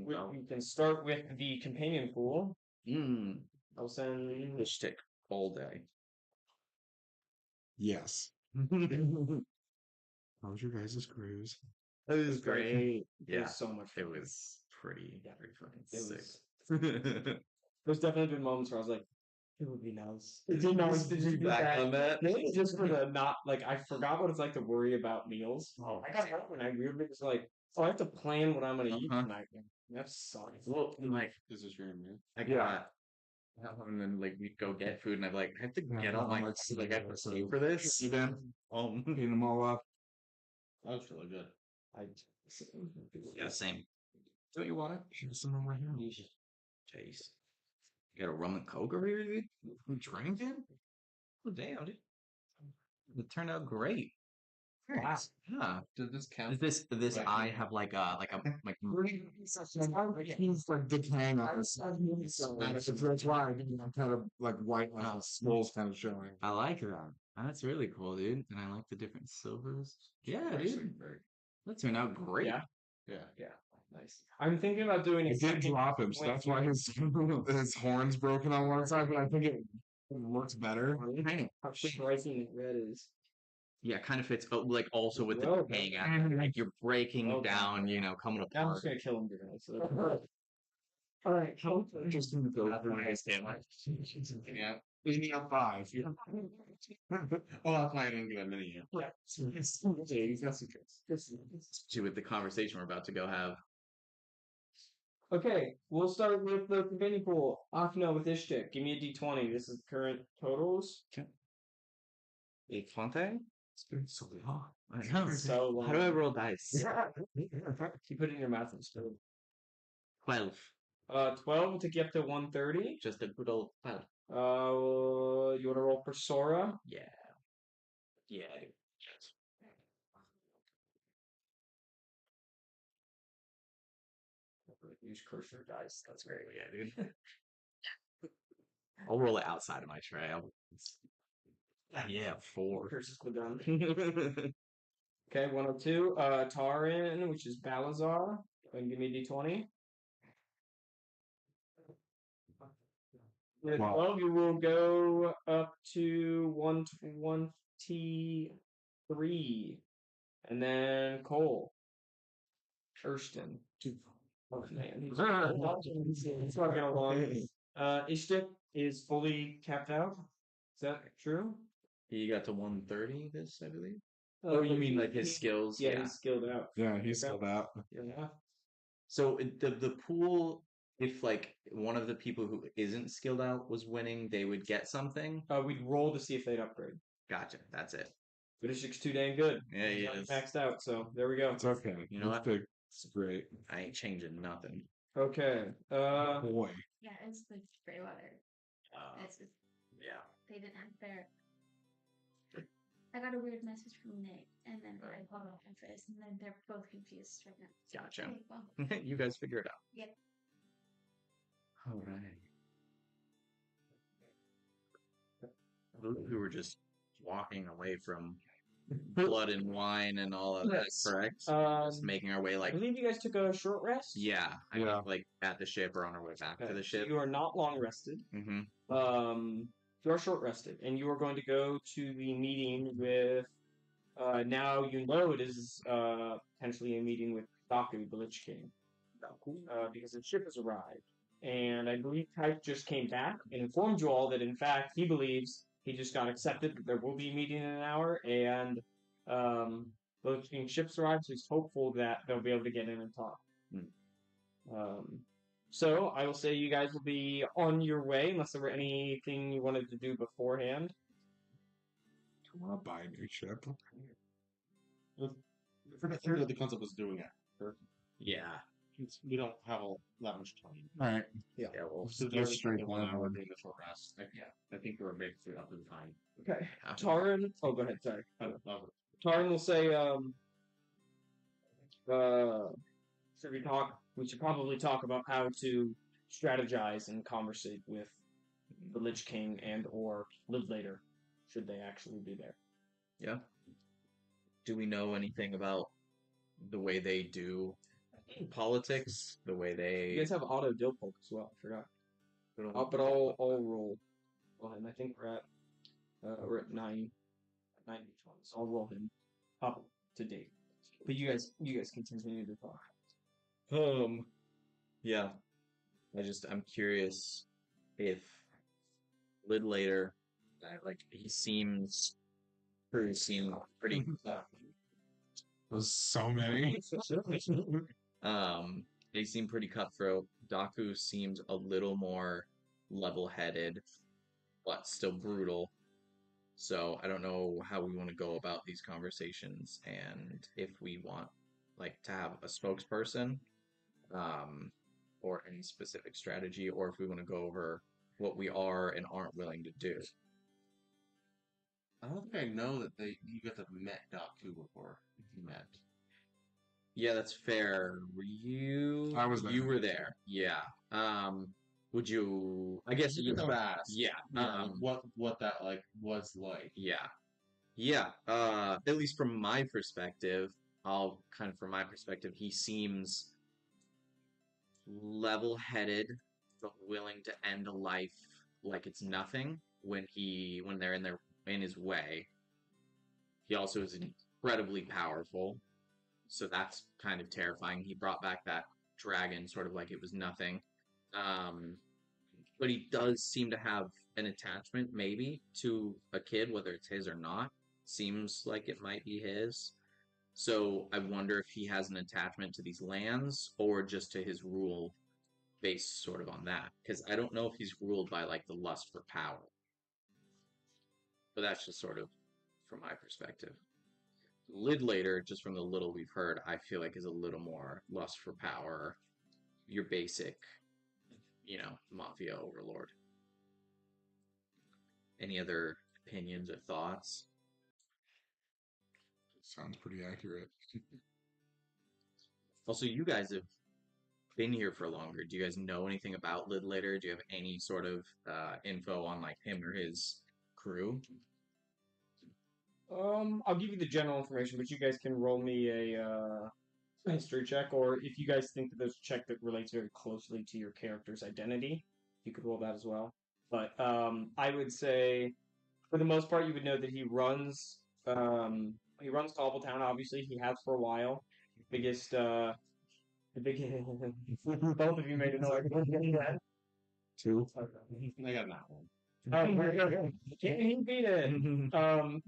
We can start with the companion pool. I'll send Fish stick all day. Yes. How was your guys' cruise? It was great. great. It was so much It fun. was pretty fucking It sick. There's definitely been moments where I was like, it would be nice. It'd be nice to be back on that. Maybe just for the not, like, I forgot what it's like to worry about meals. Oh, I got home and I weirdly was like, oh, I have to plan what I'm going to eat tonight. That sucks. Well, like, Is this your meal? I got, and then like we'd go get food, and I'd like, I have to get on my, like I have to pay for this. You then eating them all up. That was really good. Yeah, Same. Don't you want it? Here's some over here. Jeez. You got a rum and coke over here, dude? You drank it? Oh, damn, dude. It turned out great. Wow. Huh. Did this count? Does this eye have like He's like decaying on his that's why I'm kind of like white, like the skulls kind of showing. I like that. That's really cool, dude. And I like the different silvers. Yeah, dude. That turned out great. Yeah. Nice. I'm thinking about doing It did drop him, so that's why his horn's broken on one side, but I think it looks better. How striking red is. Yeah, kind of fits, like also with the hang at like you're breaking down, coming apart. I'm just gonna kill him today. So. All right, Just gonna go over Yeah. Leading up 5. Yeah. Oh, that's why I didn't get a mini. Yeah. With the conversation we're about to go have. Okay, we'll start with the companion pool. Afno with Ishtik. Give me a d20. This is current totals. A Fonte? It's been so long. I know. So long. How do I roll dice? Keep it in your mouth instead. 12. 12 will take you up to 130. Just a good old 12. You want to roll for Sora? Yeah. Yeah. Use cursor dice. That's great. Yeah, dude. I'll roll it outside of my tray. Yeah, 4. Curses go down. Okay, 102. Tarin, which is Balazar. And give me a d20. With 12, you will go up to 123. And then Cole. Ersten. Oh, man. It's not going along. Ishtik is fully capped out. Is that true? He got to 130 this, I believe. Oh, you mean like his skills? Yeah, he's skilled out. Yeah, he's skilled out. Yeah. So the pool, if like one of the people who isn't skilled out was winning, they would get something. We'd roll to see if they'd upgrade. Gotcha. That's it. But Ishtik's too dang good. Yeah, he is. Maxed out, so there we go. It's okay. You know what? It's great. I ain't changing nothing. Okay. Boy. Yeah, it's the gray water. Yeah. They didn't have their. I got a weird message from Nick, and then I called off office, and then they're both confused right now. So, Gotcha. okay, well, You guys figure it out. Yep. All right. Who were just walking away from blood and wine and all of that, correct? Just making our way I like. believe you guys took a short rest. Yeah. I mean, like at the ship or on our way back to the ship. You are not long rested. Mm-hmm. You are short rested, and you are going to go to the meeting with. Now you know it is potentially a meeting with Daku, the Lich King, because the ship has arrived, and I believe Type just came back and informed you all that in fact he believes he just got accepted that there will be a meeting in an hour, and the Lich King ship's arrived, so he's hopeful that they'll be able to get in and talk. So I will say you guys will be on your way unless there were anything you wanted to do beforehand. I want to buy a new ship. I forget the concept was doing it. Yeah. We don't have that much time. All right. Yeah. Well, So Just straight 1 one hour hour. during the short rest. I think we're basically up to the time. Okay. Taran. Oh, go ahead. Sorry. Over. Taran will say, we should probably talk about how to strategize and conversate with the Lich King and or live later, should they actually be there. Yeah. Do we know anything about the way they do politics, the way You they. guys have auto dill poke as well. I forgot. But I'll roll. Well, and I think we're at 9 each one, so I'll roll him up to date. But you guys can continue to talk. Yeah. I'm curious if Lidlater, he seems pretty. There's so many. They seem pretty cutthroat. Daku seems a little more level-headed, but still brutal. So I don't know how we want to go about these conversations, and if we want to have a spokesperson, or any specific strategy, or if we want to go over what we are and aren't willing to do. I don't think I know that you guys have met Daku before. You met. Yeah, that's fair. I was there. You were there. Yeah. Would you? I guess You could have asked. Yeah. What that was like. Yeah. Yeah. At least from my perspective, he seems level-headed, but willing to end a life like it's nothing when they're in his way. He also is incredibly powerful, so that's kind of terrifying. He brought back that dragon sort of like it was nothing. But he does seem to have an attachment, maybe, to a kid, whether it's his or not. Seems like it might be his. So I wonder if he has an attachment to these lands or just to his rule based sort of on that. Because I don't know if he's ruled by the lust for power. But that's just sort of from my perspective. Lidlater, just from the little we've heard, I feel like is a little more lust for power. Your basic, mafia overlord. Any other opinions or thoughts? Sounds pretty accurate. Also, you guys have been here for longer. Do you guys know anything about Lidlater? Do you have any sort of info on him or his crew? I'll give you the general information, but you guys can roll me a history check, or if you guys think that there's a check that relates very closely to your character's identity, you could roll that as well. But I would say, for the most part, you would know that he runs Cobbletown. Obviously, he has for a while. Both of you made a noise. Two. I got that one. He beat it.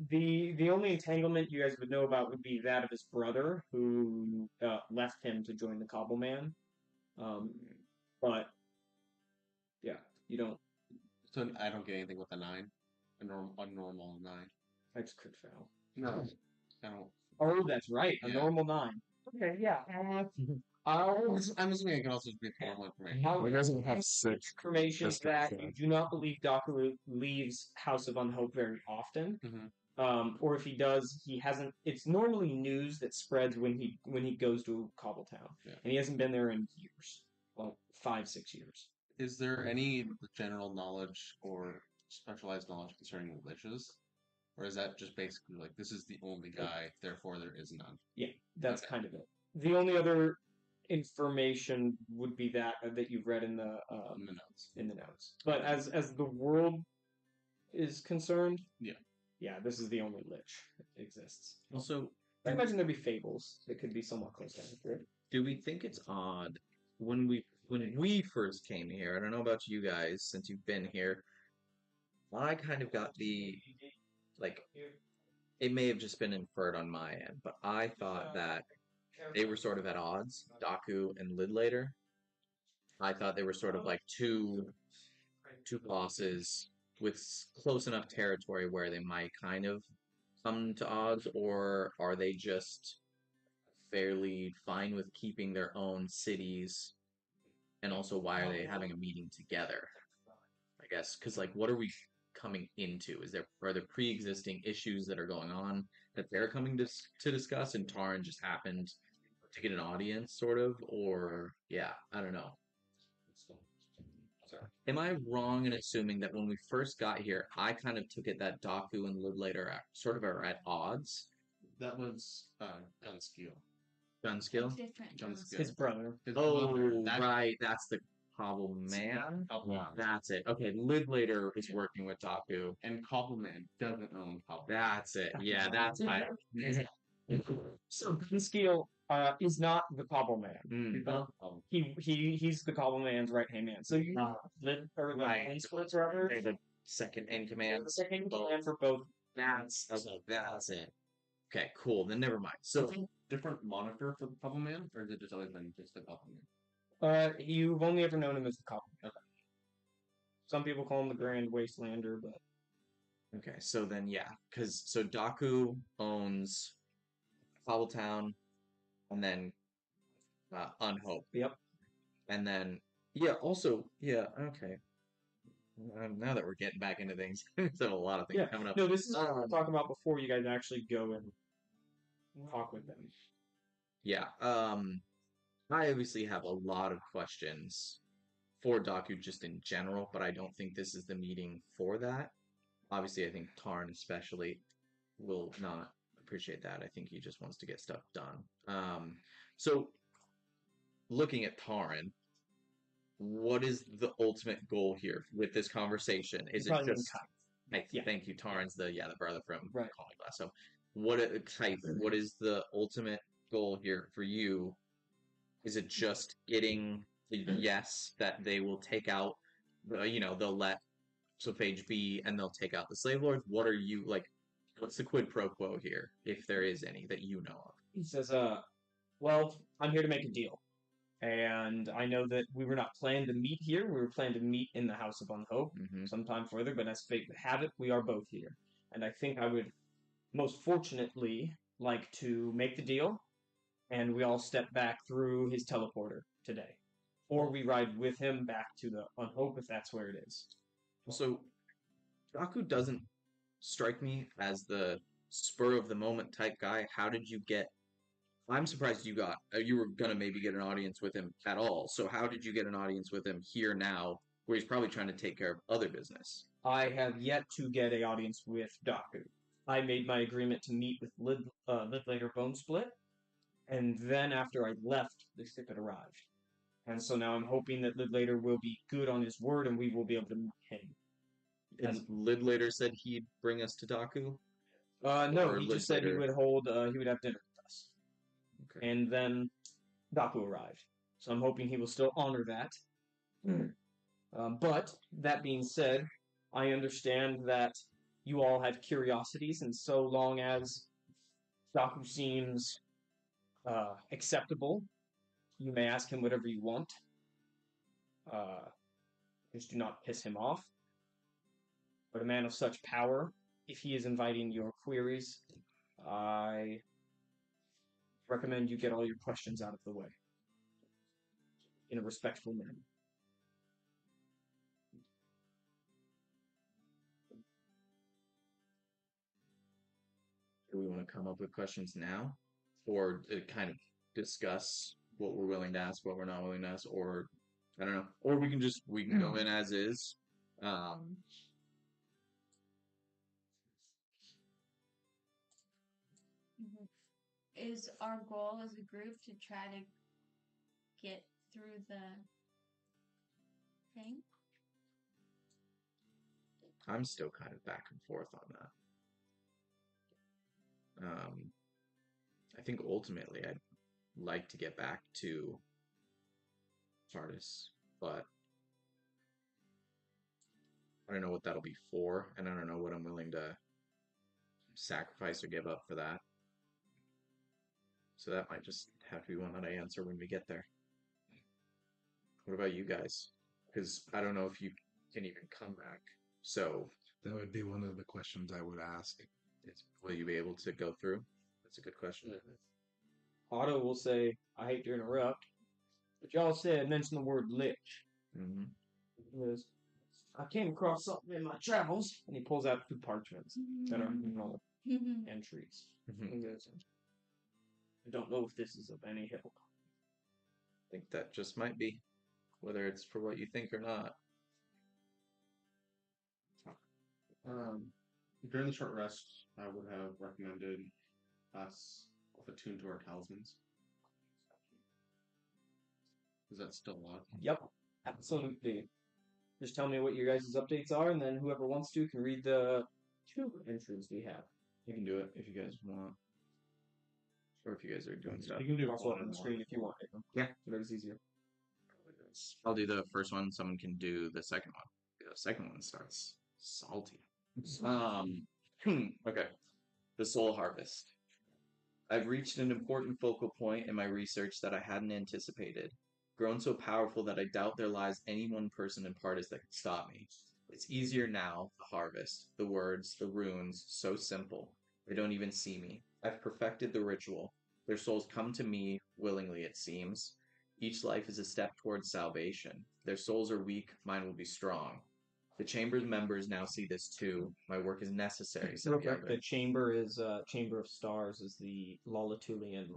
The only entanglement you guys would know about would be that of his brother, who left him to join the Cobbleman. But yeah, you don't. So I don't get anything with a 9, a normal 9. I just could fail. No, I don't. Oh, that's right, a Yeah. normal 9. Okay, yeah. I'm assuming it can also be normal information. He doesn't have 6. Information Just that okay. you do not believe Daku leaves House of Unhope very often. Mm-hmm. Or if he does, he hasn't. It's normally news that spreads when he goes to Cobbletown, and he hasn't been there in years, 5-6 years. Is there any general knowledge or specialized knowledge concerning liches? Or is that just basically this is the only guy, therefore there is none? Yeah, that's kind of it. The only other information would be that you've read in the notes. In the notes. But as the world is concerned, yeah, this is the only lich that exists. Also, I imagine there'd be fables that could be somewhat close to accurate. do we think it's odd when we first came here? I don't know about you guys since you've been here. I kind of got the it may have just been inferred on my end, but I thought that they were sort of at odds, Daku and Lidlater. I thought they were sort of two bosses with close enough territory where they might kind of come to odds, or are they just fairly fine with keeping their own cities? And also, why are they having a meeting together? I guess because what are we coming into? Are there pre-existing issues that are going on that they're coming to discuss, and Taran just happened to get an audience, sort of? Or I don't know. Am I wrong in assuming that when we first got here, I kind of took it that Daku and Lidlater sort of are at odds? That was Gunskill. Gun skill? Different. Gun ones. skill. His brother. His Oh, brother, that- right. That's the Cobble Man. Yeah. That's it. Okay, Lidlater is working with Daku. And Cobbleman doesn't own Cobbleman. That's it. Yeah, that's right. So Gunskill is not the Cobble Man. Mm. He's the Cobble Man's right hand man. So you or the Right. hand splits rather. Okay, the second in command. The second in command for both. That's okay. That's it. Okay, cool. Then never mind. So Different moniker for the Cobbleman, or is it just always been just the Cobbleman? You've only ever known him as the Cobble Man. Okay. Some people call him the Grand Wastelander, but okay, so then yeah, because so Daku owns Cobbletown, and then Unhope. Yep. And then yeah, also yeah, okay. Now that we're getting back into things, there's a lot of things Yeah. coming up. No, this is what we're talking about before you guys actually go and talk with them. Yeah. I obviously have a lot of questions for Daku just in general, but I don't think this is the meeting for that. Obviously, I think Tarn especially will not appreciate that. I think he just wants to get stuff done. So looking at Tarn, what is the ultimate goal here with this conversation? Is it Probably just Yeah. thank you, Tarn's the brother from Right. Calling Glass. So what is the ultimate goal here for you? Is it just getting the yes that they will take out they'll let Sophage be and they'll take out the slave lords? What are you like what's the quid pro quo here, if there is any that you know of? He says, well, I'm here to make a deal. And I know that we were not planned to meet here. We were planned to meet in the House of Unhope sometime further, but as fate would have it, we are both here. And I think I would most fortunately like to make the deal, and we all step back through his teleporter today. Or we ride with him back to the Unhope if that's where it is. So Daku doesn't strike me as the spur of the moment type guy. How did you get I'm surprised you were gonna maybe get an audience with him at all. So how did you get an audience with him here now, where he's probably trying to take care of other business? I have yet to get an audience with Daku. I made my agreement to meet with Lidlater Bone Split, and then after I left, the ship had arrived. And so now I'm hoping that Lidlater will be good on his word, and we will be able to meet him. And Lidlater said he'd bring us to Daku? No, Or he just said he Lidlater- would have dinner with us. Okay. And then Daku arrived. So I'm hoping he will still honor that. But, that being said, I understand that you all have curiosities, and so long as Daku seems acceptable, you may ask him whatever you want. Just do not piss him off. But a man of such power, if he is inviting your queries, I recommend you get all your questions out of the way in a respectful manner. Do we want to come up with questions now? Or to kind of discuss what we're willing to ask, what we're not willing to ask, or I don't know. Or we can go in as is. Is our goal as a group to try to get through the thing? I'm still kind of back and forth on that. I think ultimately I'd like to get back to Sardis, but I don't know what that'll be for, and I don't know what I'm willing to sacrifice or give up for that. So that might just have to be one that I answer when we get there. What about you guys? Because I don't know if you can even come back. So That would be one of the questions I would ask. will you be able to go through? That's a good question. Otto will say, I hate to interrupt, but y'all mention the word lich. Mm-hmm. He goes, I came across something in my travels, and he pulls out 2 parchments that are normal entries. He goes, I don't know if this is of any help. I think that just might be, whether it's for what you think or not. During the short rest, I would have recommended us attune to our talismans. Is that still on? Yep, absolutely. Just tell me what your guys' updates are, and then whoever wants to can read the 2 entries we have. You can do it if you guys want. Or if you guys are doing stuff. You can do Also one up on and the screen one. if you want. Yeah. Whatever's easier. I'll do the first one. Someone can do the second one. The second one starts salty. Okay. The Soul Harvest. I've reached an important focal point in my research that I hadn't anticipated. Grown so powerful that I doubt there lies any one person in Partis that could stop me. It's easier now, the harvest, the words, the runes, so simple. They don't even see me. I've perfected the ritual. Their souls come to me willingly, it seems. Each life is a step towards salvation. Their souls are weak, mine will be strong. The chamber's members now see this too. My work is necessary, said Real the quick, other. the chamber is Chamber of Stars is the Lolitulian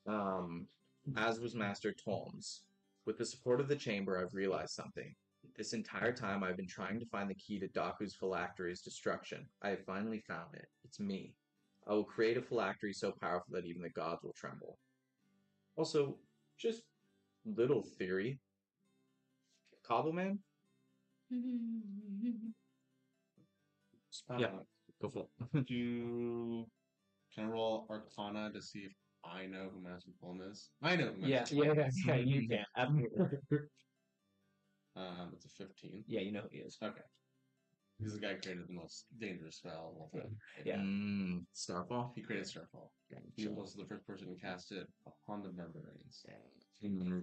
government. As was Master Tolmes. With the support of the chamber, I've realized something. This entire time, I've been trying to find the key to Daku's phylactery's destruction. I have finally found it. It's me. I will create a phylactery so powerful that even the gods will tremble. Also, just little theory. Cobbleman? Yeah, go for it. Can I roll Arcana to see if I know who Master Plum is? I know who Yeah, Master Plum is. you can. Absolutely. It's a 15. Yeah, you know who he is. Okay. He's the guy who created the most dangerous spell of it. Yeah. Starfall? He created Starfall. He was also the first person to cast it upon the barbarians.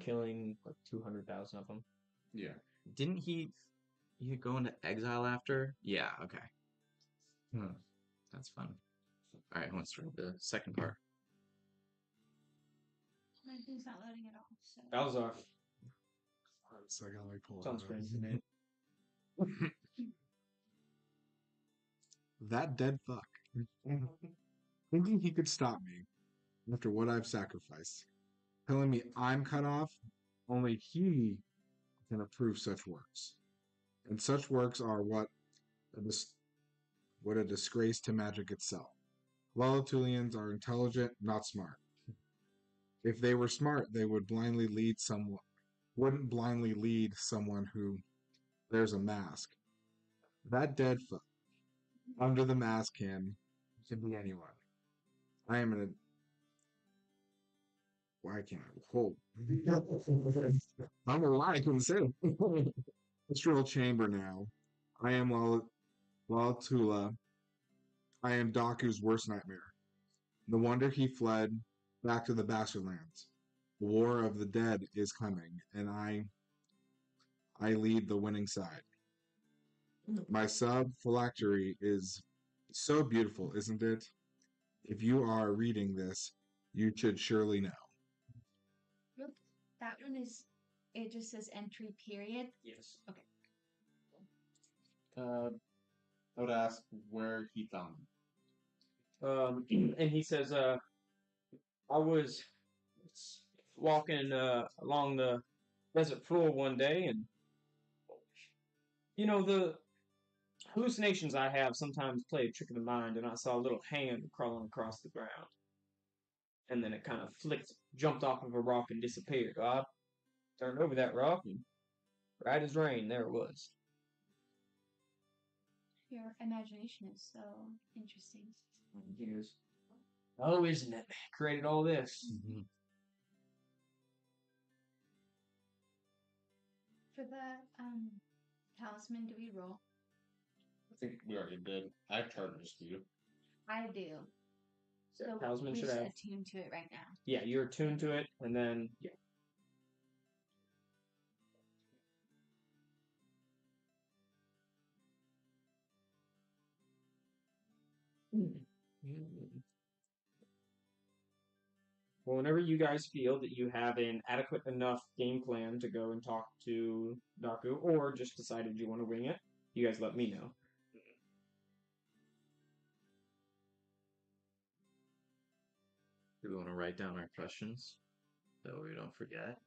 Killing like 200,000 of them. Yeah. Didn't he go into exile after? Yeah, okay. That's fun. Alright, let's read the second part. My thing's not loading at all. So. Balzar. So I gotta like pull It's on it screen. up. That dead fuck. Thinking he could stop me after what I've sacrificed. Telling me I'm cut off, only he can approve such works. And such works are what a disgrace to magic itself. Lolitulians are intelligent, not smart. If they were smart, they wouldn't blindly lead someone who wears a mask. That dead fuck under the mask can be anyone. I am in a. Why can't I? Hold. I'm gonna lie, I couldn't say it. Astral chamber now. I am Lalatula. I am Daku's worst nightmare. No wonder he fled back to the Bastard Lands. The war of the dead is coming, and I lead the winning side. My sub-phylactery is so beautiful, isn't it? If you are reading this, you should surely know. That one is, it just says entry period. Yes. Okay. I would ask where he found them. And he says, I was walking along the desert floor one day, and the hallucinations I have sometimes play a trick of the mind, and I saw a little hand crawling across the ground. And then it kind of jumped off of a rock and disappeared. I turned over that rock, and right as rain, there it was. Your imagination is so interesting. Years. Oh, isn't it? Created all this. For the talisman, do we roll? I think we already did. I charged you. I do. So Talisman we're should just have. attuned to it right now. Yeah, you're attuned to it, and then yeah. Well, whenever you guys feel that you have an adequate enough game plan to go and talk to Daku, or just decided you want to wing it, you guys let me know. Do we want to write down our questions so we don't forget?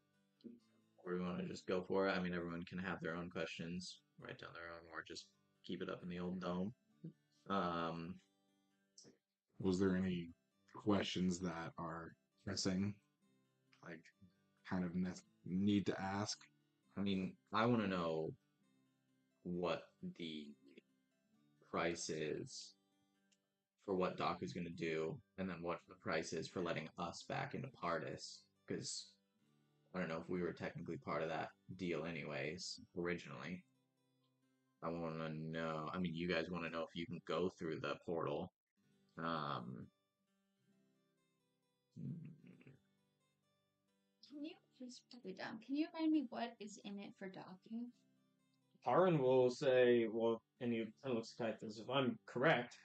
Or we want to just go for it? I mean, everyone can have their own questions, write down their own, or just keep it up in the old dome. Was there any questions that are pressing? Like, kind of need to ask. I mean, I want to know what the price is for what Daku's going to do, and then what the price is for letting us back into Pardis. Because I don't know if we were technically part of that deal, anyways, originally. I want to know. I mean, you guys want to know if you can go through the portal. Can you just put it down? Can you remind me what is in it for Daku? Taran will say, well, and he kind of looks at Kaito as if I'm correct.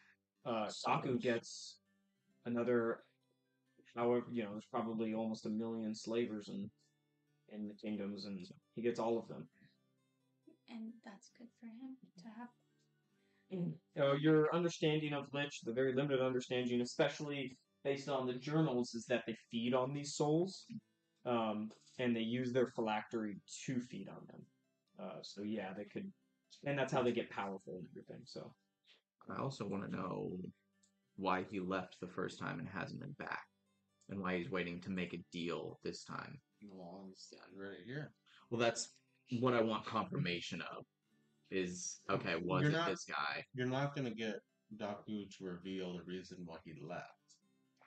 Daku gets another, however, there's probably almost 1 million slavers in the kingdoms, and he gets all of them. And that's good for him to have. Your understanding of Lich, the very limited understanding, especially based on the journals, is that they feed on these souls, and they use their phylactery to feed on them. So yeah, they could, and that's how they get powerful and everything. So I also want to know why he left the first time and hasn't been back, and why he's waiting to make a deal this time. Well, I'm standing right here. Well, that's what I want confirmation of. Is okay? Was You're it not- this guy? You're not going to get Daku to reveal the reason why he left.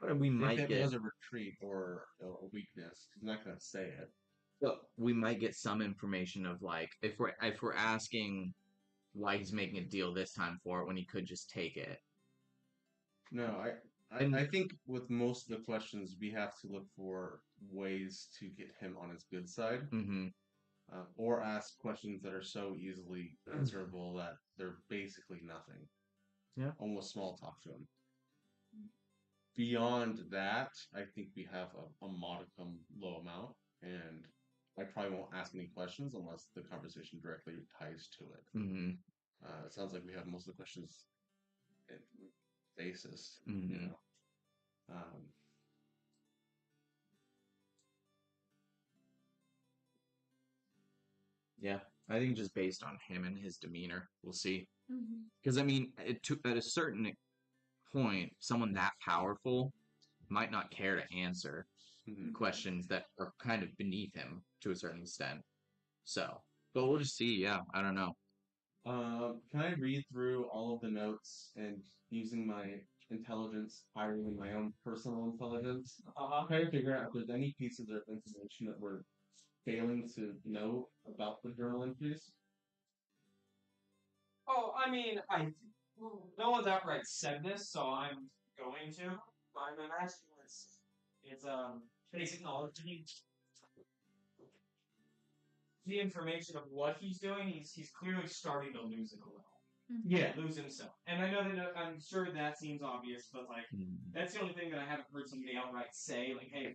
But we might If it get. was a retreat or a weakness, he's not going to say it. Well, we might get some information of like if we're asking why he's making a deal this time for it when he could just take it. No, I think with most of the questions, we have to look for ways to get him on his good side, Mm-hmm. or ask questions that are so easily answerable that they're basically nothing. Yeah. Almost small talk to him. Beyond that, I think we have a modicum low amount, and I probably won't ask any questions unless the conversation directly ties to it. Mm-hmm. It sounds like we have most of the questions in basis, Mm-hmm. you know. Yeah, I think just based on him and his demeanor, we'll see. Mm-hmm. Because I mean, at a certain point, someone that powerful might not care to answer questions that are kind of beneath him to a certain extent. So, but we'll just see. Yeah, I don't know. Can I read through all of the notes and using my intelligence higher than my own personal intelligence? Try to figure out if there's any pieces of information that we're failing to know about the journal entries. Oh, I mean, no one's outright said this, so I'm going to. I'm asking it's basic knowledge. The information of what he's doing, he's clearly starting to lose it a little. Mm-hmm. Yeah, lose himself. And I know that I'm sure that seems obvious, but like that's the only thing that I haven't heard somebody outright say, like, "Hey,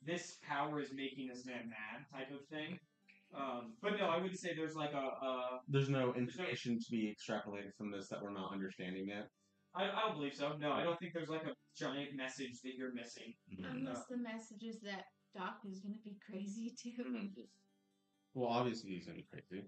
this power is making this man mad," type of thing. But no, I wouldn't say there's like There's no information to be extrapolated from this that we're not understanding yet. I don't believe so. No, I don't think there's like a giant message that you're missing. Unless the message is that Doc is going to be crazy too. Well, obviously he's gonna be crazy.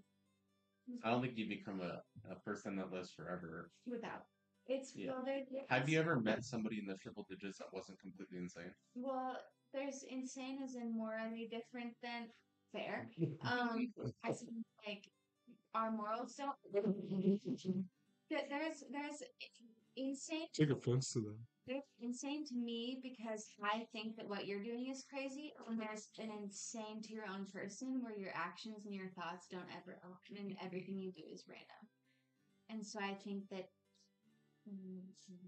I don't think you become a person that lives forever. Without. It's Yeah. well, Have you ever met somebody in the triple digits that wasn't completely insane? Well, there's insane as in morally different than fair. I think like our morals don't. There's insane. Take offense to that. They're insane to me because I think that what you're doing is crazy, and there's an insane to your own person where your actions and your thoughts don't ever open, and everything you do is random. And so I think that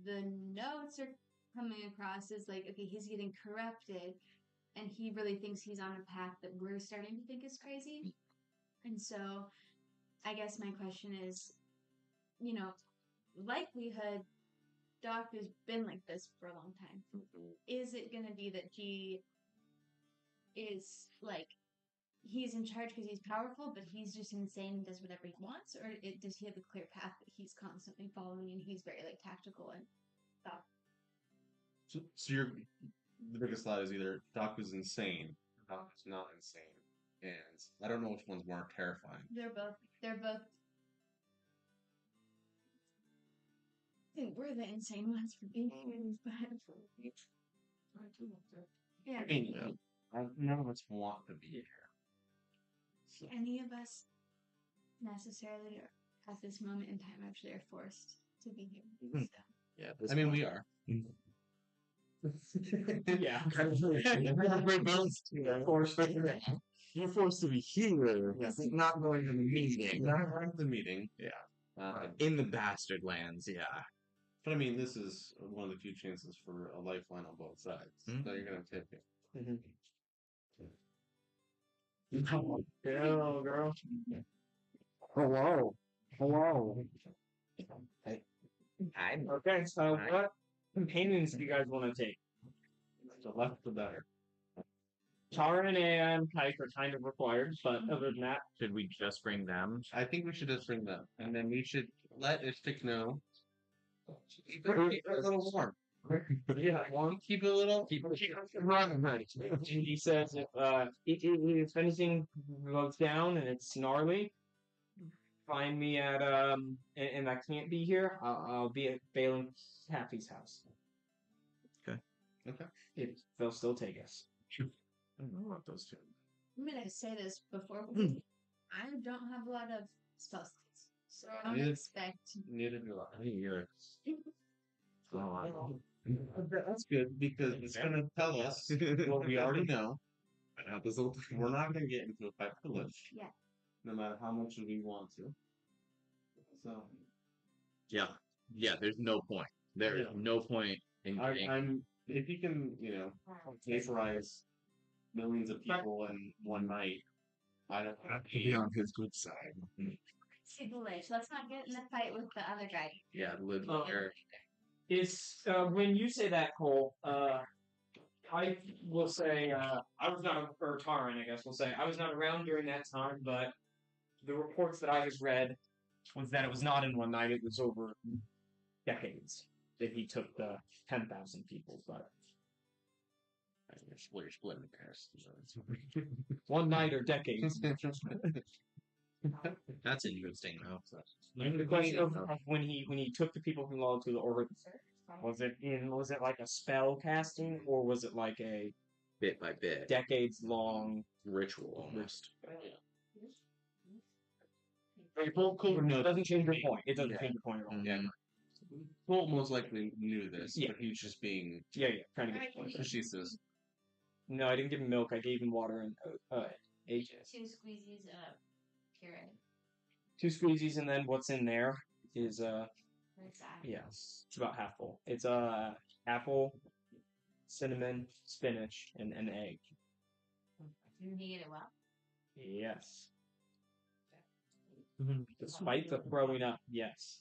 the notes are coming across as like, okay, he's getting corrupted, and he really thinks he's on a path that we're starting to think is crazy. And so I guess my question is, likelihood Doc has been like this for a long time. Is it going to be that he is like, he's in charge because he's powerful, but he's just insane and does whatever he wants? Or does he have a clear path that he's constantly following and he's very like tactical and stuff? So the biggest thought is either Doc was insane or Doc was not insane. And I don't know which one's more terrifying. They're both. I think we're the insane ones for being humans, but yeah. I mean, None of us want to be here. Any of us necessarily at this moment in time actually are forced to be here. Mhm. So. Yeah, I mean, we are. Yeah. You're forced to be here. Not going to the meeting. Not the meeting. in the bastard lands. Yeah. But I mean, this is one of the few chances for a lifeline on both sides. Mhm. So you're gonna take it. Girl. Hello. Hello. Okay, so what companions do you guys want to take? The less the better. Taran and Pike are kind of required, but other than that, Should we just bring them? I think we should just bring them, and then we should let Ishtik know. Keep it a little warm. yeah, one. Keep it a little. Keep running, honey. He says if anything goes down and it's gnarly, find me at and I can't be here. I'll be at Balin Happy's house. Okay. If they'll still take us. I don't know about those two. I'm gonna say this before I don't have a lot of spell slots, so I don't Yeah. expect. Neither do I. You're. That's good because it's gonna tell us what we already know. We're not gonna get into a fight for Lich. Yeah. No matter how much we want to. So Yeah. There's no point. There is no point in getting. I'm if you can, vaporize millions of people in one night, I don't have to be on his good side. See the lich. Let's not get in a fight with the other guy. Yeah, live Oh. there. It's when you say that, Cole. I will say I was not, or Taran, I guess, will say I was not around during that time, but the reports that I have read was that it was not in one night; it was over decades that he took the 10,000 people. But You're splitting the pairs. one night or decades. That's interesting, though. The question of when he took the people from Law to the orbit, was it like a spell casting or was it like a Bit by bit. decades long Ritual, almost. Cool. No, it doesn't change your point. It doesn't change your point at all. Yeah. Cole most likely knew this, Yeah. but he was just being Yeah, trying to get the point. facetious. No, I didn't give him milk. I gave him water and egg. 2 squeezies of puree. 2 squeezies, and then what's in there is What's that? yes, it's about half full. It's apple, cinnamon, spinach, and an egg. You get it well. Yes. Despite the throwing up, yes.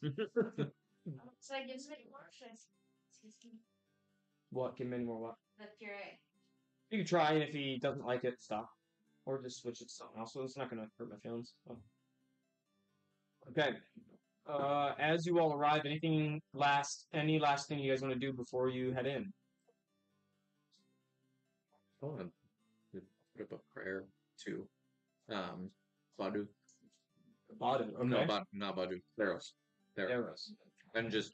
So I gives me more shit. What? Give him any more what? The puree. You can try, and if he doesn't like it, stop. Or just switch it to something else. So it's not going to hurt my feelings. So. Okay. As you all arrive, any last thing you guys want to do before you head in? I want to put up a prayer to Badu. Badu, okay. No, not Badu. Theros. Theros. And just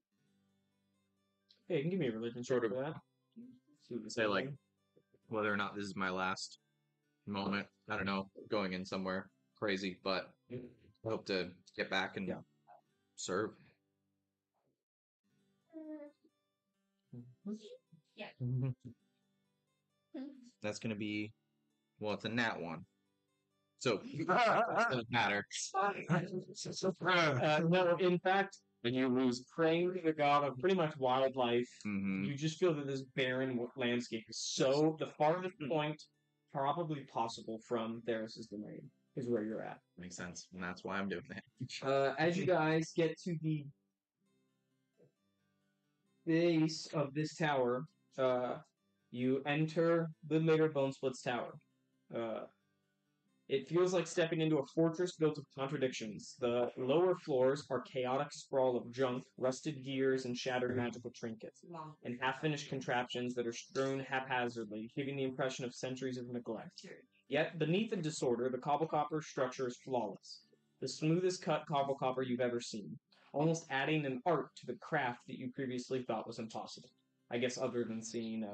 Hey, you can give me a religion Sort check of for that. See what say, like, whether or not this is my last moment. I don't know, going in somewhere crazy, but I hope to get back and serve. Yeah. That's going to be, well, it's a nat one. So, it doesn't matter. No, in fact, when you lose praying to the god of pretty much wildlife, Mm-hmm. you just feel that this barren landscape is so the farthest point probably possible from Theros' domain is where you're at. Makes sense. And that's why I'm doing that. As you guys get to the base of this tower, you enter the later Bone Splits Tower. It feels like stepping into a fortress built of contradictions. The lower floors are chaotic sprawl of junk, rusted gears, and shattered magical trinkets, and half-finished contraptions that are strewn haphazardly, giving the impression of centuries of neglect. Yet, beneath the disorder, the cobblecopper structure is flawless. The smoothest cut cobblecopper you've ever seen, almost adding an art to the craft that you previously thought was impossible. I guess other than seeing,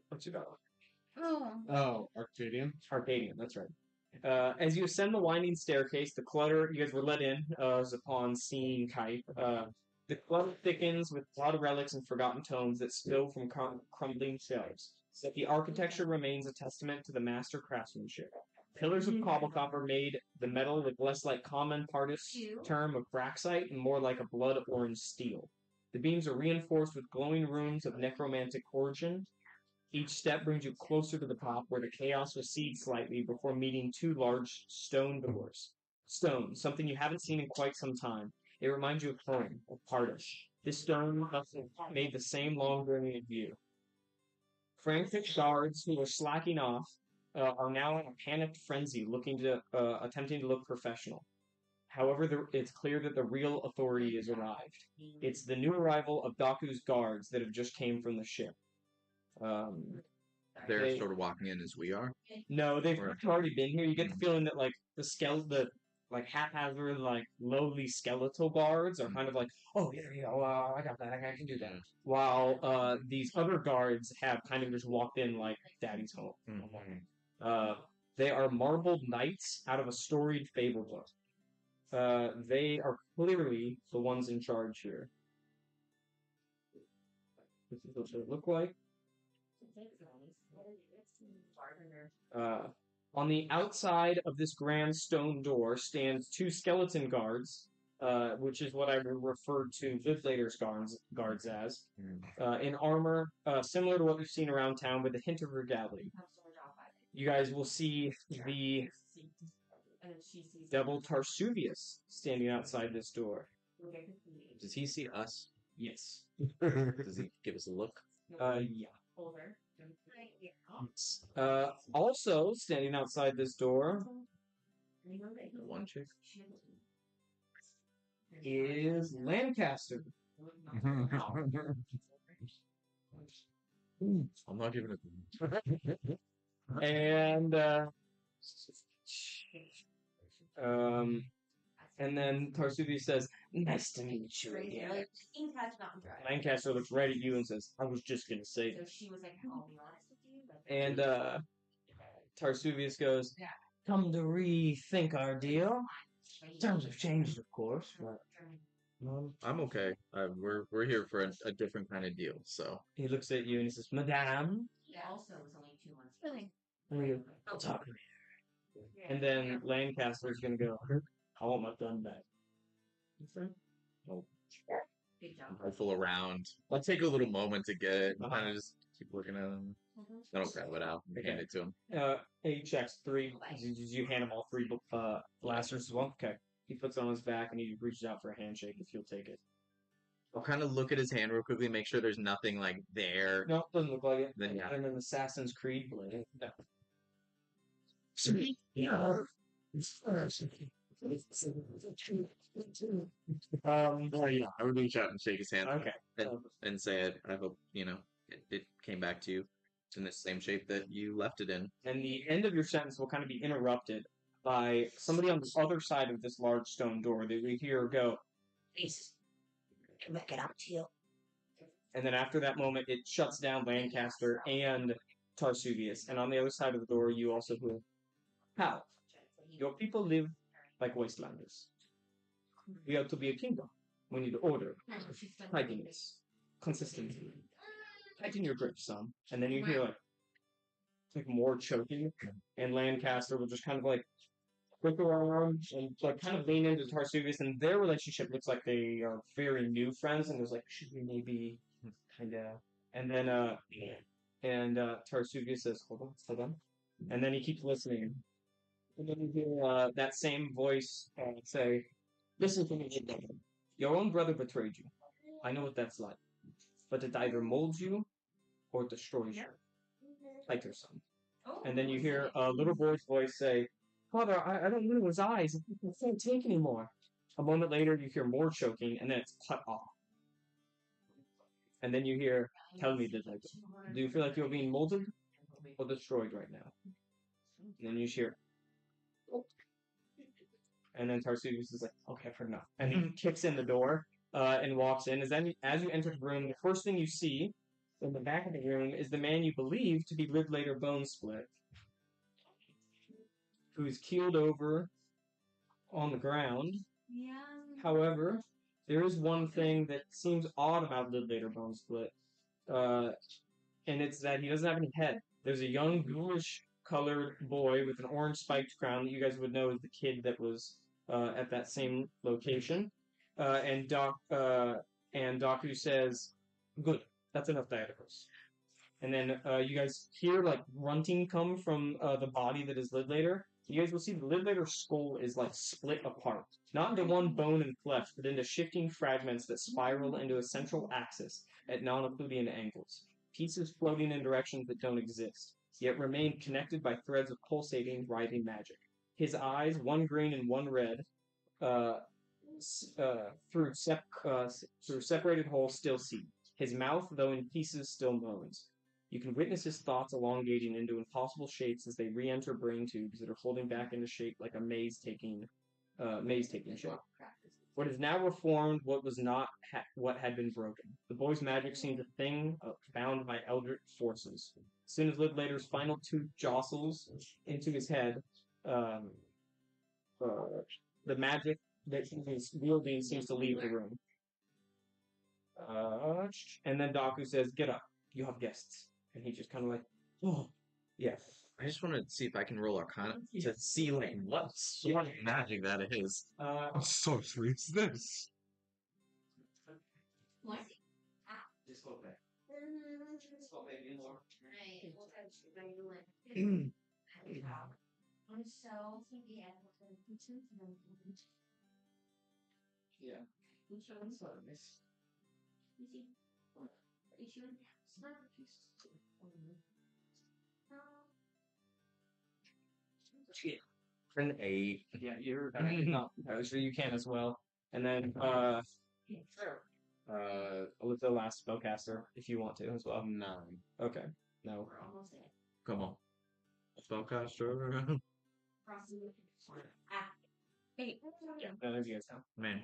what's it called? Oh, Arcadian. Arcadian, that's right. As you ascend the winding staircase, the clutter, you guys were let in upon seeing Kite. The clutter thickens with a lot of relics and forgotten tomes that spill from crumbling shelves. But the architecture remains a testament to the master craftsmanship. Pillars of cobble copper made the metal look less like common artist's term of braxite and more like a blood orange steel. The beams are reinforced with glowing runes of necromantic origin. Each step brings you closer to the top, where the chaos recedes slightly before meeting two large stone doors. Stone, something you haven't seen in quite some time. It reminds you of home, of Pardish. This stone must have made the same long journey as you. Frantic guards who are slacking off are now in a panicked frenzy, attempting to look professional. However, it's clear that the real authority has arrived. It's the new arrival of Daku's guards that have just came from the ship. They're sort of walking in as we are. No, they've Or- already been here. You get the feeling that like the haphazard, like lowly skeletal guards are kind of like, oh yeah, I got that, I can do that. While these other guards have kind of just walked in like daddy's home. They are marbled knights out of a storied fable book. They are clearly the ones in charge here. This is what they look like. On the outside of this grand stone door stands two skeleton guards, which is what I referred to Vidlater's guards as, in armor similar to what we've seen around town with a hint of regality. You guys will see the Devil Tarsuvius standing outside this door. Does he see us? Yes. Does he give us a look? Yeah. Also standing outside this door One chick. is Lancaster. I'm not giving it. And and then Tarsuvius says, "Nice to meet you again." Lancaster looks right at you and says, "I was just gonna say that." And Tarsuvius goes, "Come to rethink our deal. Terms have changed, of course, but I'm okay. We're here for a different kind of deal. So he looks at you and he says, Madame, I'll talk to you. And then Lancaster's gonna go, I want my gun back. rifle around. I'll take a little moment to get it. Kind of just keep looking at him. I don't grab it out and hand it to him. He checks 3. Did you hand him all 3 blasters as well? Okay. He puts it on his back and he reaches out for a handshake if you'll take it. I'll kind of look at his hand real quickly, make sure there's nothing like there. No, doesn't look like it. Then yeah. And an Assassin's Creed blade. No. Yeah, I would reach out and shake his hand. Okay. And say it. I hope, it came back to you in the same shape that you left it in. And the end of your sentence will kind of be interrupted by somebody on the other side of this large stone door that we hear go, "Please, come back it up to you." And then after that moment, it shuts down Lancaster and Tarsuvius. And on the other side of the door, you also hear, "How? Your people live like wastelanders. We are to be a kingdom. We need order, tidiness, consistency. Tighten your grip, son." And then you hear like more choking, and Lancaster will just kind of like look around and like kind of lean into Tarsuvius, and their relationship looks like they are very new friends, and there's like, should we maybe kind of, and then Tarsuvius says, hold on, and then he keeps listening, and then you hear that same voice say, "Listen to me, your own brother betrayed you. I know what that's like, but it either molds you or destroys you. Fight your son." And then you hear a little boy's voice say, "Father, I don't know his eyes. I can't take anymore." A moment later, you hear more choking, and then it's cut off. And then you hear, "Tell me, do you feel like you're being molded or destroyed right now?" And then you hear, and then Tarsuvius is like, "Okay, I've heard enough." And he kicks in the door and walks in. As you enter the room, the first thing you see In the back of the room is the man you believe to be Lidlater Bone Split, who's keeled over on the ground. Yeah. However, there is one thing that seems odd about Lidlater Bone Split, and it's that he doesn't have any head. There's a young, bluish-colored boy with an orange spiked crown that you guys would know is the kid that was at that same location. And Daku says, "Good, that's enough diaticals." And then you guys hear like grunting come from the body that is Lidlater. You guys will see the Lidlater's skull is like split apart, not into one bone and flesh, but into shifting fragments that spiral into a central axis at non-Euclidean angles. Pieces floating in directions that don't exist, yet remain connected by threads of pulsating, writhing magic. His eyes, one green and one red, uh, through separated holes, still see. His mouth, though in pieces, still moans. You can witness his thoughts elongating into impossible shapes as they re-enter brain tubes that are folding back into shape like a maze taking shape. What is now reformed, what was not what had been broken. The boy's magic seemed a thing bound by eldritch forces. As soon as Lidlater's final tooth jostles into his head, um, the magic that he is wielding seems to leave the room. And then Daku says, "Get up. You have guests." And he just kind of like, "Oh, yes." I just want to see if I can roll Arcana to see like what sort of magic that is. What sorcery is this? What? Just go back. Yeah. An 8. Yeah, you're not entirely sure. You can as well. And then with the last spellcaster, if you want to as well. 9. Okay. No. Come on. Spellcaster. None of you guys know. Man.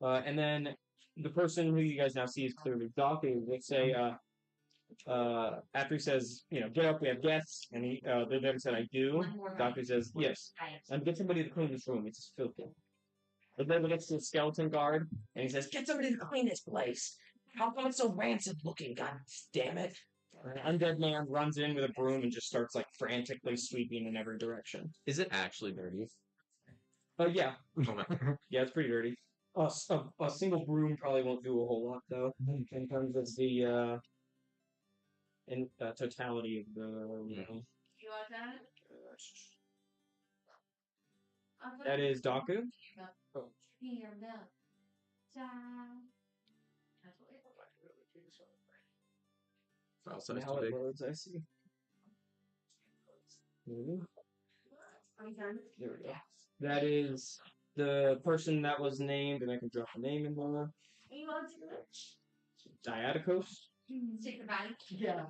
And then the person who you guys now see is clearly Daku. They say, after he says, get up, we have guests, and they then said, I do. Daku says, yes, and get somebody to clean this room. It's filthy. The then gets to the skeleton guard, and he says, get somebody to clean this place. How come it's so rancid looking? God damn it. An undead man runs in with a broom and just starts like frantically sweeping in every direction. Is it actually dirty? Yeah. Okay. Yeah, it's pretty dirty. A single broom probably won't do a whole lot, though, in terms of the totality of the. You want that? That is Daku. Oh. Your milk. File size Now too it big. loads, I see. There we go. That is the person that was named, and I can drop the name in there. You want to Diaticos. take the bite? Yeah.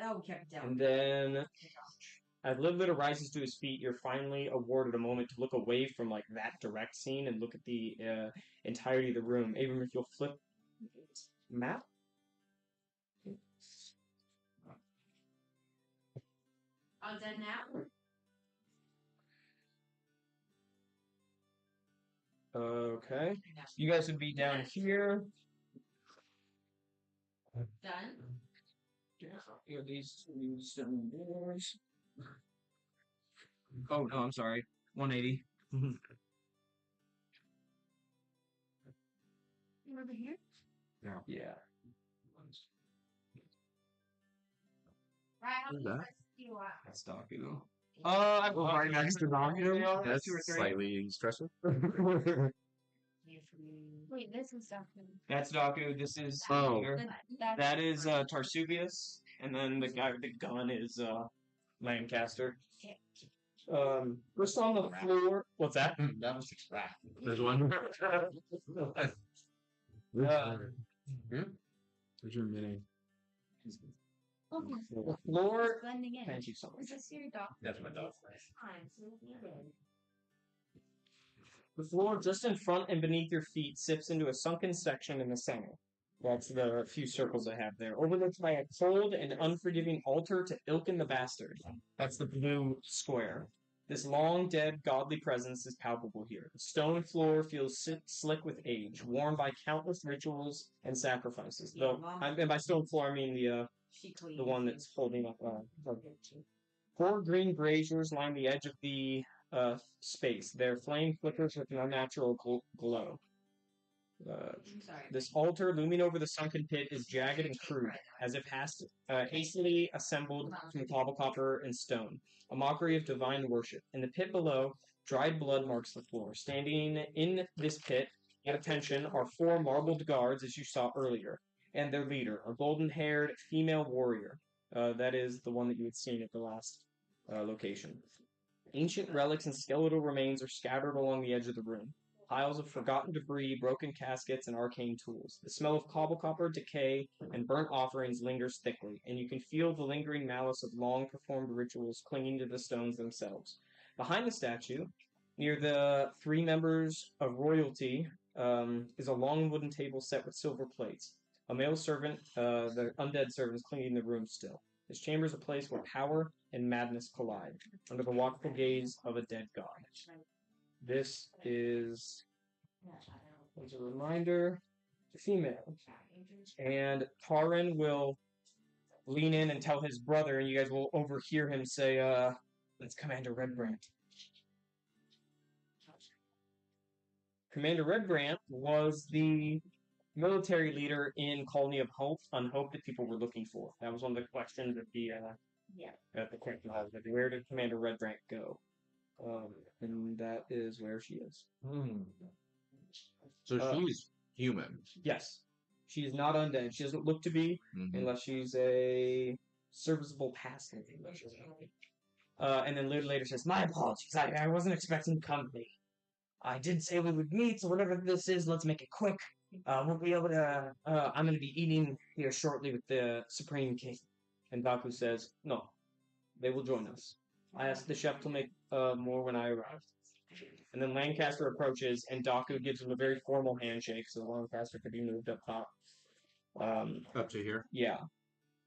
Oh, kept down. And then, as Lidlater rises to his feet, you're finally awarded a moment to look away from like that direct scene and look at the entirety of the room. Abram, if you'll flip map. All done now? Okay. You guys would be down here. Done? Yeah, these two stone doors. Oh, no, I'm sorry. 180. You over here? Yeah. Right, how Who's many that? parts do you want? That's Daku. I'm right next to Daku? That's two or three. slightly stressful. Wait, this is Daku. That's Daku. This is Oh. that is Tarsuvius, and then the guy with the gun is Lancaster. First on the floor. What's that? That was just crap. There's one. There's your mini. The floor. Blending in. Thank you so much. Is this your dog? That's my dog. The floor just in front and beneath your feet sips into a sunken section in the center. That's the few circles I have there. Overlooked by a cold and unforgiving altar to Ilkin the Bastard. That's the blue square. This long dead godly presence is palpable here. The stone floor feels slick with age, worn by countless rituals and sacrifices. Though, and by stone floor I mean the one that's holding up. Four green braziers line the edge of the space. Their flame flickers with an unnatural glow. This altar looming over the sunken pit is jagged and crude, as if hastily assembled from cobble copper and stone, a mockery of divine worship. In the pit below, dried blood marks the floor. Standing in this pit, at attention, are four marbled guards, as you saw earlier, and their leader, a golden-haired female warrior. That is the one that you had seen at the last location. Ancient relics and skeletal remains are scattered along the edge of the room. Piles of forgotten debris, broken caskets, and arcane tools. The smell of cobble copper, decay, and burnt offerings lingers thickly, and you can feel the lingering malice of long-performed rituals clinging to the stones themselves. Behind the statue, near the three members of royalty, is a long wooden table set with silver plates. A male servant, the undead servant, is cleaning the room still. This chamber is a place where power and madness collide, under the watchful gaze of a dead god. This is, as a reminder, the female. And Taran will lean in and tell his brother, and you guys will overhear him say, that's Commander Redbrand. Commander Redbrand was the military leader in Colony of Unhope that people were looking for. That was one of the questions at the question was, where did Commander Redbrand go? And that is where she is. So she's human. Yes. She is not undead. She doesn't look to be, unless she's a serviceable past-living. And then later says, my apologies, I wasn't expecting company. I did say we would meet, so whatever this is, let's make it quick. We'll be able to, I'm going to be eating here shortly with the Supreme King. And Baku says, no, they will join us. I asked the chef to make more when I arrived. And then Lancaster approaches, and Daku gives him a very formal handshake, so Lancaster could be moved up top. Up to here? Yeah.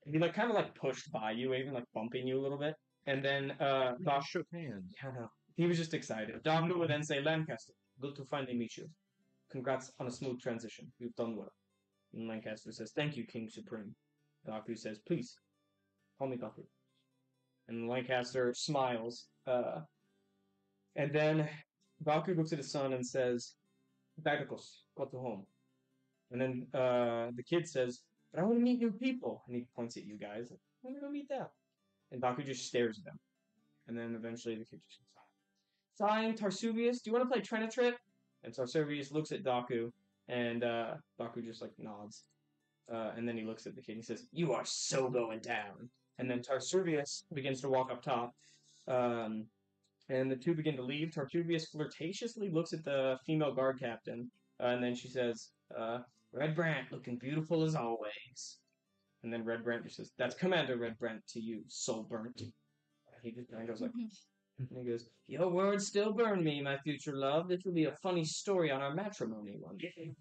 He kind of pushed by you, even bumping you a little bit. And then Daku shook hands. Yeah, no. He was just excited. Daku would then say, Lancaster, good to finally meet you. Congrats on a smooth transition. You've done well. And Lancaster says, thank you, King Supreme. Daku says, please, call me Daku. And Lancaster smiles. And then Baku looks at his son and says, Didacos, go to home. And then the kid says, but I want to meet new people. And he points at you guys. I want to go meet them. And Baku just stares at them. And then eventually the kid just says, fine, Tarsuvius, do you want to play Trinitrit? And Tarsuvius looks at Daku, and Baku just nods. And then he looks at the kid and he says, you are so going down. And then Tarsuvius begins to walk up top. And the two begin to leave. Tarsuvius flirtatiously looks at the female guard captain. And then she says, Redbrand, looking beautiful as always. And then Redbrand just says, that's Commander Redbrand to you, soul burnt. He just goes and he goes, your words still burn me, my future love. This will be a funny story on our matrimony one day.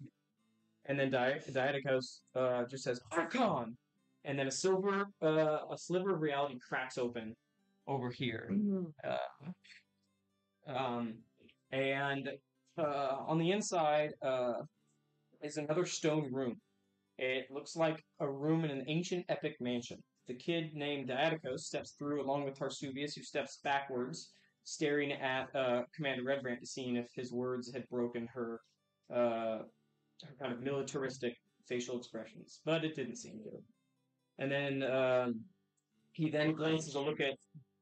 And then Didacos just says, Archon! And then a sliver of reality cracks open over here. And on the inside is another stone room. It looks like a room in an ancient epic mansion. The kid named Didacos steps through along with Tarsuvius, who steps backwards, staring at Commander Redbrand to see if his words had broken her kind of militaristic facial expressions. But it didn't seem to. And then he then glances a look at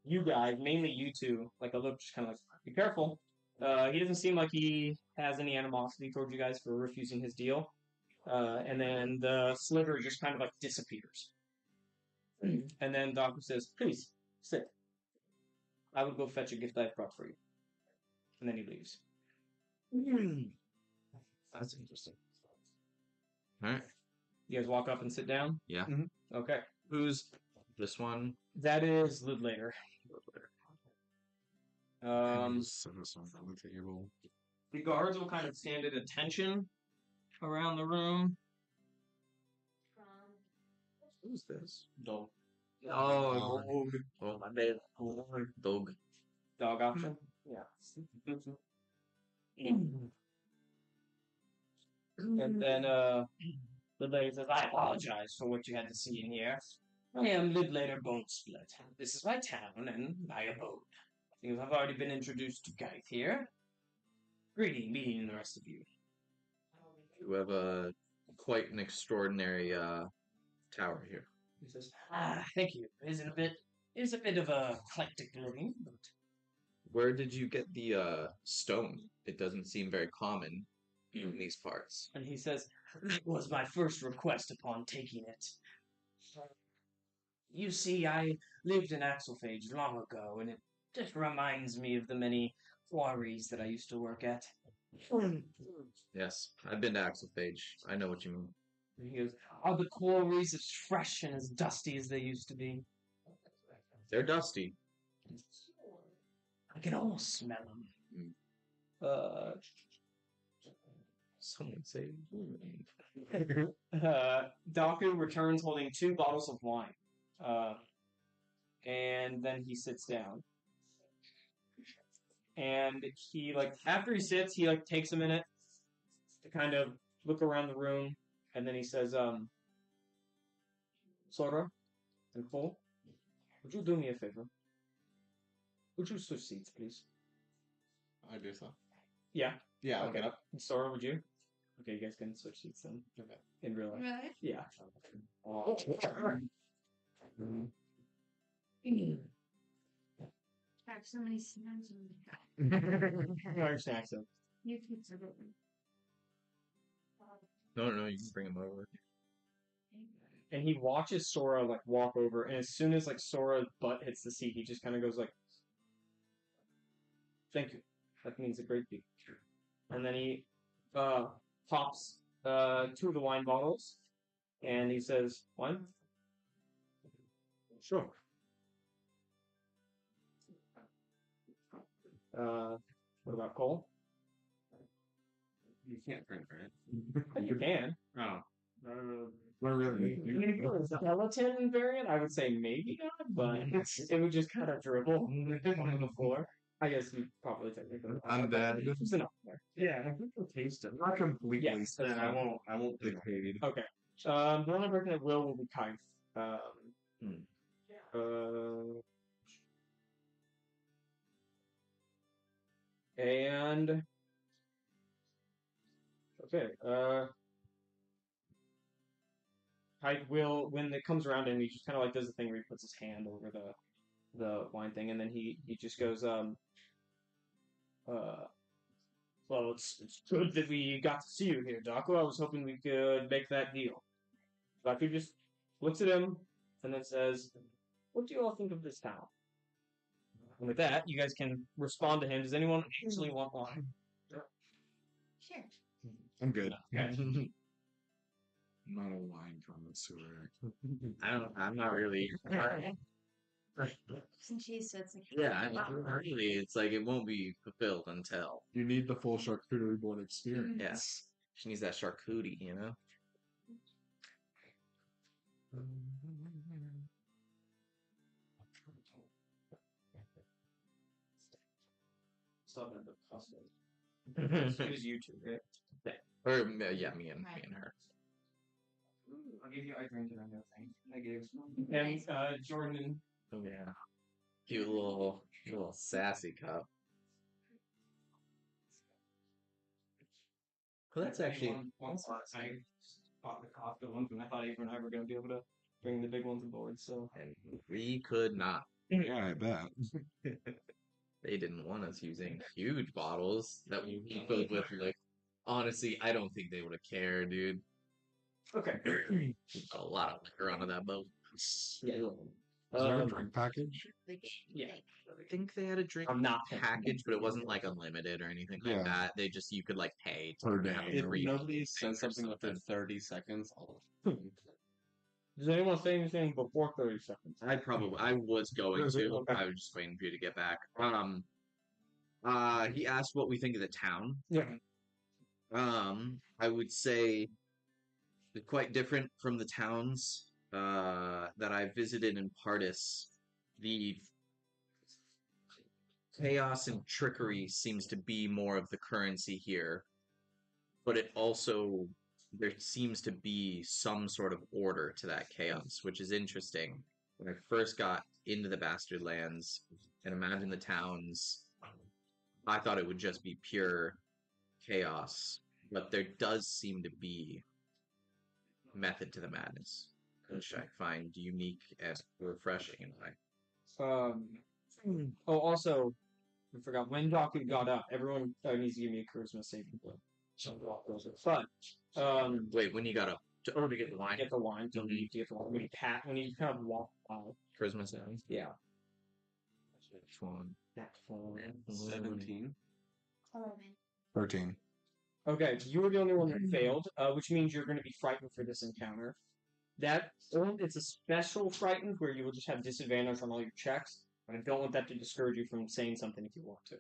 you guys, mainly you two, a look just kind of be careful. He doesn't seem like he has any animosity towards you guys for refusing his deal. And then the sliver just kind of disappears. And then Daku says, please, sit. I will go fetch a gift I have brought for you. And then he leaves. That's interesting. Alright. You guys walk up and sit down? Yeah. Mm-hmm. Okay. Who's this one? That is Lidlater. Set us on the table. The guards will kind of stand at attention around the room. Who's this? Dog. Oh, oh my bad. Dog. Dog option? Yeah. And then the lady says, I apologize for what you had to see in here. I am Lidlater Bone Split. This is my town and my abode. Things I've already been introduced to Geith here. Greeting, meeting the rest of you. You have quite an extraordinary tower here. He says, thank you. It is a bit of a eclectic living, but Where did you get the stone? It doesn't seem very common in these parts. and he says, that was my first request upon taking it. You see, I lived in Axelphage long ago, and it just reminds me of the many quarries that I used to work at. Yes, I've been to Axelphage. I know what you mean. And he goes, are the quarries as fresh and as dusty as they used to be? They're dusty. I can almost smell them. Someone say. Daku returns holding 2 bottles of wine. And then he sits down. And he, after he sits, he, takes a minute to kind of look around the room. And then he says, Sora and Cole, would you do me a favor? Would you switch seats, please? I do so. Yeah. Yeah, I'll Okay. get up. Sora, would you? Okay, you guys can switch seats then. Okay. In real life. Really? Yeah. I have so many snacks on the Our snacks up. You keep it. No, you can bring him over. And he watches Sora walk over, and as soon as Sora's butt hits the seat, he just kind of goes "Thank you. That means a great deal." And then he pops 2 of the wine bottles, and he says, "Wine? Sure." What about Cole? You can't drink, right? You can. Oh. Not really. Skeleton variant, I would say maybe not, but it would just kind of dribble on the floor. I guess you probably technically Undead. There's enough there. Yeah, I think I'll taste it. Not completely. Yes. Then I won't dictate. Okay. The only person that will be Kaif. And okay. Kaif will, when it comes around and he just kind of does the thing where he puts his hand over the wine thing, and then he just goes well, it's good that we got to see you here, Daku. I was hoping we could make that deal. Daku just looks at him and then says, what do you all think of this town? And with that, you guys can respond to him. Does anyone actually want wine? Sure. I'm good. Okay. I'm not a wine connoisseur. I'm not really. And cheese, so it's Yeah, I'm not really. It's it won't be fulfilled until. You need the full charcuterie board experience. Yes. She needs that charcuterie, you know? Stop at the costume. It was you two, right? Or, yeah, me and her. I'll give you eye drink and another thing. I gave and Jordan. Oh, yeah. Cute little sassy cup. Well, that's actually. Once I bought the coffee ones, and I thought Avery and I were going to be able to bring the big ones aboard. So And we could not. Yeah, I bet. They didn't want us using huge bottles that we filled with, honestly, I don't think they would have cared, dude. okay. A lot of liquor onto that boat. Yeah. Is there a drink package? Yeah. I think they had a drink I'm not package, but it wasn't unlimited or anything like Yeah. that. They just, you could pay Per to day. have If 3 nobody things says or something within 30 seconds, I'll. Does anyone say anything before 30 seconds? I was going to. Okay. I was just waiting for you to get back. He asked what we think of the town. Yeah. I would say they're quite different from the towns that I visited in Pardis. The chaos and trickery seems to be more of the currency here, but it also there seems to be some sort of order to that chaos, which is interesting. When I first got into the Bastard Lands and imagined the towns, I thought it would just be pure chaos, but there does seem to be method to the madness, which I find unique and refreshing in a way. Oh, also, I forgot when Doku got up. Everyone needs to give me a charisma saving throw. But Wait, when you got up to get the wine, get the wine. Don't need to get the wine. When you kind of walk by. charisma saving. Yeah. Which one? That's fine. 17. 13. Okay, you were the only one that failed, which means you're going to be frightened for this encounter. It's a special frightened where you will just have disadvantage on all your checks, but I don't want that to discourage you from saying something if you want to.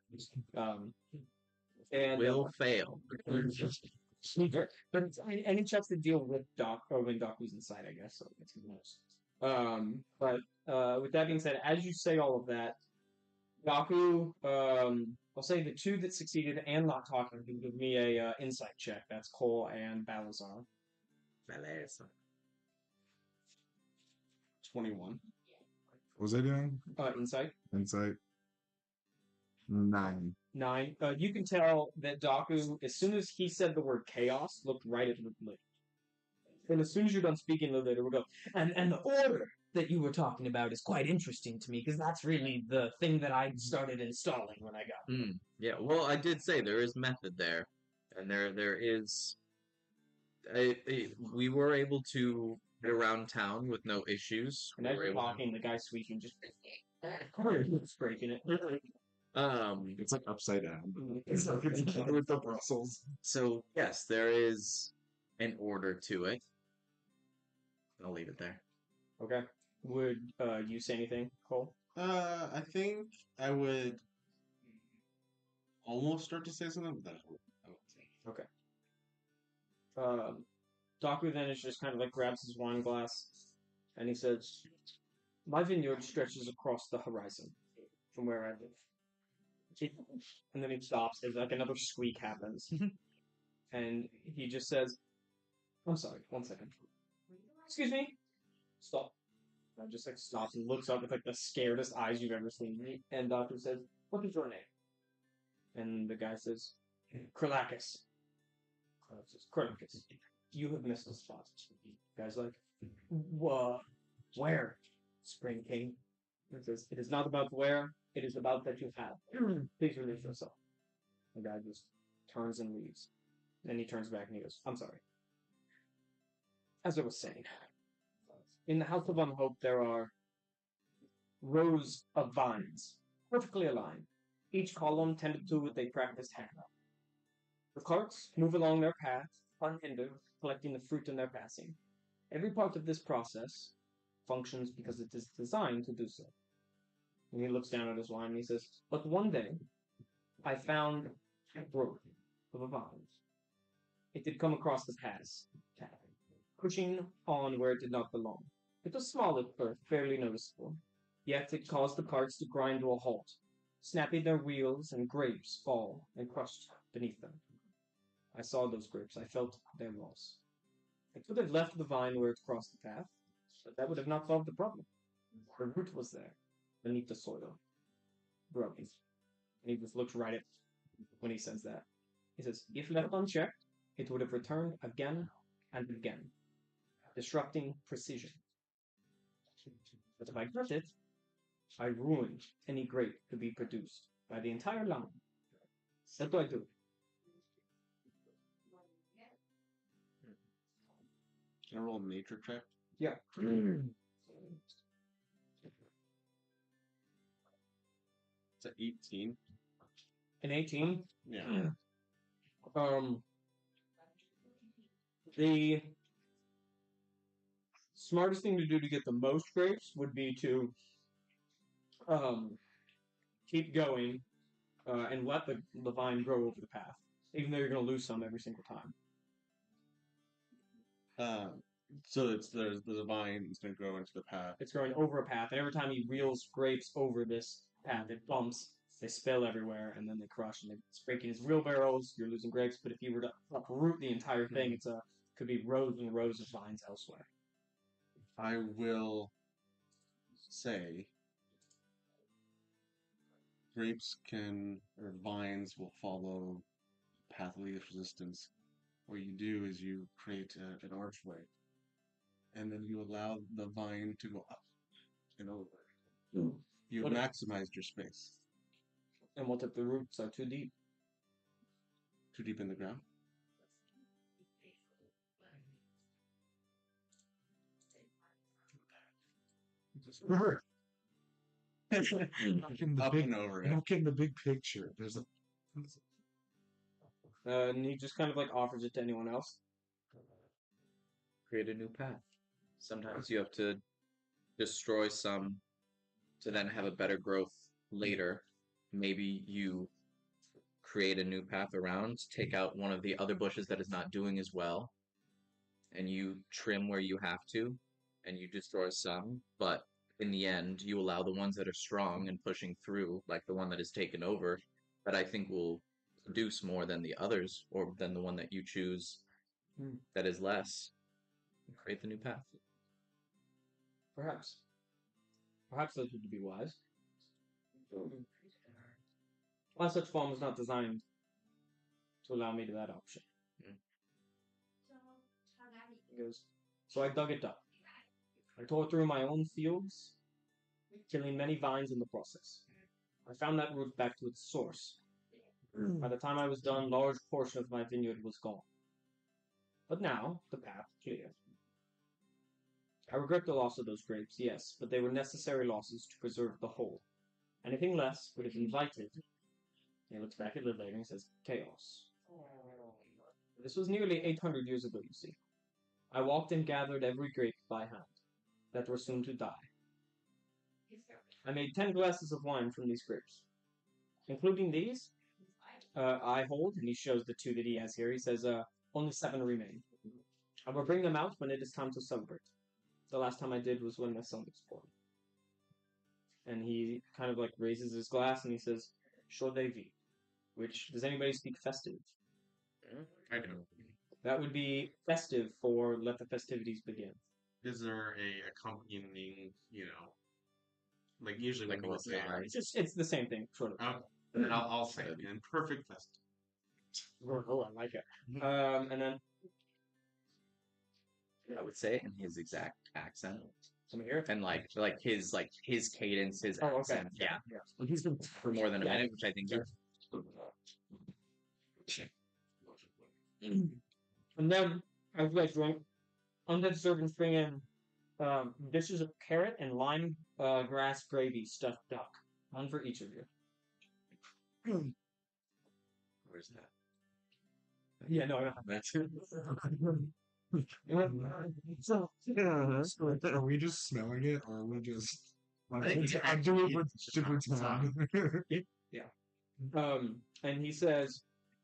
And Will fail. but it's any checks that deal with Doc or when Doc was inside, I guess. So it's the most. But with that being said, as you say all of that, Doku, I'll say the two that succeeded and not talking can give me a insight check. That's Cole and Balazar. 21. What was I doing? Insight. Insight. 9. 9. You can tell that Doku, as soon as he said the word chaos, looked right at Lid. And as soon as you're done speaking, Lid will go, and the order that you were talking about is quite interesting to me, because that's really the thing that I started installing when I got there. Yeah, well, I did say there is method there, and there is. We were able to get around town with no issues. And as you're talking, the guy squeaking just breaking it. It's like upside down. It's like with the Brussels. So yes, there is an order to it. I'll leave it there. Okay. Would you say anything, Cole? I think I would almost start to say something, but then I won't say. Okay. Doku then is just kind of like grabs his wine glass and he says, "My vineyard stretches across the horizon from where I live." And then he stops as like another squeak happens. And he just says, "I'm sorry, 1 second. Excuse me." Stop. And just like stops and looks up with like the scaredest eyes you've ever seen. And Doku says, "What is your name?" And the guy says, "Kralakis." Says, "Kralakis, you have missed the spot." The guy's like, "What? Where?" Spring King. It says, "It is not about where, it is about that you have. Please release yourself." The guy just turns and leaves. Then he turns back and he goes, "I'm sorry. As I was saying, in the House of Unhope there are rows of vines, perfectly aligned, each column tended to with a practiced hand. The carts move along their path, unhindered, collecting the fruit in their passing. Every part of this process functions because it is designed to do so." And he looks down at his wine and he says, "But one day, I found a growth of a vine. It did come across the path, pushing on where it did not belong. It was small at first, barely noticeable, yet it caused the carts to grind to a halt, snapping their wheels, and grapes fall and crushed beneath them. I saw those grapes. I felt their loss. I could have left the vine where it crossed the path, but that would have not solved the problem. The root was there, beneath the soil, growing." And he just looks right at when he says that. He says, "If left unchecked, it would have returned again and again, disrupting precision. But if I cut it, I ruined any grape to be produced by the entire line. What do I do?" Can I roll a nature check? Yeah. It's an 18. An 18? Yeah. The smartest thing to do to get the most grapes would be to keep going and let the vine grow over the path, even though you're going to lose some every single time. So there's a vine that's going to grow into the path. It's growing over a path, and every time he reels grapes over this path, it bumps, they spill everywhere, and then they crush, and it's breaking his wheelbarrows. You're losing grapes, but if you were to uproot the entire thing, could be rows and rows of vines elsewhere. I will say vines will follow path of least resistance. What you do is you create an archway, and then you allow the vine to go up and over. You've What if- maximized your space. And what if the roots are too deep? Too deep in the ground? Up and over it. Look in the big picture. There's a And he just kind of like offers it to anyone else. Create a new path. Sometimes you have to destroy some to then have a better growth later. Maybe you create a new path around, take out one of the other bushes that is not doing as well, and you trim where you have to, and you destroy some, but in the end, you allow the ones that are strong and pushing through, like the one that is taken over, that I think will produce more than the others, or than the one that you choose that is less. Create the new path. Perhaps. Perhaps that would be wise. One such farm was not designed to allow me to that option. He goes, so I dug it up. I tore through my own fields, killing many vines in the process. I found that root back to its source. By the time I was done, a large portion of my vineyard was gone. But now, the path clear. I regret the loss of those grapes, yes, but they were necessary losses to preserve the whole. Anything less would have invited, he looks back at Lidlater and says, chaos. This was nearly 800 years ago, you see. I walked and gathered every grape by hand, that were soon to die. I made 10 glasses of wine from these grapes. Including these, I hold, and he shows the 2 that he has here. He says, only 7 remain. I will bring them out when it is time to celebrate. The last time I did was when my son was born. And he kind of like raises his glass and he says, Chaud de vie. Which, does anybody speak festive? I do. That would be festive for let the festivities begin. Is there a accompanying, like usually Like when a people say, reply. It's the same thing, sort of. then I'll say it in perfect fest. Oh, I like it. And then I would say it in his exact accent. some here. And like his cadence, his Oh, okay. accent. Yeah. Well, he's been For more than a minute, which I think And then, as you guys drink, undead servants bring in dishes of carrot and lime grass gravy stuffed duck. One for each of you. Where's that? Yeah, no. That's Are we just smelling it, or are we just I think it's I'm doing it with super time? And he says,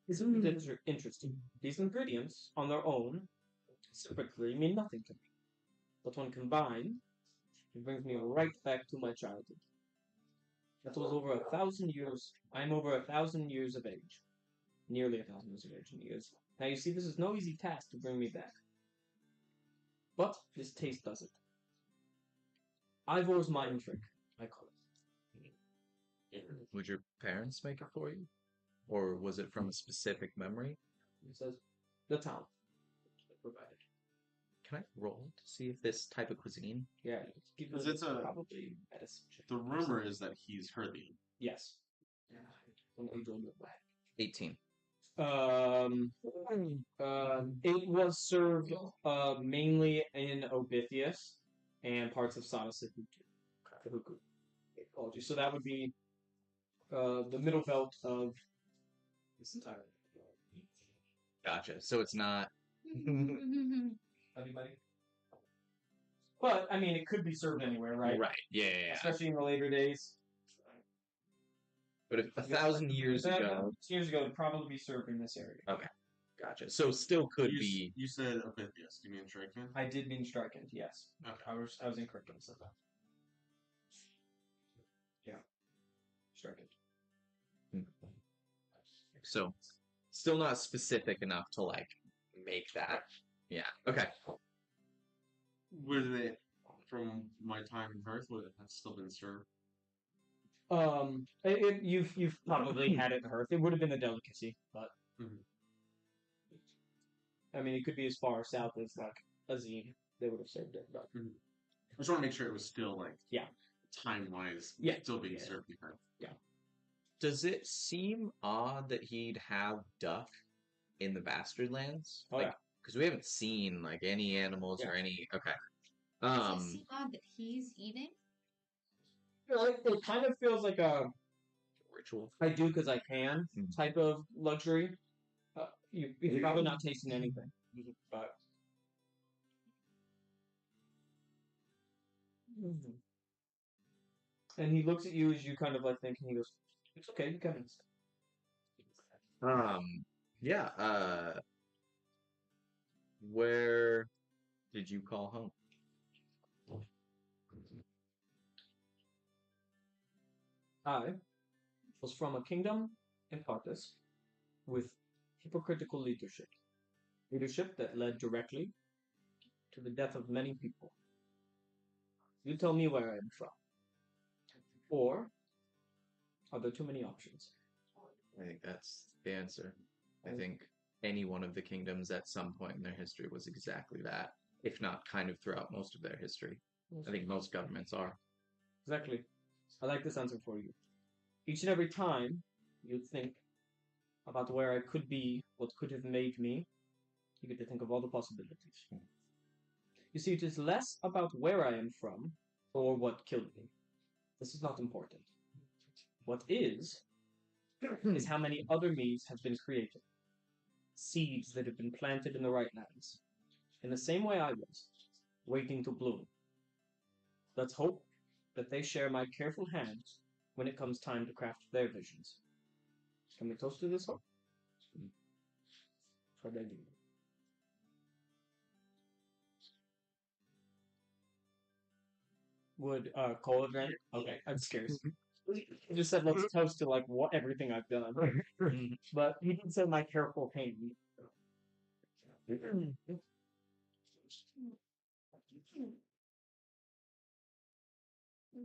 isn't it interesting? These ingredients, on their own, separately, mean nothing to me. But when combined, it brings me right back to my childhood. That was over 1,000 years. I am over 1,000 years of age. Nearly 1,000 years of age. And he goes, now you see, this is no easy task to bring me back. But this taste does it. Ivor's mind trick, I call it. Would your parents make it for you? Or was it from a specific memory? He says, the town provided. Can I roll to see if this type of cuisine? Yeah, Because it's probably medicine. The rumor is that he's Herbie. Yes. From age older. 18. It was served mainly in Obithius and parts of Sadasahuku. Apologies. So that would be the middle belt of this entire. Gotcha. So it's not. Anybody? But I mean, it could be served anywhere, right? Right. Yeah. Especially in the later days. But if 1,000 years ago, years ago, it'd probably be served in this area. okay, gotcha. So still could be. You said Opithius. Do you mean Strickland? I did mean Strikend, yes. Okay. I was incorrect when I said that. Yeah. Strikend. So still not specific enough to like make that. Yeah. Okay. Would it, from my time in Perth, would it have still been served? You've probably had it in Earth. It would have been a delicacy, but I mean, it could be as far south as like Azine. They would have served it, but I just want to make sure it was still like time wise, still being served in Perth. Yeah. Does it seem odd that he'd have duck in the Bastard Lands? Oh, like, yeah. Because we haven't seen like any animals or any. Okay. Does it seem odd that he's eating? It kind of feels like a Ritual. I do because I can type of luxury. You're probably not tasting anything, but. And he looks at you as you kind of like think, and he goes, "It's okay, you can." Yeah. Where did you call home? I was from a kingdom in Parthas with hypocritical leadership. Leadership that led directly to the death of many people. You tell me where I am from. Or are there too many options? I think that's the answer. I think any one of the kingdoms at some point in their history was exactly that, if not kind of throughout most of their history. I think most governments are. Exactly. I like this answer for you. Each and every time you think about where I could be, what could have made me, you get to think of all the possibilities. You see, it is less about where I am from or what killed me. This is not important. What is how many other me's have been created. Seeds that have been planted in the right lands. In the same way I was, waiting to bloom. Let's hope that they share my careful hands when it comes time to craft their visions. Can we toast to this hope? For they do. Would Cole have drank? Okay, I'm scared. He just said let's toast to like what everything I've done. But he did say my careful hand.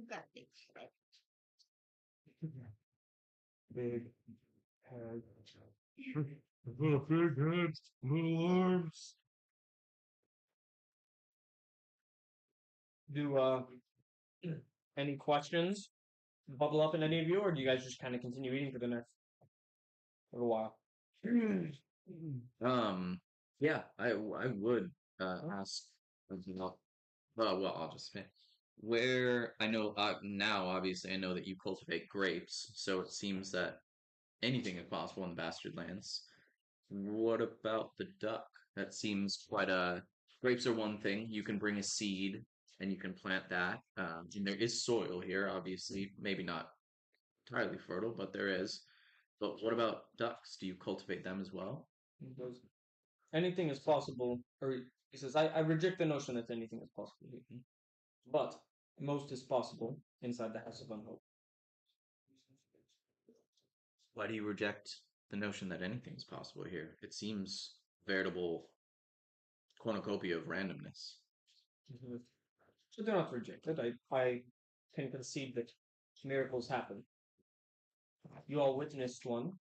Got it. Big head. Big head, little arms. Do any questions bubble up in any of you, or do you guys just kind of continue eating for the next little while? Yeah, I would ask. Well, I'll just say where I know now. Obviously, I know that you cultivate grapes, so it seems that anything is possible in the Bastard Lands. What about the duck? That seems quite a. Grapes are one thing. You can bring a seed and you can plant that. And there is soil here, obviously. Maybe not entirely fertile, but there is. But what about ducks? Do you cultivate them as well? He goes, anything is possible, or he says, I reject the notion that anything is possible here. But most is possible inside the House of Unhope. Why do you reject the notion that anything is possible here? It seems veritable cornucopia of randomness. So do not reject it. I can concede that miracles happen. You all witnessed one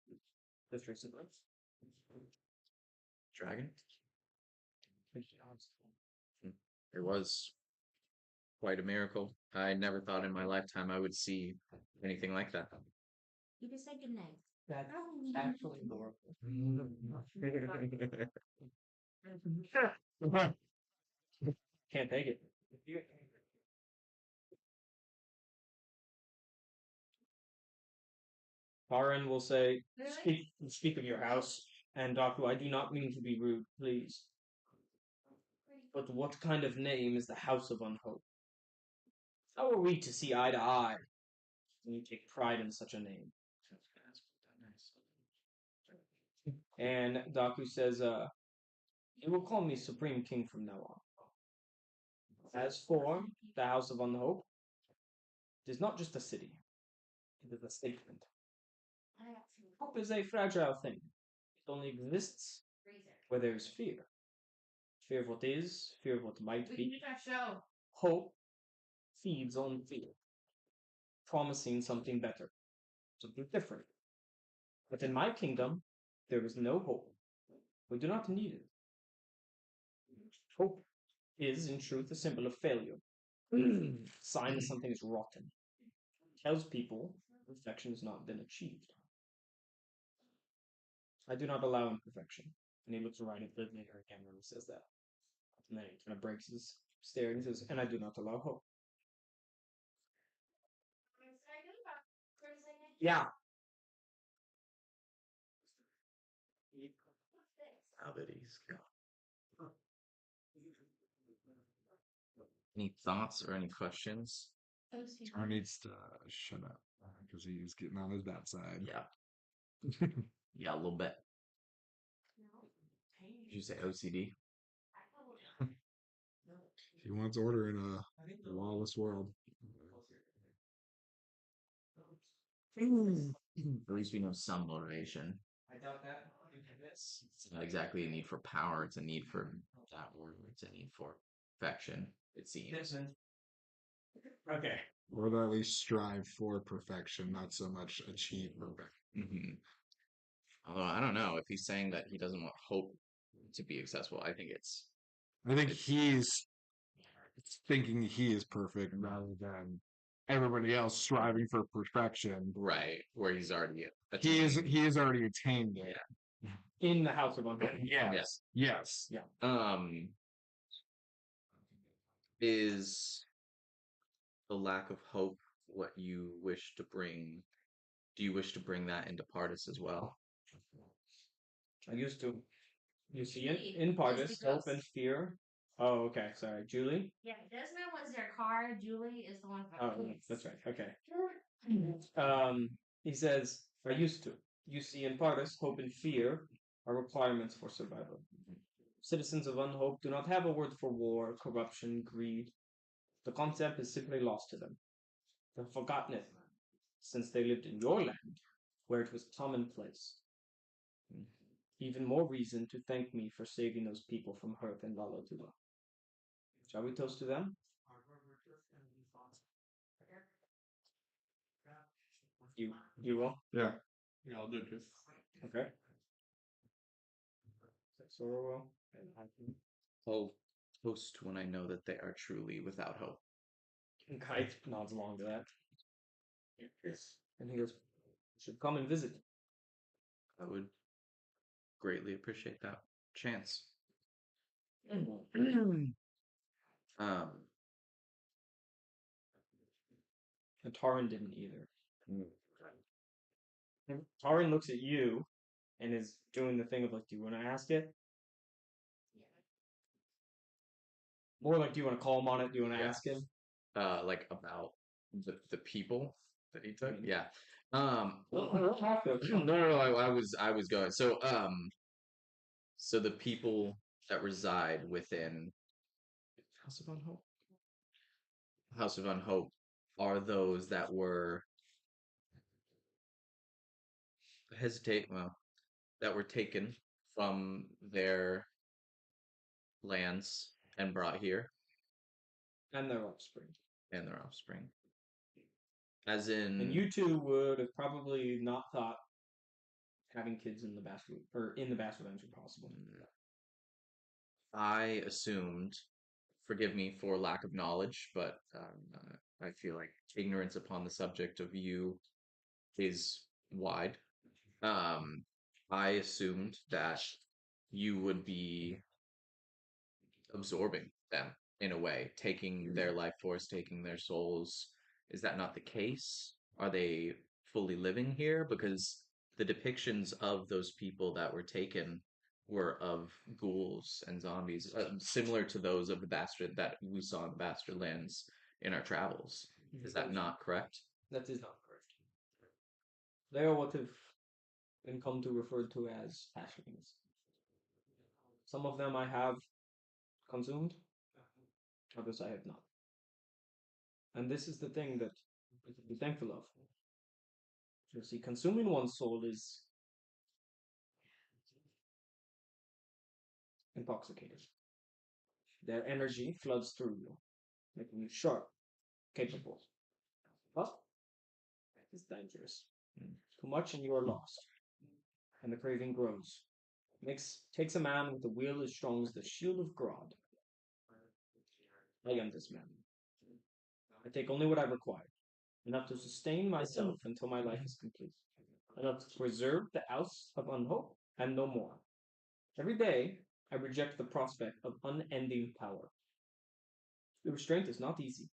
this recently. Dragon? It was quite a miracle. I never thought in my lifetime I would see anything like that. You just say goodnight. That's actually adorable. Can't take it. Karin will say, speak of your house, and Daku, I do not mean to be rude, please. But what kind of name is the House of Unhope? How are we to see eye to eye when you take pride in such a name? And Daku says, "You will call me Supreme King from now on. As for the House of Unhope, it is not just a city; it is a statement. Hope is a fragile thing. It only exists where there is fear. Fear of what is, fear of what might be. Hope feeds on fear, promising something better, something different. But in my kingdom, there is no hope. We do not need it. Hope is, in truth, a symbol of failure, sign that something is rotten. It tells people perfection has not been achieved. I do not allow imperfection." And he looks right at the maker again when he says that. And then he kind of breaks his stare and says, "And I do not allow hope." Yeah. Now that he's gone. Any thoughts or any questions? Tar needs to shut up because he's getting on his bad side. Yeah. Yeah, a little bit. Did you say OCD? He wants order in a lawless world. At least we know some motivation. I doubt that. It's not exactly a need for power, it's a need for that word. It's a need for perfection, it seems. Okay. Or to at least strive for perfection, not so much achieve perfection. Although I don't know if he's saying that he doesn't want hope to be accessible. I think I think he's thinking he is perfect rather than everybody else striving for perfection. right where he's already He has already attained it. In the House of Unhope. Yes. Yes. Yeah. Is the lack of hope what you wish to bring? Do you wish to bring that into Pardis as well? I used to. You see it in Pardis, hope and fear. Oh, okay. Sorry, Julie. Yeah, Desmond was their car. Julie is the one. Oh, that's right. Okay. He says, "I used to. You see, in Pardis, hope and fear are requirements for survival. Citizens of Unhope do not have a word for war, corruption, greed. The concept is simply lost to them. They've forgotten it since they lived in your land, where it was commonplace. Even more reason to thank me for saving those people from Hearth and Lalatula. Shall we toast to them?" You will? Yeah. Yeah, I'll do it too. Okay. Sora will. I'll toast when I know that they are truly without hope. And Kite nods along to that. And he goes, "Should come and visit." I would greatly appreciate that chance. Um, And Taran didn't either. And Taran looks at you and is doing the thing of like, "Do you want to ask it?" More like, "Do you want to call him on it? Do you want to ask him?" like about the people that he took. Yeah. Well, No. I was going. So the people that reside within House of Unhope. House of Unhope are those that were that were taken from their lands and brought here, And their offspring. and their offspring. As And in, you two would have probably not thought having kids in the Bastard or in the Bastardlands were possible. I assumed, forgive me for lack of knowledge, but I feel like ignorance upon the subject of you is wide. I assumed that you would be absorbing them in a way, taking their life force, taking their souls. Is that not the case? Are they fully living here? Because the depictions of those people that were taken were of ghouls and zombies, similar to those of the bastard that we saw in the Bastard Lands in our travels. Is that not correct? That is not correct. They are what have been come to refer to as passions. Some of them I have consumed, others I have not. And this is the thing that we can be thankful of. You see, consuming one's soul is intoxicating. Their energy floods through you, making you sharp, capable. But it's dangerous. Too much and you are lost. And the craving grows. Takes a man with a will as strong as the shield of God. I am this man. I take only what I require, enough to sustain myself until my life is complete, enough to preserve the ounce of unhope and no more. Every day, I reject the prospect of unending power. The restraint is not easy.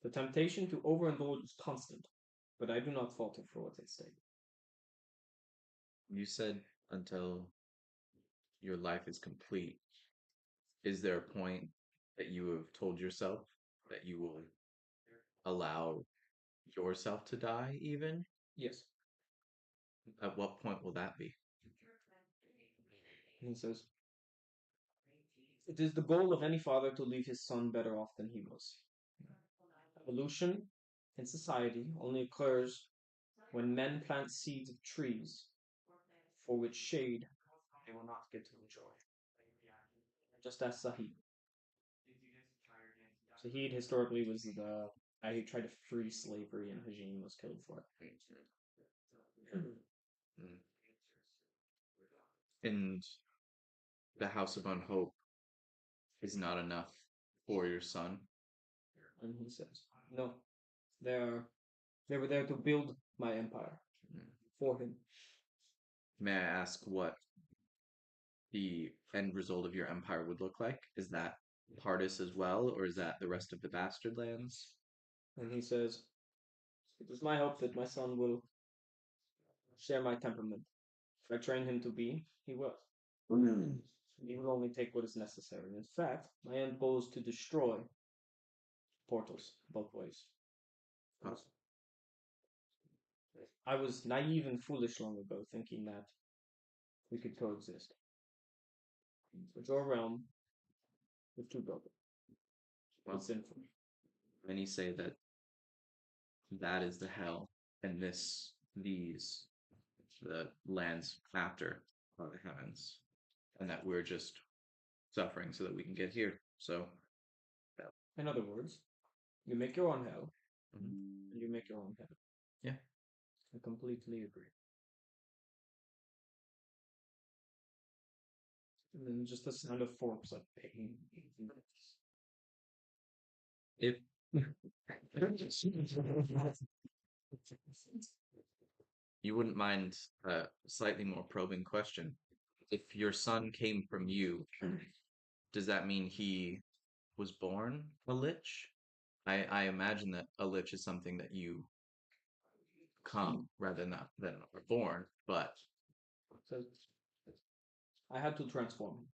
The temptation to overindulge is constant, but I do not falter for what's at stake. You said until your life is complete. Is there a point that you have told yourself that you will allow yourself to die, even? Yes. At what point will that be? And he says, it is the goal of any father to leave his son better off than he was. Evolution in society only occurs when men plant seeds of trees for which shade they will not get to enjoy. Just as Sahid. Sahid historically was the guy who tried to free slavery and Hajin was killed for it. Mm. And the House of Unhope is not enough for your son. And he says, no, they were there to build my empire for him. May I ask what the end result of your empire would look like? Is that Pardis as well, or is that the rest of the bastard lands? And he says, it is my hope that my son will share my temperament. If I train him to be, he will. He will only take what is necessary. In fact, my end goal is to destroy portals both ways. Huh. I was naive and foolish long ago, thinking that we could coexist. But your realm is too broken. Well, It's sinful. many say that that is the hell, and these, the lands after are the heavens, and that we're just suffering so that we can get here. So, In other words, you make your own hell, mhm. and you make your own heaven. Yeah. I completely agree. And then just the sound of forks like pain. If you wouldn't mind a slightly more probing question, if your son came from you, does that mean he was born a lich? I imagine that a lich is something that you come rather than are born, but So I had to transform him.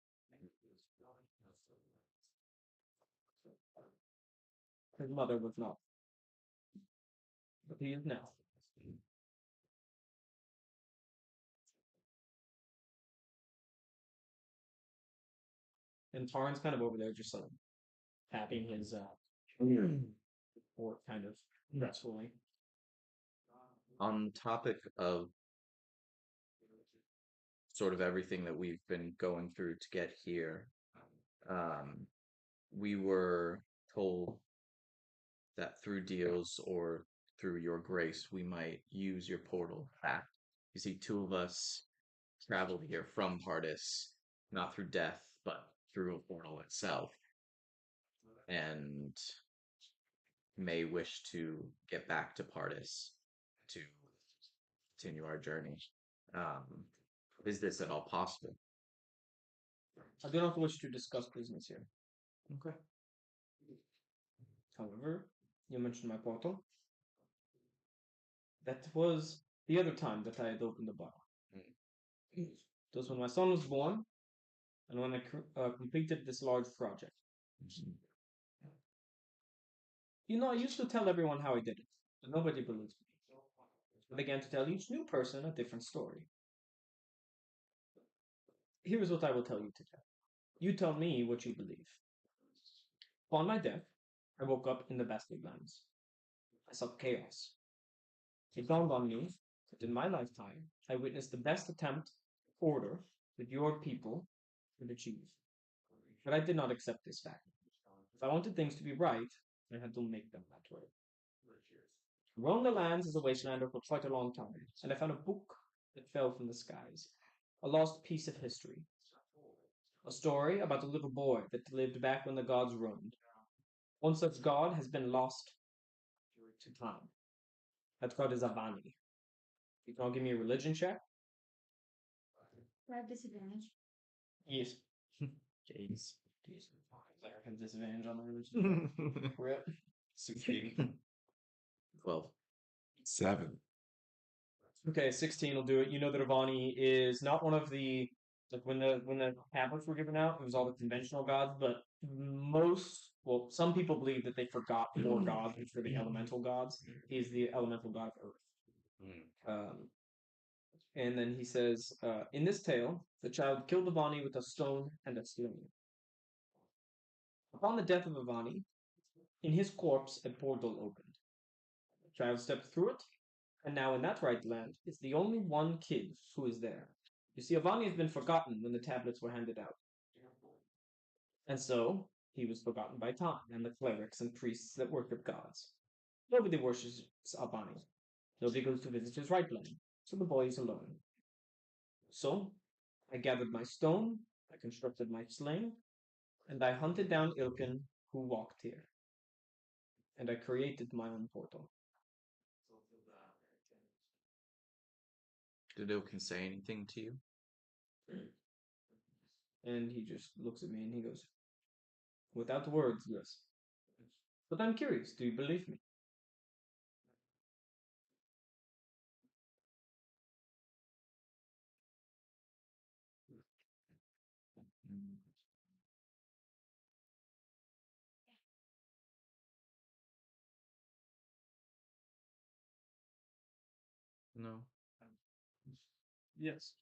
His mother was not, but he is now. And Tarn's kind of over there, just like tapping his fork, kind of restfully. on topic of sort of everything that we've been going through to get here, um, we were told that through deals or through your grace, we might use your portal back. You see, two of us traveled here from Pardis, not through death, but through a portal itself, and may wish to get back to Pardis to continue our journey. Um, is this at all possible? I do not wish to discuss business here. Okay. However, you mentioned my portal. That was the other time that I had opened the bar. It was when my son was born, and when I completed this large project. You know, I used to tell everyone how I did it, but nobody believes me. I began to tell each new person a different story. Here is what I will tell you today. You tell me what you believe. Upon my death, I woke up in the Bastard Lands. I saw chaos. It dawned on me that in my lifetime, I witnessed the best attempt at order that your people could achieve. But I did not accept this fact. If I wanted things to be right, I had to make them that way. I roamed the lands as a wastelander for quite a long time, and I found a book that fell from the skies. A lost piece of history. A story about a little boy that lived back when the gods roamed. One such god has been lost to time. That god is Avani. You can all give me a religion check? Do I have disadvantage? Yes. Jeez. Jeez. I have disadvantage on the religion check. Rip. 16. 12. 7. Okay, 16 will do it. You know that Avani is not one of the like when the tablets were given out, it was all the conventional gods, but some people believe that they forgot four gods, which were the elemental gods. He's the elemental god of earth. And then he says, in this tale, the child killed Avani with a stone and a sling. Upon the death of Avani, in his corpse a portal opened. The child stepped through it, and now in that right land is the only one kid who is there. You see, Avani has been forgotten when the tablets were handed out. And so, he was forgotten by time and the clerics and priests that worship gods. Nobody worships Avani. Nobody goes to visit his right land, so the boy is alone. So, I gathered my stone, I constructed my sling, and I hunted down Ilkin, who walked here. And I created my own portal. Did Ilkin say anything to you? And he just looks at me and he goes, without words, yes. But I'm curious, do you believe me? No. Yes.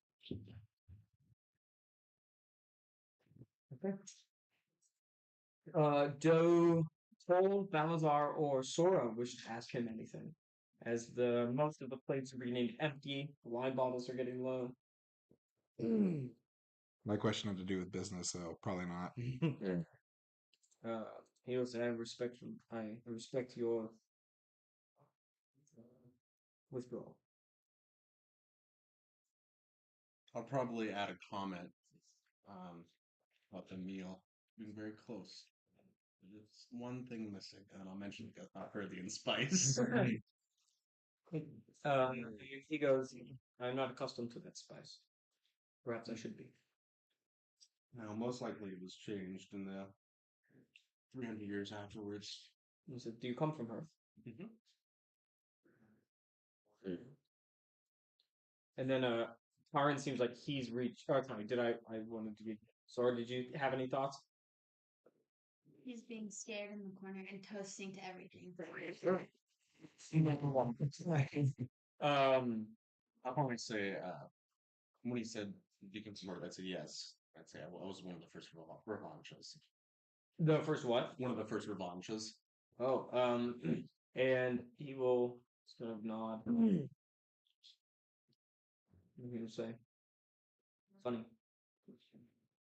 Okay. Do Toll, Balazar, or Sora wish to ask him anything? As the most of the plates are being empty, the wine bottles are getting low. My question had to do with business, so probably not. He will say, I respect your withdrawal. I'll probably add a comment about the meal being very close. There's one thing missing, and I'll mention it because not early in spice. He goes, I'm not accustomed to that spice. Perhaps I should be. Now, most likely it was changed in the 300 years afterwards. He said, do you come from her? Mm-hmm. And then Taran seems like he's reached. Oh, sorry, I wanted to be. Sorry, did you have any thoughts? He's being stared in the corner and toasting to everything. I'll probably say, when he said Deacon Smart, I said yes. I'd say I was one of the first revanches. The first what? One of the first revanches. Oh, and he will sort of nod. What are you gonna say? Funny.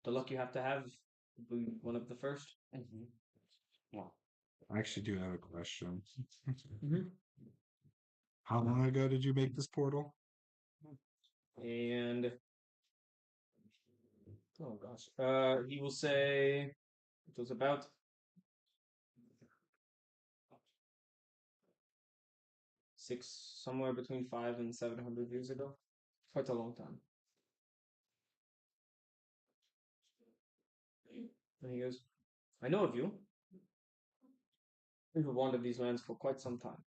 The luck you have to have to be one of the 1st. Mm-hmm. Yeah. I actually do have a question. Mm-hmm. How long ago did you make this portal? And oh gosh, he will say it was about somewhere between 500 and 700 years ago. Quite a long time. And he goes, I know of you. You've wandered these lands for quite some time.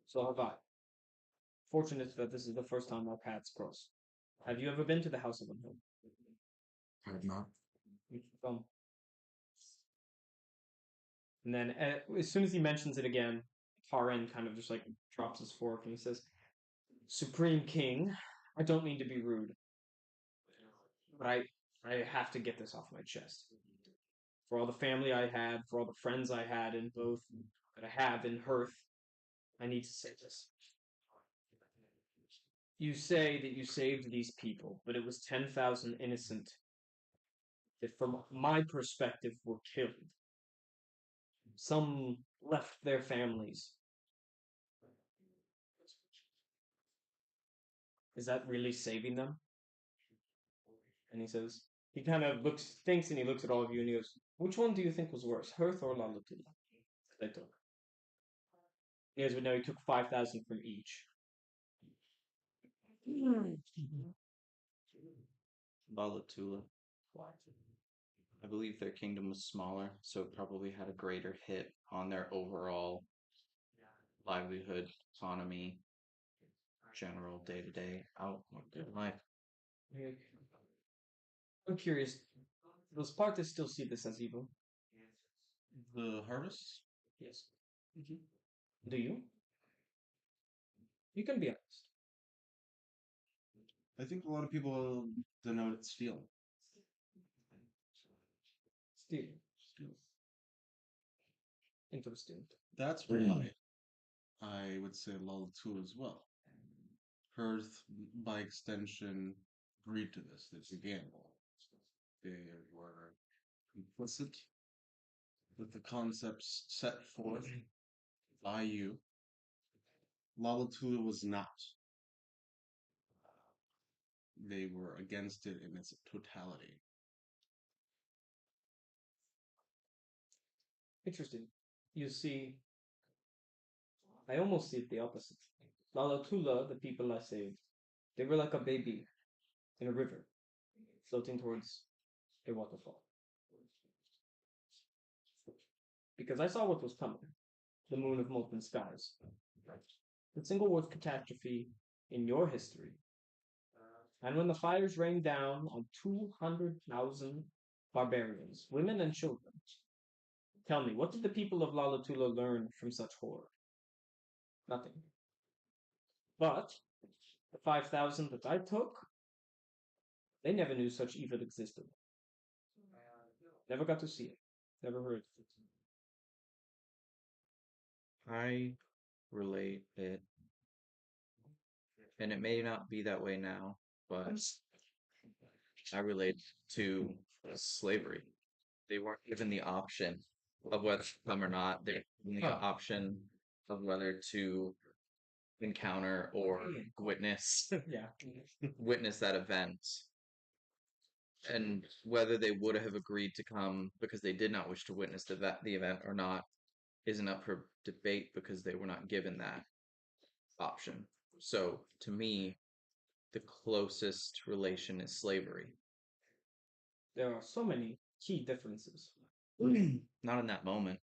So have I. Fortunate that this is the first time our paths cross. Have you ever been to the House of Unholy? I have not. You should come. And then as soon as he mentions it again, Taran kind of just like drops his fork and he says, Supreme King, I don't mean to be rude, but I have to get this off my chest. For all the family I had, for all the friends I had in both, that I have in Hearth, I need to say this. You say that you saved these people, but it was 10,000 innocent that, from my perspective, were killed. Some left their families. Is that really saving them? And he says, he kind of thinks and he looks at all of you and he goes, which one do you think was worse, Hearth or Lalatula? They took. He goes, but no, he took 5,000 from each. Balatula. I believe their kingdom was smaller, so it probably had a greater hit on their overall livelihood, economy, general day-to-day outlook in life. I'm curious, does Sparta still see this as evil? The harvest? Yes. Do you? You can be honest. I think a lot of people denote it stealing. Still. Interesting. That's why I would say Lalatul as well. Hearth, by extension, agreed to this. It's a gamble. They were complicit with the concepts set forth by you. Lalatul was not. They were against it in its totality. Interesting. You see, I almost see it the opposite. Lalatula, the people I saved, they were like a baby in a river, floating towards a waterfall. Because I saw what was coming, the moon of molten skies. The single worst catastrophe in your history. And when the fires rained down on 200,000 barbarians, women and children, tell me, what did the people of Lalatula learn from such horror? Nothing. But the 5,000 that I took, they never knew such evil existed. Never got to see it. Never heard it. I relate it, and it may not be that way now, but I relate to slavery. They weren't given the option of whether to come or not. They're given the option of whether to encounter or witness Yeah. witness that event. And whether they would have agreed to come because they did not wish to witness the event or not isn't up for debate because they were not given that option. So, to me, the closest relation is slavery. There are so many key differences. Not in that moment.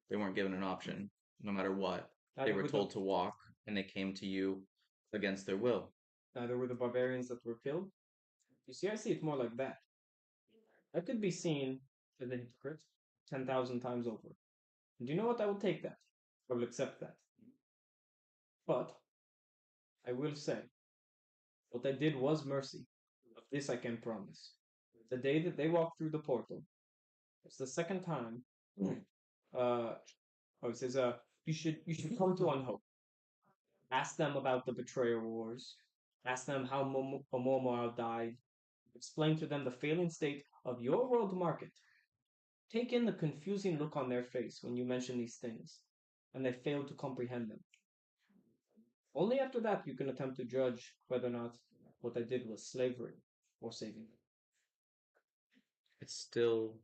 They weren't given an option, no matter what. They were told to walk, and they came to you against their will. Neither were the barbarians that were killed. You see, I see it more like that. I could be seen as a hypocrite 10,000 times over. And do you know what? I will take that. I will accept that. But I will say, what I did was mercy. Of this I can promise. The day that they walked through the portal, it's the second time. It says, you should come to Unhope. Ask them about the betrayer wars. Ask them how Momoao died. Explain to them the failing state of your world market. Take in the confusing look on their face when you mention these things, and they fail to comprehend them. Only after that you can attempt to judge whether or not what I did was slavery or saving them. It's still.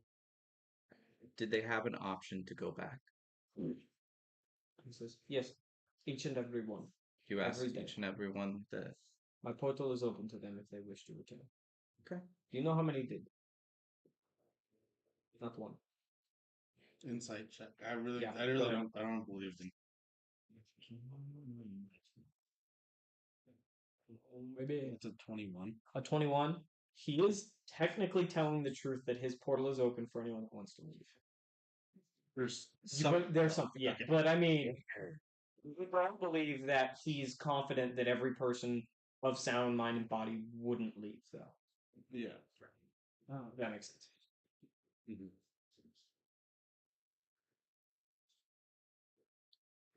Did they have an option to go back? He says, yes, each and every one. You asked Every day. each and every one that. My portal is open to them if they wish to return. Okay. Do you know how many did? Not one. Insight check. I go really ahead. don't believe them. Maybe It's a 21. a 21. He is technically telling the truth that his portal is open for anyone who wants to leave. There's There's something, yeah. Okay. But I mean, We don't believe that he's confident that every person of sound mind and body wouldn't leave, though. Yeah. Oh, that makes sense.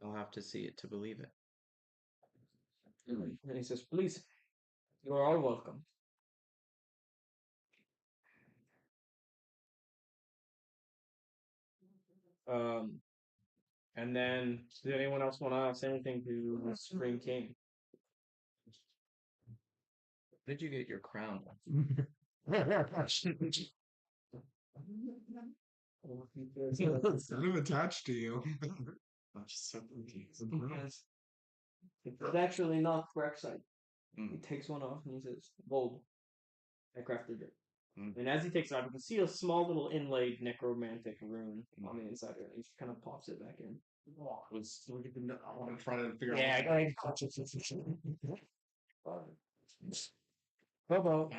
I'll have to see it to believe it. And he says, "Please, you are all welcome." And then, does anyone else want to say anything to the Supreme King? Where did you get your crown? It's kind of attached to you. It's actually not correct side. Mm. He takes one off and he says, "Bold, I crafted it." Mm. And as he takes it off, you can see a small little inlaid necromantic rune on the inside of it. He just kind of pops it back in. I want to try to figure Yeah, out. go ahead. Bobo.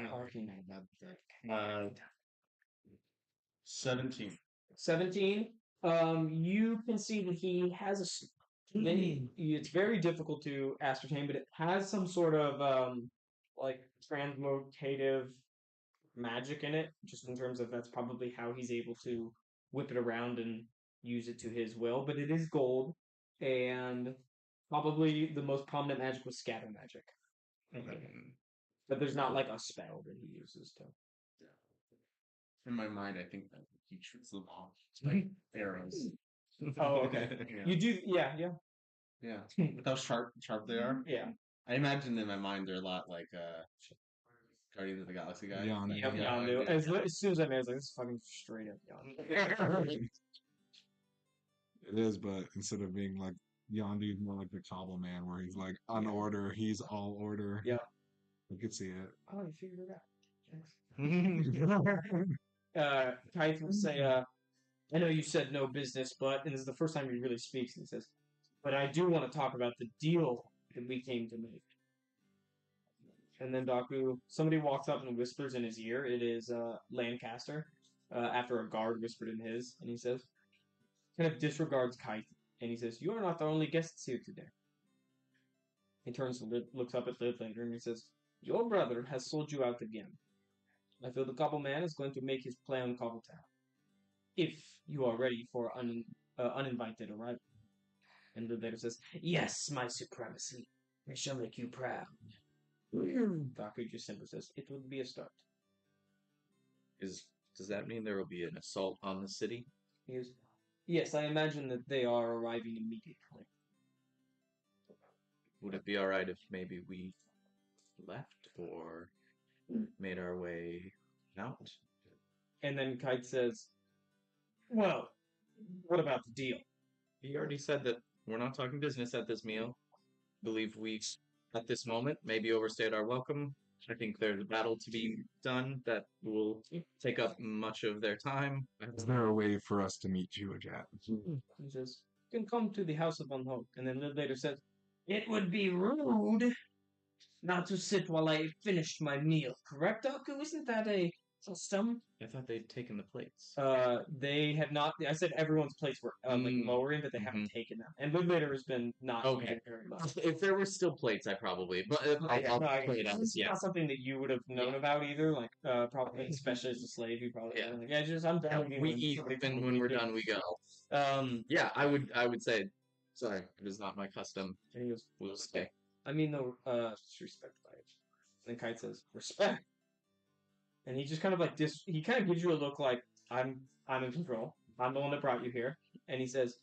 17. 17. You can see that he has it's very difficult to ascertain, but it has some sort of like transmutative magic in it, just in terms of that's probably how he's able to whip it around and use it to his will. But it is gold, and probably the most prominent magic was scatter magic. But there's not like a spell that he uses to. In my mind, I think that he shoots them off like arrows. Oh, okay. You do, yeah. Yeah. With how sharp they are. Yeah. I imagine in my mind they're a lot like Guardians of the Galaxy guy. Yondu. Yep, Yeah, Yondu. yeah. As soon as I made it, I was like, this is fucking straight up Yondu. It is, but instead of being like Yondu's more like the Cobble Man, where he's like on order, he's all order. Yeah. I could see it. Oh, you figured it out. Thanks. Kaith will say, I know you said no business, but, and this is the first time he really speaks, and he says, but I do want to talk about the deal that we came to make. And then somebody walks up and whispers in his ear. It is Lancaster, after a guard whispered in his, and he says, kind of disregards Kaith, and he says, "You are not the only guests here today." He turns and looks up at Lidlander, and he says, "Your brother has sold you out again. I feel the Cobble Man is going to make his play on Cobbletown. If you are ready for uninvited arrival." And Lidlander says, "Yes, my supremacy. I shall make you proud." Daku just simply says, "It would be a start." Does that mean there will be an assault on the city? He goes, "Yes, I imagine that they are arriving immediately." Would it be alright if maybe we left or made our way out? And then Kite says, "Well, what about the deal?" He already said that we're not talking business at this meal. Believe we, at this moment, maybe overstayed our welcome. I think there's a battle to be done that will take up much of their time. Is there a way for us to meet you again? He says, "You can come to the House of Unhope." And then later says, "It would be rude not to sit while I finished my meal. Correct, Daku? Isn't that a custom?" I thought they'd taken the plates. They have not. I said everyone's plates were like lowering, but they haven't taken them. And Lidlater has been not eating very much. If there were still plates, I probably. But I'll play it as, It's not something that you would have known about either. Like probably, especially as a slave, you probably. Yeah. Like, just I'm done. We eat, and when we're done, we go. Yeah, I would say. Sorry, it is not my custom. And he goes, We'll stay. I mean, no, respect by it. And Kite says, "Respect." And he just kind of like he kind of gives you a look like, I'm in control. I'm the one that brought you here. And he says,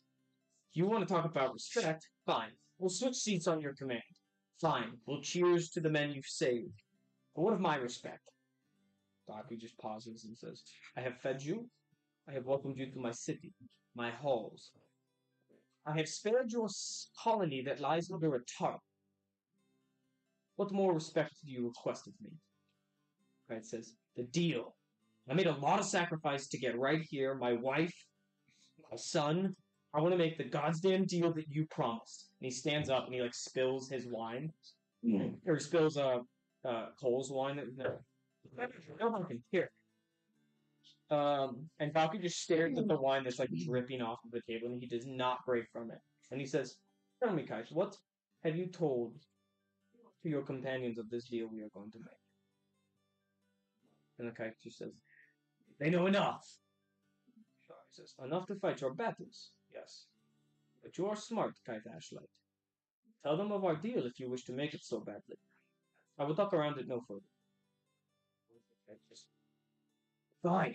"You want to talk about respect? Fine. We'll switch seats on your command. Fine. We'll cheers to the men you've saved. But what of my respect?" Daku just pauses and says, "I have fed you. I have welcomed you to my city, my halls. I have spared your colony that lies under a tarp. What more respect do you request of me?" Kite says, "The deal. I made a lot of sacrifice to get right here. My wife, my son. I want to make the goddamn deal that you promised." And he stands up and he like spills his wine, or spills Cole's wine. No, here. And Falcon just stares at the wine that's like dripping off of the table, and he does not break from it. And he says, Tell me, Kite, what have you told to your companions of this deal we are going to make? And the Kite just says, they know enough. He says, enough to fight your battles, yes. But you are smart, Kite Ashlight. Tell them of our deal if you wish to make it so badly. I will talk around it no further. Fine.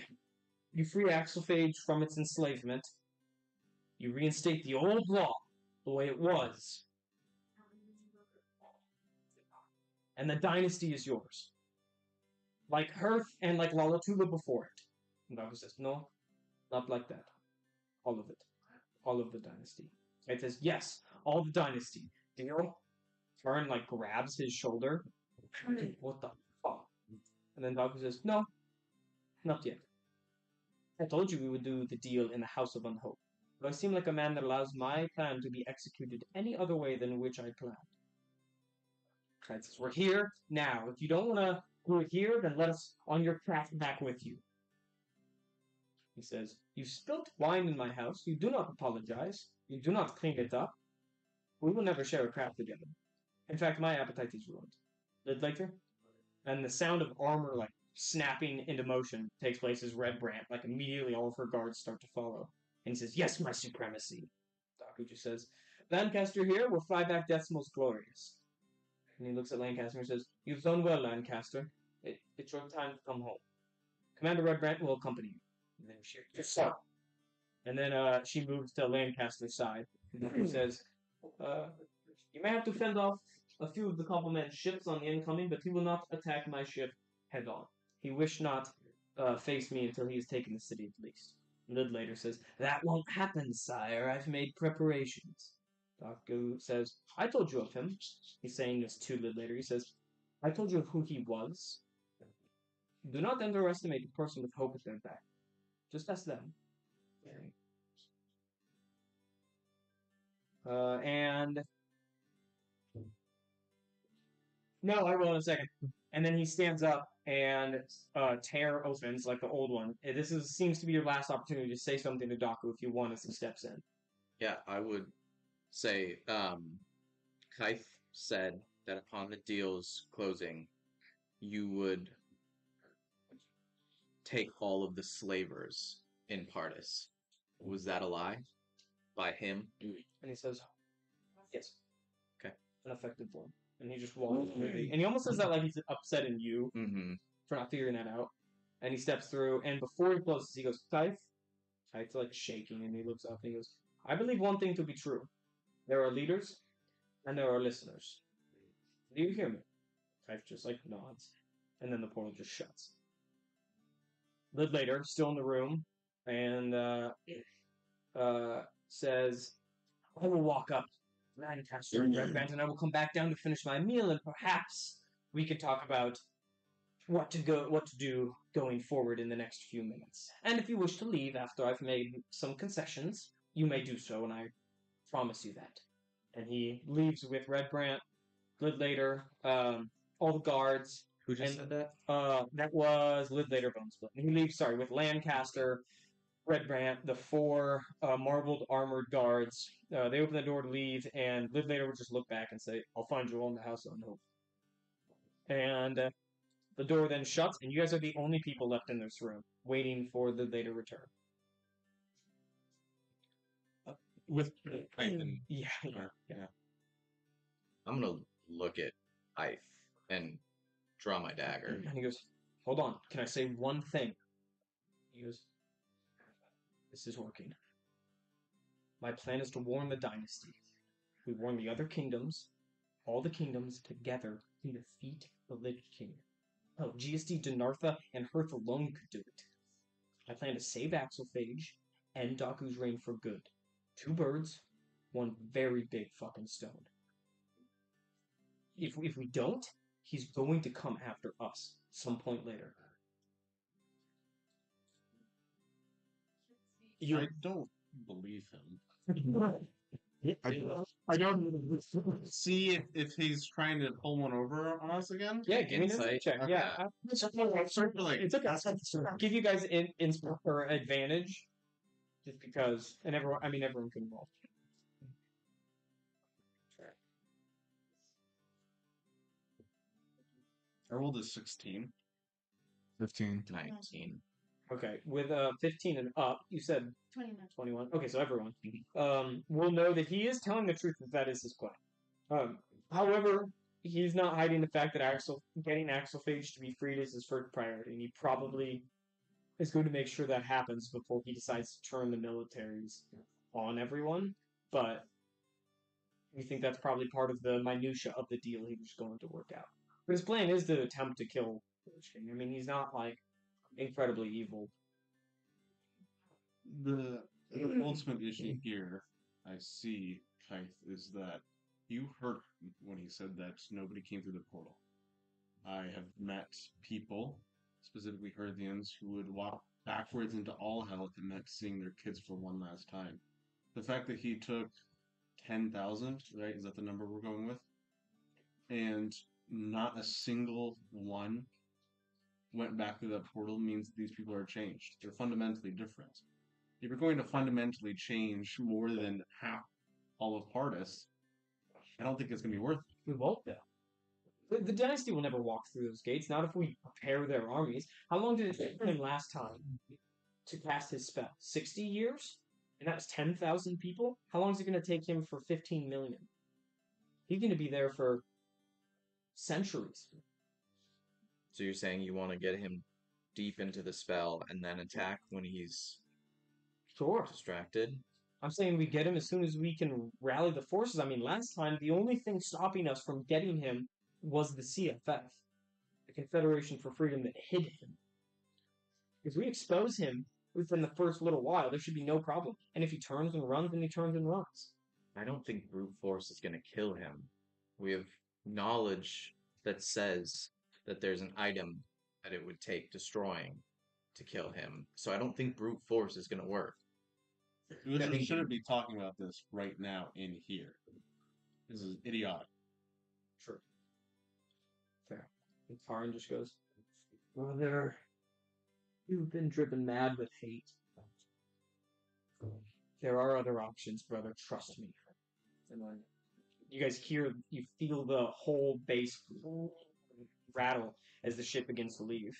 You free Axelphage from its enslavement. You reinstate the old law the way it was. And the dynasty is yours. Like Hearth and like Lalatula before it. And Babu says, no, not like that. All of it. All of the dynasty. It says, yes, all the dynasty. Deal? Fern like grabs his shoulder. What the fuck? And then Babu says, no, not yet. I told you we would do the deal in the House of Unhope. But I seem like a man that allows my plan to be executed any other way than which I planned. Kite says, we're here now. If you don't want to do it here, then let us on your craft back with you. He says, you spilt wine in my house. You do not apologize. You do not clean it up. We will never share a craft together. In fact, my appetite is ruined. Lidlater? And the sound of armor, like, snapping into motion takes place as Red Brant, like, immediately all of her guards start to follow. And he says, yes, my supremacy. Daku just says, Lancaster here will fly back Death's most glorious. And he looks at Lancaster and says, you've done well, Lancaster. It's your time to come home. Commander Red Brant will accompany you. And then she yourself. And then she moves to Lancaster's side. And he says, you may have to fend off a few of the complement ships on the incoming, but he will not attack my ship head on. He wished not face me until he has taken the city at least. Lidlater says, that won't happen, sire. I've made preparations. Daku says, I told you of him. He's saying this to Lidlater. He says, I told you of who he was. Do not underestimate the person with hope at their back. Just ask them. And... No, I will in a second. And then he stands up and tear opens like the old one. Seems to be your last opportunity to say something to Daku if you want as he steps in. Yeah, I would say Kaith said that upon the deal's closing, you would take all of the slavers in Pardis. Was that a lie? By him? And he says, yes. Okay. An effective one. And he just walks through. And he almost says that like he's upset in you for not figuring that out. And he steps through, and before he closes, he goes, Kaith? Kaith's like shaking, and he looks up, and he goes, I believe one thing to be true. There are leaders, and there are listeners. Do you hear me? Kaith just like nods. And then the portal just shuts. Lidlater, still in the room, and says, I will walk up Lancaster and Red Band, and I will come back down to finish my meal, and perhaps we could talk about what to do going forward in the next few minutes. And if you wish to leave after I've made some concessions, you may do so, and I promise you that. And he leaves with Red Brant, Lidlater, all the guards. Who just said that? That was Lidlater Bonesplit. And he leaves, with Lancaster, Red Brant, the 4 marbled armored guards. They open the door to leave, and Lidlater would just look back and say, I'll find you all in the House of Unhope. And the door then shuts, and you guys are the only people left in this room, waiting for Lidlater return. With Python. Yeah. I'm gonna look at Ith and draw my dagger. And he goes, hold on, can I say one thing? He goes, this is working. My plan is to warn the dynasty. We warn the other kingdoms, all the kingdoms together to defeat the Lich King. Oh, GSD, Denartha, and Hearth alone could do it. I plan to save Axelphage, end Daku's reign for good. 2 birds, 1 very big fucking stone. If we don't, he's going to come after us some point later. I don't believe him. I don't see if he's trying to pull one over on us again. Yeah, give me an insight check. Okay. Yeah, it's okay. Give you guys for advantage, just because, and everyone can roll. I rolled a 16. 15. 19. Okay, with 15 and up, you said 29. 21. Okay, so everyone will know that he is telling the truth that is his plan. However, he's not hiding the fact that getting Axelphage to be freed is his first priority, and he probably is going to make sure that happens before he decides to turn the militaries on everyone. But we think that's probably part of the minutia of the deal he was going to work out. But his plan is to attempt to kill the Lich King. I mean, he's not like incredibly evil. The ultimate issue here I see, Kythe, is that you heard him when he said that nobody came through the portal. I have met people, specifically Herthians, who would walk backwards into all hell if it meant seeing their kids for one last time. The fact that he took 10,000, right? Is that the number we're going with? And not a single one went back through that portal means that these people are changed. They're fundamentally different. If you're going to fundamentally change more than half all of Pardis, I don't think it's going to be worth it. We won't, though. The dynasty will never walk through those gates, not if we prepare their armies. How long did it take him last time to cast his spell? 60 years? And that was 10,000 people? How long is it going to take him for 15 million? He's going to be there for centuries. So you're saying you want to get him deep into the spell and then attack when he's Sure. distracted? I'm saying we get him as soon as we can rally the forces. I mean, last time, the only thing stopping us from getting him was the CFF, the Confederation for Freedom, that hid him. If we expose him within the first little while, there should be no problem. And if he turns and runs, then he turns and runs. I don't think brute force is going to kill him. We have knowledge that says that there's an item that it would take destroying to kill him. So I don't think brute force is going to work. We shouldn't be talking about this right now in here. This is idiotic. Sure. Fair. And Karin just goes, Brother, you've been driven mad with hate. There are other options, brother. Trust me. And then you guys you feel the whole base rattle as the ship begins to leave.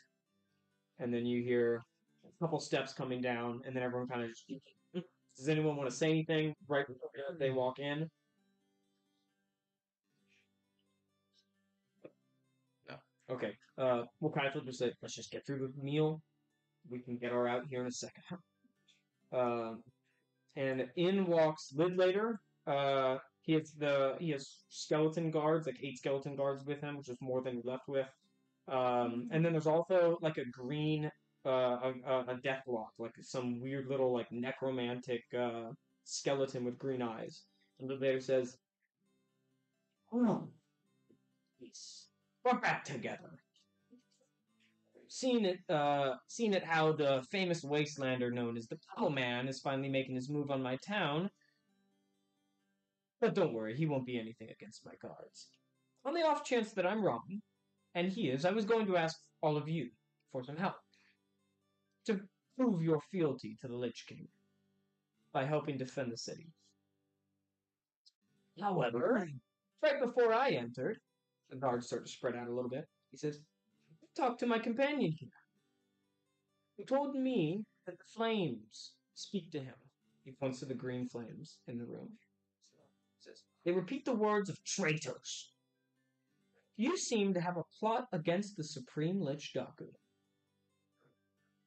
And then you hear a couple steps coming down, and then everyone kind of just... Does anyone want to say anything right before they walk in? No. Okay. We'll kind of just say, let's just get through the meal. We can get her out here in a second. And in walks Lidlater. He has skeleton guards, like 8 skeleton guards with him, which is more than you're left with. And then there's also like a green a death lock, like some weird little like necromantic skeleton with green eyes. And Lidlater says, "Oh, peace. We're back together." Seeing it how the famous wastelander known as the Puddle Man is finally making his move on my town. But don't worry, he won't be anything against my guards. On the off chance that I'm wrong, and he is, I was going to ask all of you for some help. To prove your fealty to the Lich King by helping defend the city. However, right before I entered, the guards start to spread out a little bit. He says, "Talk to my companion here. He told me that the flames speak to him." He points to the green flames in the room. He says, "They repeat the words of traitors. You seem to have a plot against the Supreme Lich Daku.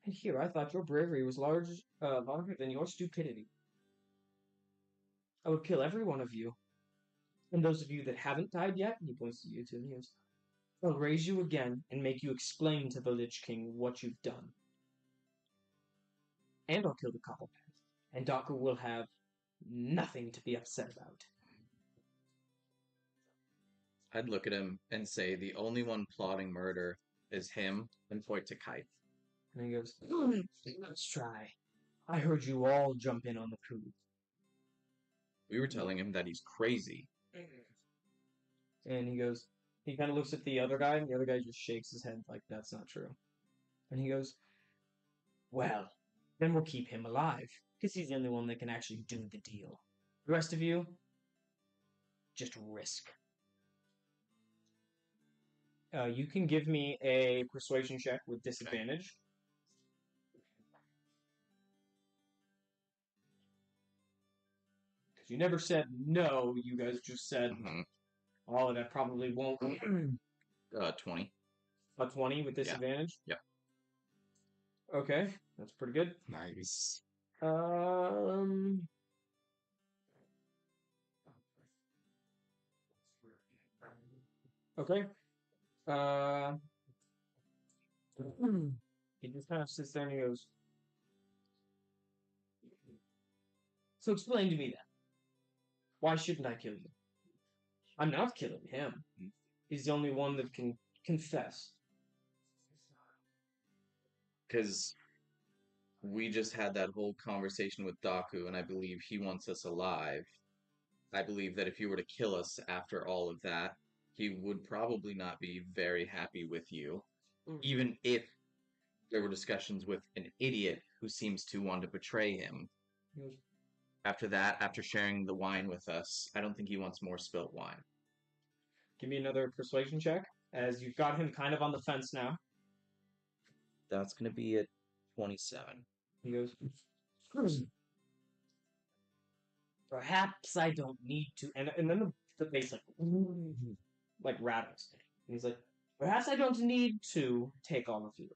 And here I thought your bravery was larger than your stupidity. I would kill every one of you. And those of you that haven't died yet," and he points to you two, and he goes, "I'll raise you again and make you explain to the Lich King what you've done. And I'll kill the Cobblepot. And Daku will have nothing to be upset about." I'd look at him and say the only one plotting murder is him, and point to Kite. And he goes, "Let's try. I heard you all jump in on the coup." We were telling him that he's crazy. And he kind of looks at the other guy, and the other guy just shakes his head like that's not true. And he goes, "Well, then we'll keep him alive, because he's the only one that can actually do the deal. The rest of you, just risk." You can give me a persuasion check with disadvantage. Because you never said no, you guys just said, Mhm. oh, that probably won't. 20. A 20 with disadvantage? Yeah. Okay, that's pretty good. Nice. Okay. He just kind of sits there and he goes, so explain to me that. Why shouldn't I kill you? I'm not killing him. He's the only one that can confess. Because we just had that whole conversation with Daku, and I believe he wants us alive. I believe that if you were to kill us after all of that, he would probably not be very happy with you, even if there were discussions with an idiot who seems to want to betray him. He goes, After that, after sharing the wine with us, I don't think he wants more spilt wine. give me another persuasion check, as you've got him kind of on the fence now. That's going to be at 27. He goes, perhaps I don't need to. And then the bass like rattles. And he's like, perhaps I don't need to take all of you.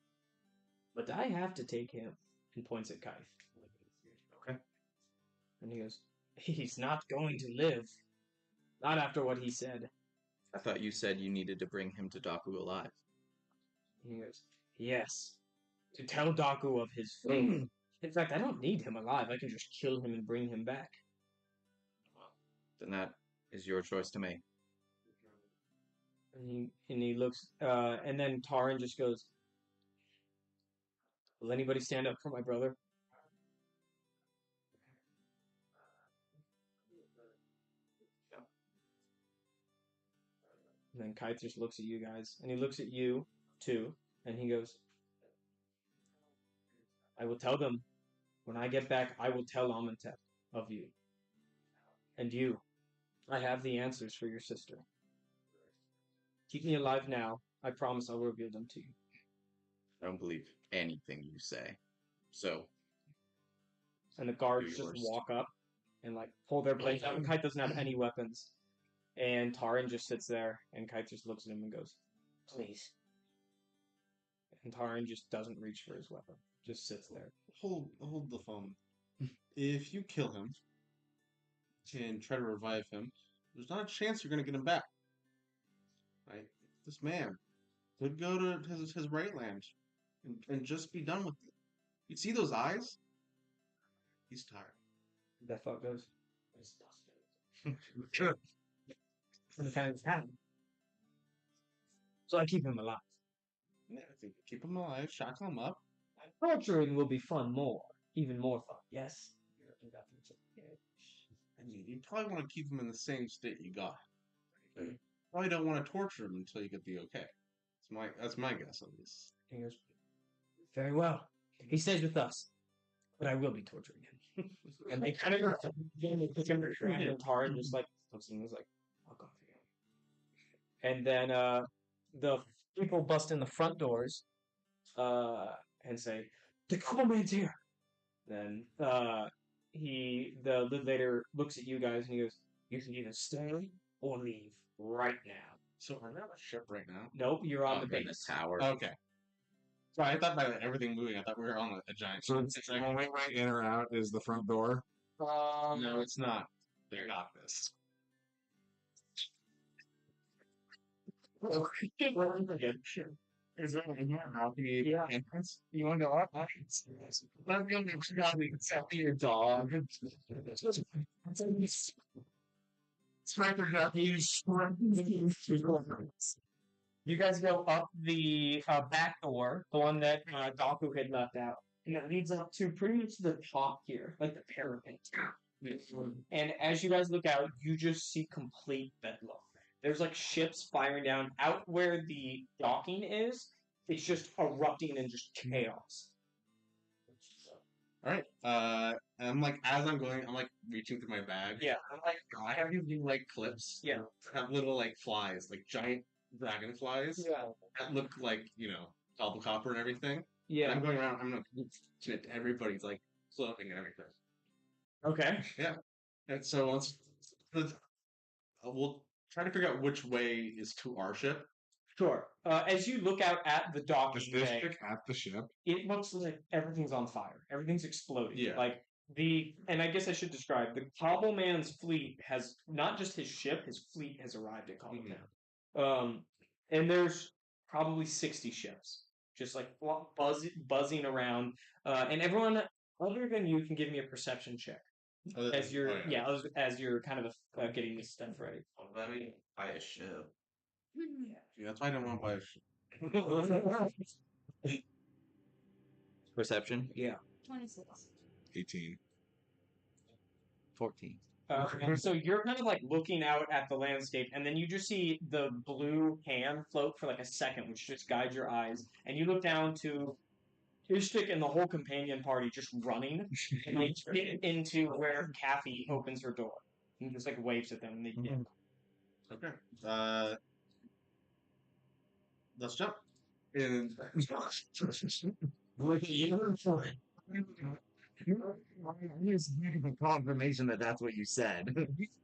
But I have to take him. And points at Kaith. Okay. And he goes, he's not going to live. Not after what he said. I thought you said you needed to bring him to Daku alive. And he goes, yes. To tell Daku of his fate. In fact, I don't need him alive. I can just kill him and bring him back. Then that is your choice to make. And he looks, and then Taran just goes, will anybody stand up for my brother? And then Kaith just looks at you guys, and he looks at you, too, and he goes, I will tell them. When I get back, I will tell Amenhotep of you. And you. I have the answers for your sister. Keep me alive now. I promise I'll reveal them to you. I don't believe anything you say. So, And the guards Do just yours. walk up and like pull their blades out. And Kaith doesn't have any weapons. And Taran just sits there, and Kaith just looks at him and goes, please. And Taran just doesn't reach for his weapon. Just sits there. Hold the phone. If you kill him and try to revive him, there's not a chance you're going to get him back. Right? This man could go to his right land and just be done with it. You see those eyes? He's tired. That thought goes. Sure. And kind of happen. So I keep him alive. Yeah, I think keep him alive, shackle him up. Torturing will be fun more. Even more fun, yes? And you probably want to keep him in the same state you got. Probably don't want to torture him until you get the okay. That's my guess at least. He goes, very well. He stays with us. But I will be torturing him. And they kind of pick him and Taran just like looks at him and is like, I'll go for you. And then the people bust in the front doors and say, the coalman's here. Then the lid later looks at you guys and he goes, you can either stay or leave right now. So we're not on a ship right now. Nope, you're on the in the base. tower. Okay. Sorry, I thought by everything moving, I thought we were on a giant So ship. it's the only way in or out is the front door. No, it's not. They got this. Is there the entrance? You want to go up? Let me accept your dog. You guys go up the back door, the one that Daku had left out. And it leads up to pretty much the top here, like the parapet. And as you guys look out, you just see complete bedlam. There's like ships firing down. Out where the docking is, it's just erupting in just chaos. All right. I'm like, as I'm going, I'm like reaching through my bag. Yeah. I'm like, I have these like clips. Yeah. Have little like flies, like giant dragonflies Yeah. that look like, double copper and everything. And Yeah. I'm going around, I'm gonna it. Everybody's like floating and everything. Okay. Yeah. And so we'll try to figure out which way is to our ship. Sure. As you look out at the Is docking this bay, chick at the ship? it looks like everything's on fire. Everything's exploding. Yeah. Like and I guess I should describe the Cobbleman's fleet has not just his ship, his fleet has arrived at Cobbleman. And there's probably 60 ships just like buzzing around. And everyone other than you can give me a perception check as you're as you're kind of getting this stuff ready. Let me buy a ship. Yeah, that's why I don't want to buy a ship. Perception? Yeah. 26. 18. 14. And so you're kind of like looking out at the landscape, and then you just see the blue hand float for like a second, which just guides your eyes. And you look down to Ishtik and the whole companion party just running, and they get into where Kathy opens her door and just like waves at them, and they get. Okay. Let's jump. And Look at you. Here's confirmation that that's what you said.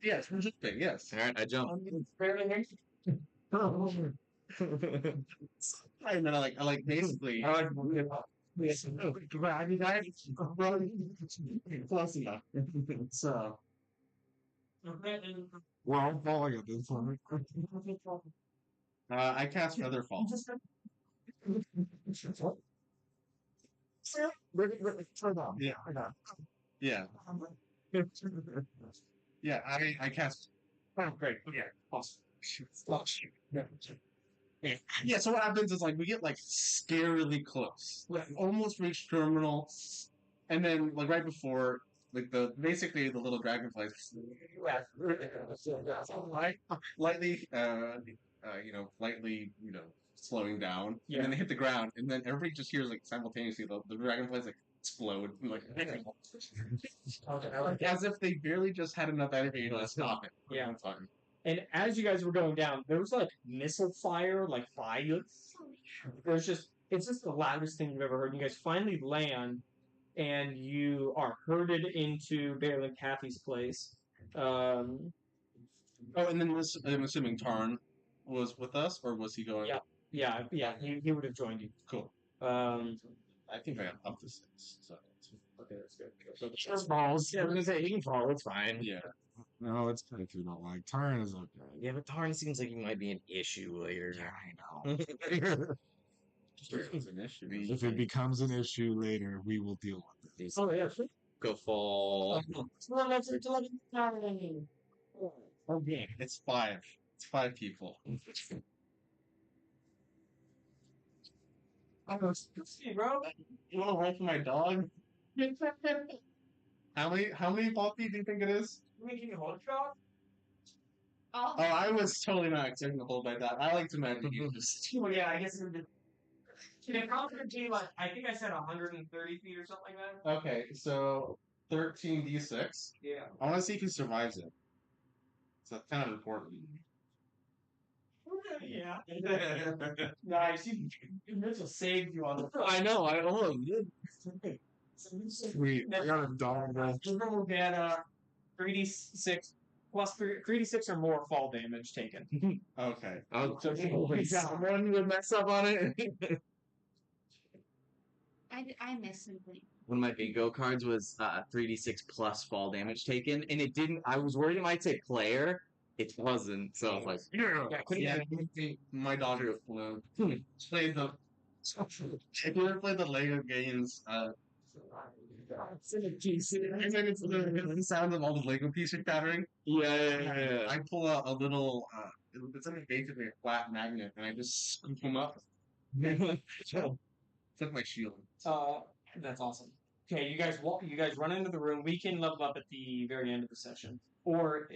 yes, we're jumping. Yes. All right, I jump. And then I like basically. Close enough. So. We're all falling at this point. I cast Featherfall. Yeah. Yeah. Yeah, I cast. Oh, great. Yeah, awesome. Yeah, so what happens is like we get like scarily close, like almost reach terminal, and then like right before like basically the little dragonflies lightly slowing down, and then they hit the ground, and then everybody just hears like simultaneously the dragonflies like explode, like as if they barely just had enough energy to stop it. Yeah. That's fine. And as you guys were going down, there was like missile fire, like by you. It's just the loudest thing you've ever heard. You guys finally land, and you are herded into Bailey and Kathy's place. Oh, and then I'm assuming Tarn was with us, or was he going? Yeah. He would have joined you. Cool. I think I got up to 6. So. Okay, that's good. Sure falls. Yeah, I was gonna say he can fall. It's fine. Yeah. No, it's kind of too not like Tarn is okay. Yeah, but Tarn seems like he might be an issue later. Yeah, I know. It's an issue. If it becomes an issue later, we will deal with it. Oh yeah. Go fall. Okay. It's 5. It's 5 people. Bro, You want to roll for my dog? How many puppy do you think it is? making a hold shot? Oh, I was totally not expecting to hold my dog. I like to imagine you just. Well, yeah, I guess it would be. Can it probably like I think I said 130 feet or something like that? Okay, so 13d6. Yeah. I want to see if he survives it. So that's kind of important. Yeah. Nice. Mitchell saved you on the. I know. I almost did. Sweet. I got a dog. Children will get 3d6 plus 3d6 or more fall damage taken. Okay. Someone would mess up on it. I missed something. One of my bingo cards was 3d6 plus fall damage taken, and it didn't. I was worried it might say player. It wasn't, so I was like, Yeah, my daughter played the. If you ever played the Lego games, and then it's the sound of all the Lego pieces shattering. Yeah. I pull out a little. It's like basically a flat magnet, and I just scoop them up. It's like my shield. That's awesome. Okay, you guys run into the room. We can level up at the very end of the session, or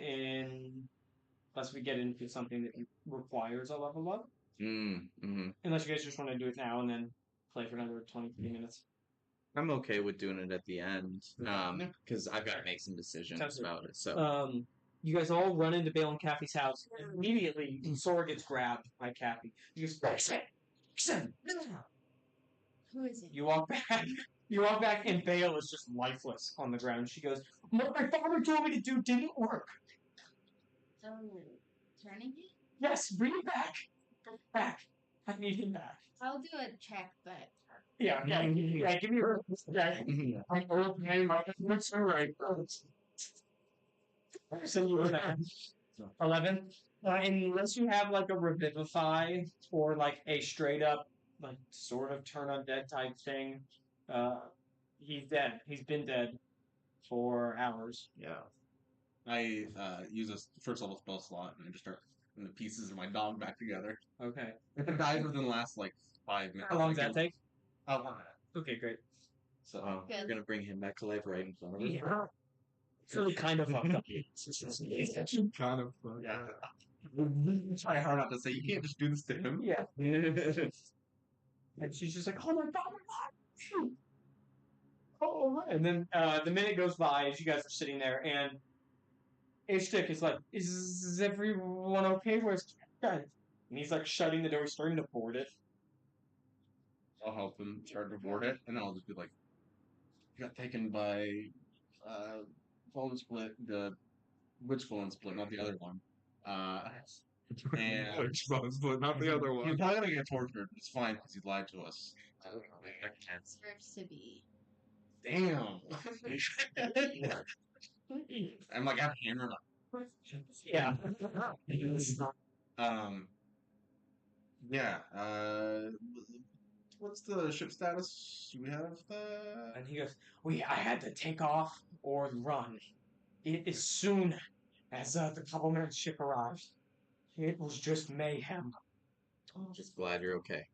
unless we get into something that requires a level up. Unless you guys just want to do it now and then play for another 20-30 minutes. I'm okay with doing it at the end, because I've got to make some decisions about it. So, You guys all run into Bale and Cappy's house. And immediately, Sora gets grabbed by Cappy. You just Who is it? You walk back. You walk back, and Bale is just lifeless on the ground. She goes, "What my father told me to do didn't work. Oh, turning it? Yes, bring it back. Bring it back. I need him back." I'll do a check, but Yeah, give me her. Yeah, I'm old man. My looks all right. So you 11. Unless you have like a revivify or like a straight up like sort of turn undead type thing, uh, he's dead. He's been dead for hours. Yeah. I use a first level spell slot and I just start putting the pieces of my dog back together. Okay. It dies within the last like 5 minutes. How long does that take? Oh, 1 minute. Okay, great. So We're Good. gonna bring him back to life right in front of us. Yeah. It's really kind of fucked up. Kind of. yeah. Try hard not to say you can't just do this to him. Yeah. And she's just like, "Oh my god, shoot." Oh, and then the minute goes by as you guys are sitting there, and Ishtik is like, "Is everyone okay? Where's Cat?" And he's like shutting the door, he's starting to board it. I'll help him start to board it, and I'll just be like, "You got taken by Bone Split, the Witch Bone Split, not the other one." And Which one's but not the other he's one. probably gonna get tortured. It's fine because he lied to us. deserves to be. Damn. I'm like, I have a hammer. Yeah. Um. Yeah. What's the ship status? Do we have the? And he goes, I had to take off or run. As soon as the Cobbleman ship arrived. It was just mayhem. I'm just glad you're okay.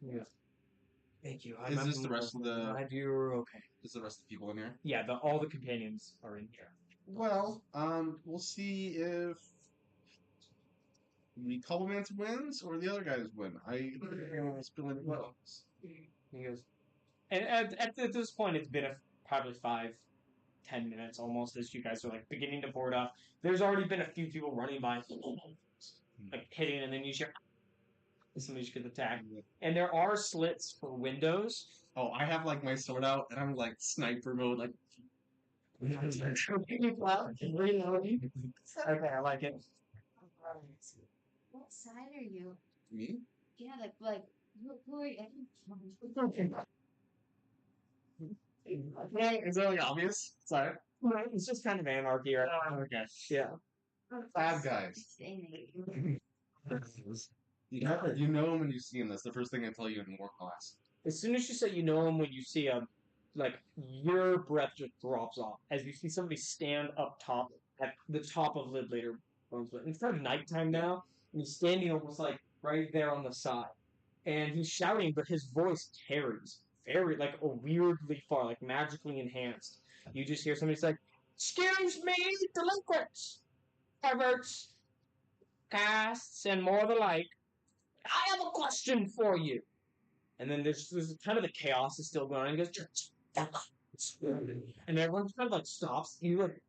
Yeah. Thank you. Is this the rest of the? Glad you're okay. Is the rest of the people in here? Yeah, all the companions are in here. Well, we'll see if the Cobblemans wins or the other guys win. I was feeling well. He goes, and at this point, it's been probably 5-10 minutes almost as you guys are like beginning to board up. There's already been a few people running by, like hitting, and then you hear somebody should get attacked. And there are slits for windows. Oh, I have like my sword out and I'm like sniper mode, like. Okay, I like it. What side are you? Me? Yeah, like who are you? Is that like obvious? Sorry. Right, it's just kind of anarchy, right? Okay. Yeah. Bad guys. You know them when you see them. That's the first thing I tell you in war class. As soon as you say you know him, when you see him, like your breath just drops off as you see somebody stand up top at the top of Lid later. It's kind of nighttime now, and he's standing almost like right there on the side, and he's shouting, but his voice carries very like a weirdly far, like magically enhanced. You just hear somebody's like, "Excuse me, delinquents, perverts, casts, and more the like. I have a question for you." And then there's kind of the chaos is still going on. He goes, and everyone kind of like stops. You like,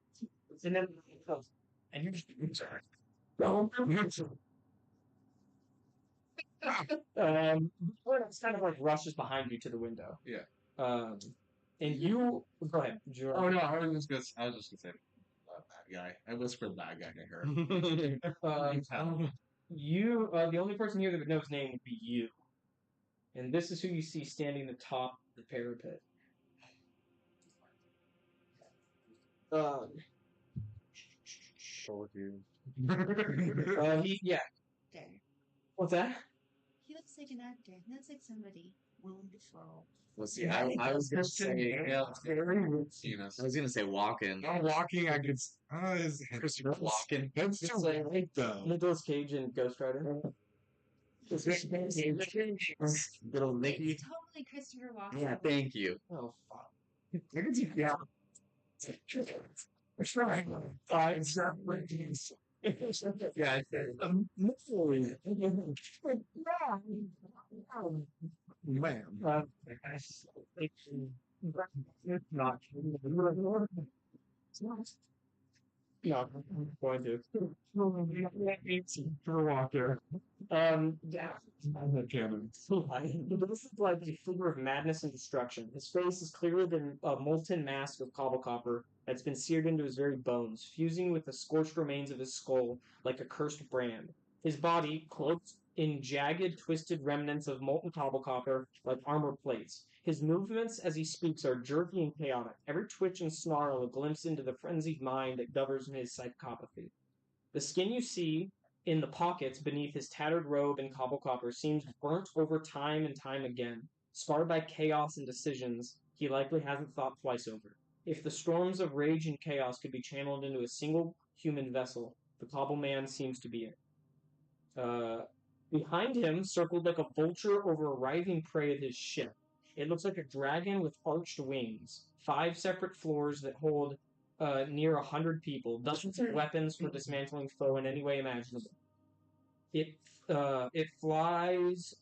and then and you just before it's kind of like rushes behind you to the window. Yeah. And you go ahead. Oh no, I was just gonna say bad guy. I whispered bad guy to her. You the only person here that would know his name would be you. And this is who you see standing atop the parapet. Short dude. Yeah. There. What's that? He looks like an actor. He looks like somebody. Well, see, I was gonna say, I was gonna say walking. I'm walking. I could. Christopher Walken. That's too late though. Nicolas Cage and Ghost Rider. Little Nicky. It's totally Christopher Walken. Yeah, thank you. Oh fuck. Yeah. It's right. Yeah, Man. It's not. No, I'm going to. Walker. Yeah. Canon. This is like a figure of madness and destruction. His face is clearer than a molten mask of cobble copper that's been seared into his very bones, fusing with the scorched remains of his skull like a cursed brand. His body, cloaked in jagged, twisted remnants of molten cobble copper, like armor plates. His movements as he speaks are jerky and chaotic, every twitch and snarl a glimpse into the frenzied mind that governs his psychopathy. The skin you see in the pockets beneath his tattered robe and cobble copper seems burnt over time and time again, scarred by chaos and decisions he likely hasn't thought twice over. If the storms of rage and chaos could be channeled into a single human vessel, the cobble man seems to be it. Uh, Behind him, circled like a vulture over a writhing prey of his ship. It looks like a dragon with arched wings. 5 separate floors that hold near 100 people. Dozens of weapons for dismantling foe in any way imaginable. It flies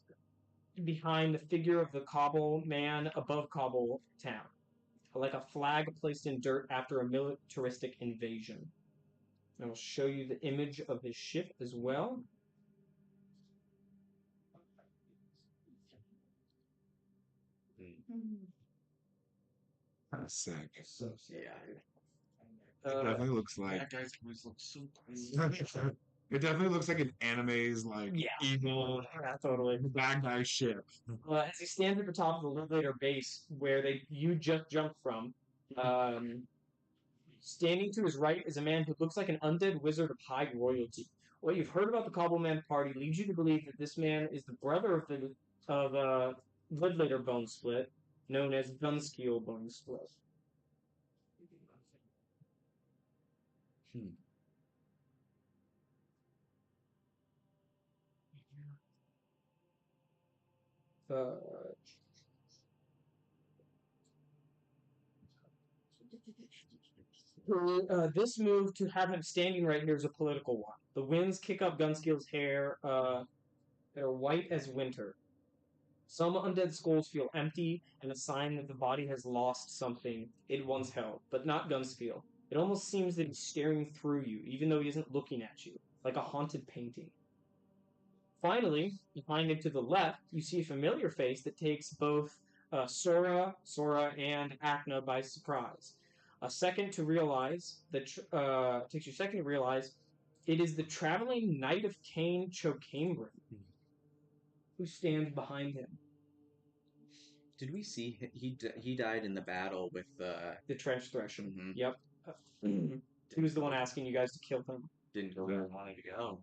behind the figure of the Cobble man above Cobble town, like a flag placed in dirt after a militaristic invasion. I will show you the image of his ship as well. Sick. Yeah. It definitely looks like That guy's voice looks so it definitely looks like an anime's like Yeah. evil Yeah, totally. bad guy ship. As he stands at the top of the Linklater base where you just jumped from, standing to his right is a man who looks like an undead wizard of high royalty. What you've heard about the Cobbleman party leads you to believe that this man is the brother of Linklater Bone Split, known as Gunskill Bone Split. Uh, this move to have him standing right here is a political one. The winds kick up Gunskill's hair. They're white as winter. Some undead skulls feel empty and a sign that the body has lost something it once held, but not Gunskill. It almost seems that he's staring through you, even though he isn't looking at you, like a haunted painting. Finally, behind him to the left, you see a familiar face that takes both Sora, and Akna by surprise. Takes you a second to realize it is the traveling Knight of Cain Chocambrin who stands behind him. Did we see he died in the battle with The Trench Thresher. Mhm. Yep. He was the one asking you guys to kill him. didn't go where I wanted to go.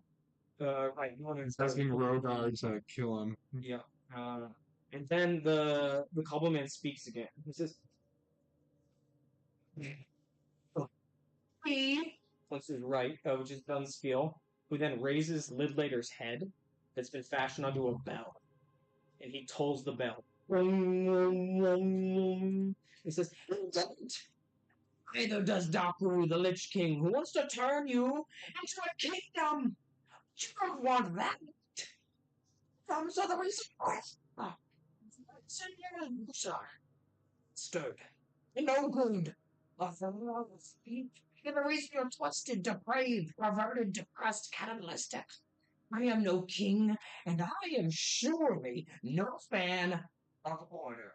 Right. He's asking Rogar to kill him. Yeah. And then the Cobbleman speaks again. He says, "He," points to his right, which is Dunskill, who then raises Lidlater's head that's been fashioned onto a bell, and he tolls the bell. He says, "Neither does Daku, the Lich King, who wants to turn you into a kingdom. You don't want that. Comes are the reason why. Stirred. No good. You're the reason you're twisted, depraved, perverted, depressed, cannibalistic. I am no king, and I am surely no fan of order."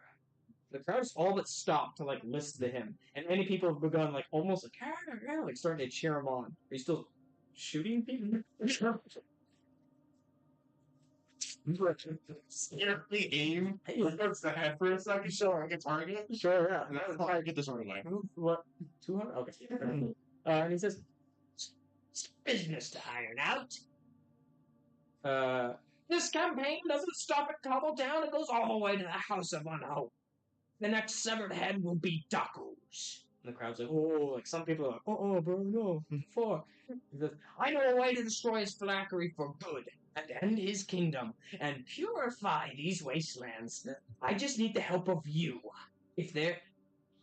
The crowd's all but stopped to like listen to him, and many people have begun like almost like starting to cheer him on. Are you still shooting people? Scarcely aim towards the head for a second, sure, like a target. Sure, yeah. And that's how I get this on line. What? 200? Okay. And he says, "Business to iron out. This campaign doesn't stop at Cobbletown. It goes all the way to the House of Unhope. The next severed head will be Daku's." And the crowd's like, "Oh," like some people are like, "Oh, bro, no, fuck." He says, "I know a way to destroy his phylactery for good and end his kingdom and purify these wastelands. I just need the help of you.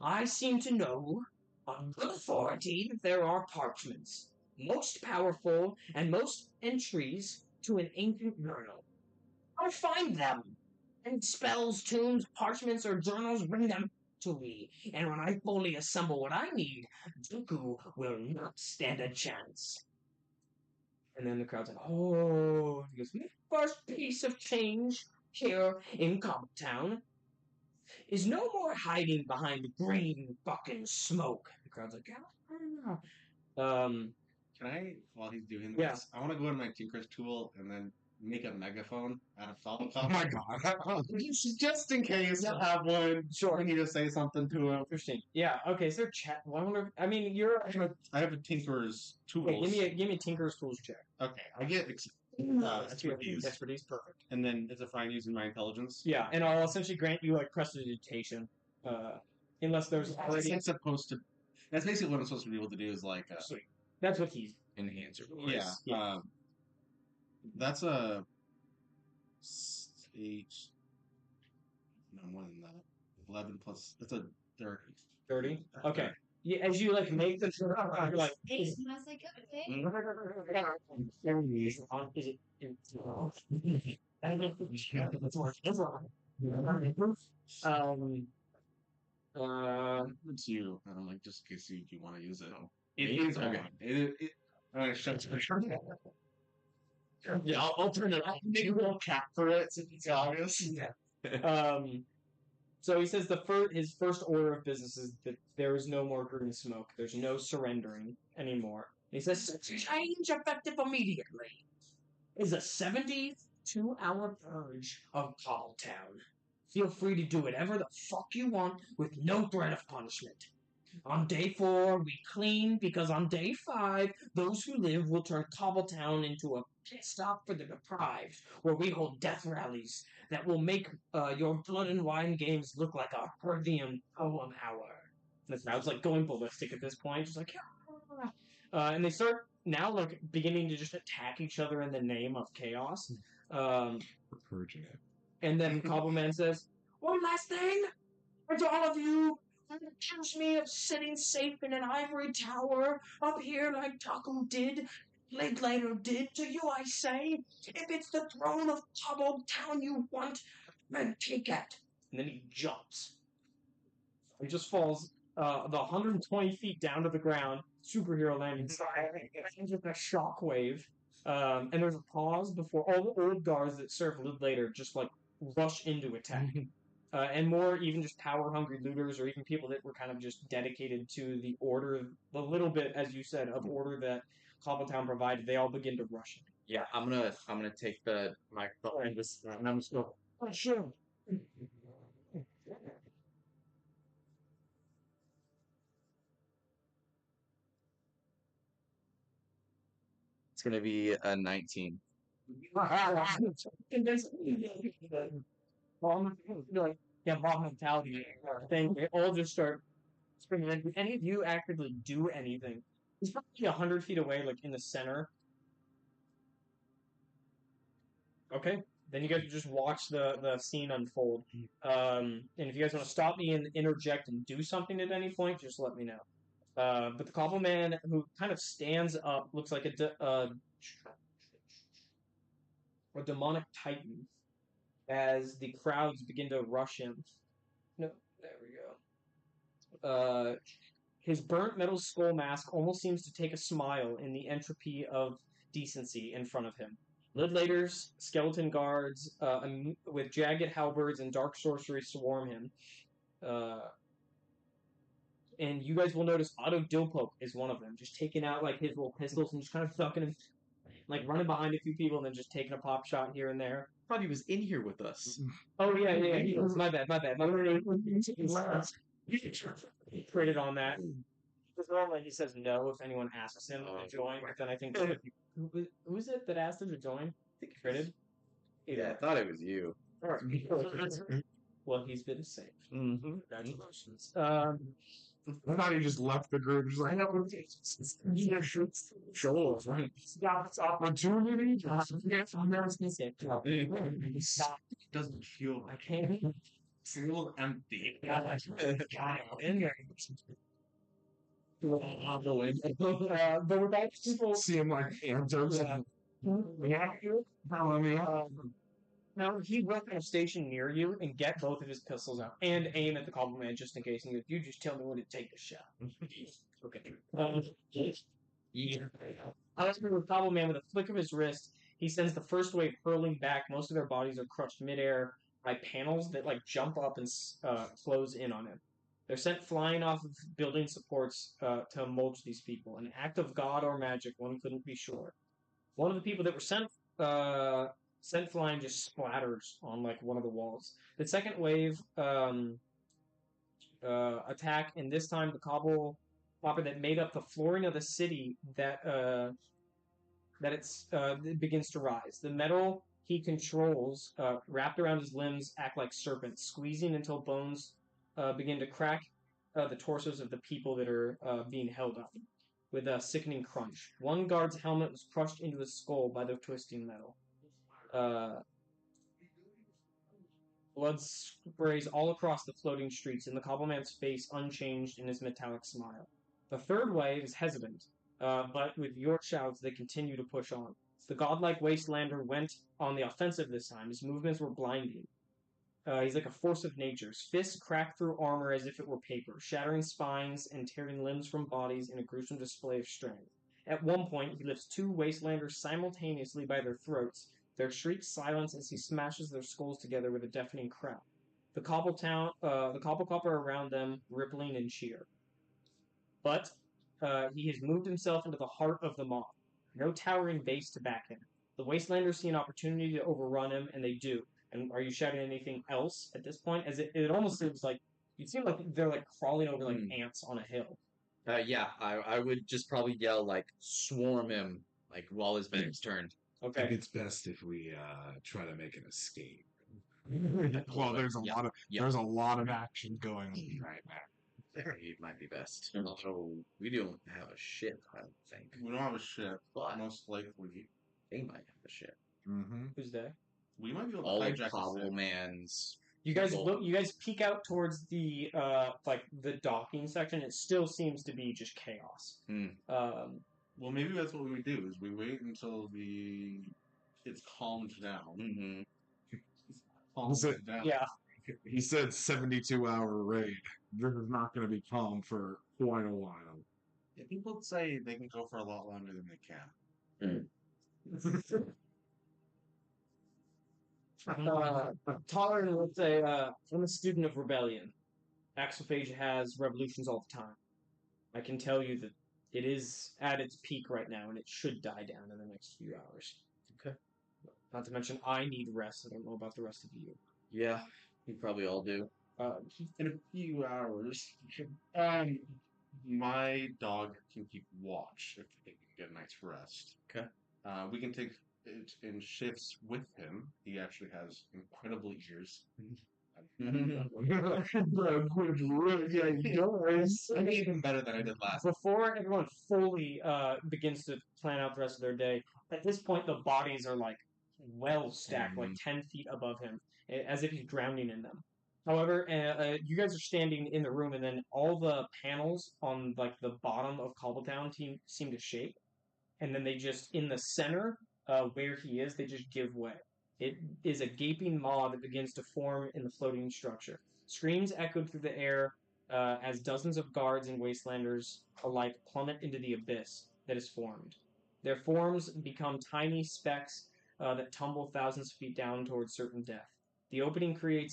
I seem to know on good authority that there are parchments, most powerful and most entries to an ancient journal. I'll find them. And spells, tombs, parchments, or journals, bring them to me, and when I fully assemble what I need, Dooku will not stand a chance. And then the crowd's like, oh. He goes, the first piece of change here in Cobtown is no more hiding behind green fucking smoke. The crowd's like, Can I, while he's doing Yeah. this, I want to go in my Tinker's tool and then make a megaphone out of solid Oh copper. my god. Just in case I have one. Sure. I need to say something to him. Interesting. Yeah. Okay. Is there chat? Well, I wonder. I mean, you're. I have a Tinker's tools. Okay, give me a Tinker's Tools check. Okay, I get expertise. Expertise, perfect. And then is it fine using my intelligence? Yeah, and I'll essentially grant you like prestidigitation, unless there's already. That's supposed to. That's basically what I'm supposed to be able to do. Is like. Sweet. That's what he's. Enhance your voice. Yeah. That's a 8. No more than that. 11 plus. That's a 30. 30? Okay. Yeah, as you like make the you're like, hey, Smells like a pig. is it It's you. I don't like just in case you want to use it. It is okay. Alright, shut Yeah, I'll turn it off. Maybe we'll cap for it since it's obvious. So he says his first order of business is that there is no more green smoke. There's no surrendering anymore. And he says change effective immediately is a 72-hour purge of Cobtown. Feel free to do whatever the fuck you want with no threat of punishment. On day 4, we clean, because on day 5, those who live will turn Cobbletown into a pit stop for the deprived, where we hold death rallies that will make your blood and wine games look like a Herdian poem hour. And the crowd's like going ballistic at this point, just like, and they start now like beginning to just attack each other in the name of chaos. Purging it. And then Cobbleman says, one last thing, and to all of you who accuse me of sitting safe in an ivory tower up here like Taco did, Linklater did, to you I say, if it's the throne of Cobbletown you want, then take it. And then he jumps. He just falls the 120 feet down to the ground, superhero landing, with a shockwave. And there's a pause before all the old guards that serve Linklater just like rush into attack. And more even just power-hungry looters or even people that were kind of just dedicated to the order, the little bit, as you said, of order that Cobbletown provided, they all begin to rush in. Yeah, I'm gonna take the microphone and I'm just going, Oh, sure. it's gonna be a 19. Bomb mentality thing. They all just start springing in. Did any of you actively do anything? He's probably 100 feet away, like in the center. Okay. Then you guys just watch the scene unfold. And if you guys want to stop me and interject and do something at any point, just let me know. But the Cobbleman, who kind of stands up, looks like a demonic titan as the crowds begin to rush him. No, there we go. His burnt metal skull mask almost seems to take a smile in the entropy of decency in front of him. Lidlaters, skeleton guards, with jagged halberds and dark sorcery swarm him. And you guys will notice Otto Dilpoke is one of them, just taking out like his little pistols and just kind of sucking him, like running behind a few people and then just taking a pop shot here and there. I thought he was in here with us. Oh yeah. He was. My bad. He critted on that. Because normally he says no if anyone asks him to join, but then I think who is it that asked him to join? I think he critted. Yeah, I thought it was you. Well, he's been saved. Mm-hmm. Congratulations. I thought he just left the group. Just like, sure, right? Got opportunity. Doesn't feel. I can't. Feel empty. But with that, people See him like hands up. Now he will kind of station near you and get both of his pistols out and aim at the Cobble Man just in case. And he goes, "You just tell me when to take the shot." Okay. Yeah. However, with Cobble Man, with a flick of his wrist, he sends the first wave hurling back. Most of their bodies are crushed midair by panels that like jump up and close in on him. They're sent flying off of building supports to mulch these people. An act of God or magic, one couldn't be sure. One of the people that were sent flying just splatters on like one of the walls. The second wave attack, and this time the cobble popper that made up the flooring of the city it begins to rise. The metal he controls, wrapped around his limbs, act like serpents, squeezing until bones begin to crack the torsos of the people that are being held up with a sickening crunch. One guard's helmet was crushed into his skull by the twisting metal. Blood sprays all across the floating streets, and the cobbleman's face unchanged in his metallic smile. The third wave is hesitant, but with your shouts, they continue to push on. The godlike wastelander went on the offensive this time. His movements were blinding. He's like a force of nature. His fists crack through armor as if it were paper, shattering spines and tearing limbs from bodies in a gruesome display of strength. At one point, he lifts two wastelanders simultaneously by their throats. Their shrieks silence as he smashes their skulls together with a deafening crack. The cobblecopper around them rippling in cheer. But he has moved himself into the heart of the mob. No towering base to back him. The Wastelanders see an opportunity to overrun him, and they do. And are you shouting anything else at this point? As it almost seems like you seem like they're like crawling over like ants on a hill. Yeah, I would just probably yell like swarm him like while his back's turned. I think Okay. it's best if we try to make an escape. Well, there's a lot of action going on right now. It might be best. Although we don't have a ship, I don't think. We don't have a ship, But most likely. they might have a ship. Mm-hmm. Who's there? We might be able to All of hijack a Cobble ship. Man's You guys people. look. You guys peek out towards the like the docking section. It still seems to be just chaos. Well, maybe that's what we do, is we wait until it's calmed down. Mm-hmm. Down. Yeah. He said 72-hour raid. This is not going to be calm for quite a while. Yeah, people say they can go for a lot longer than they can. Tolerant would say, I'm a student of rebellion. Axophagia has revolutions all the time. I can tell you that it is at its peak right now, and it should die down in the next few hours. Okay. Not to mention, I need rest. I don't know about the rest of you. Yeah, we probably all do. In a few hours, my dog can keep watch if they can get a night's rest. Okay. We can take it in shifts with him. He actually has incredible ears. I made even better than I did last. Before everyone fully begins to plan out the rest of their day, at this point the bodies are like well stacked, like 10 feet above him, as if he's drowning in them. However, you guys are standing in the room, and then all the panels on like the bottom of Cobbletown seem to shake, and then they just in the center where he is, they just give way. It is a gaping maw that begins to form in the floating structure. Screams echoed through the air as dozens of guards and wastelanders alike plummet into the abyss that is formed. Their forms become tiny specks that tumble thousands of feet down towards certain death. The opening created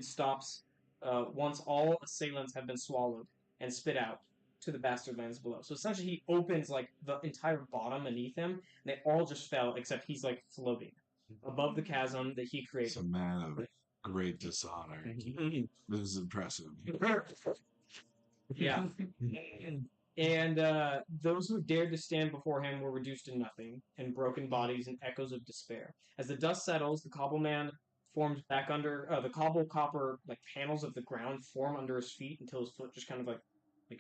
stops once all assailants have been swallowed and spit out to the bastard lands below. So essentially, he opens like the entire bottom beneath him, and they all just fell except he's like floating above the chasm that he created. It's a man of great dishonor. This is impressive. Yeah. And those who dared to stand before him were reduced to nothing, and broken bodies and echoes of despair. As the dust settles, the cobbleman forms back under the cobble copper like panels of the ground form under his feet until his foot just kind of like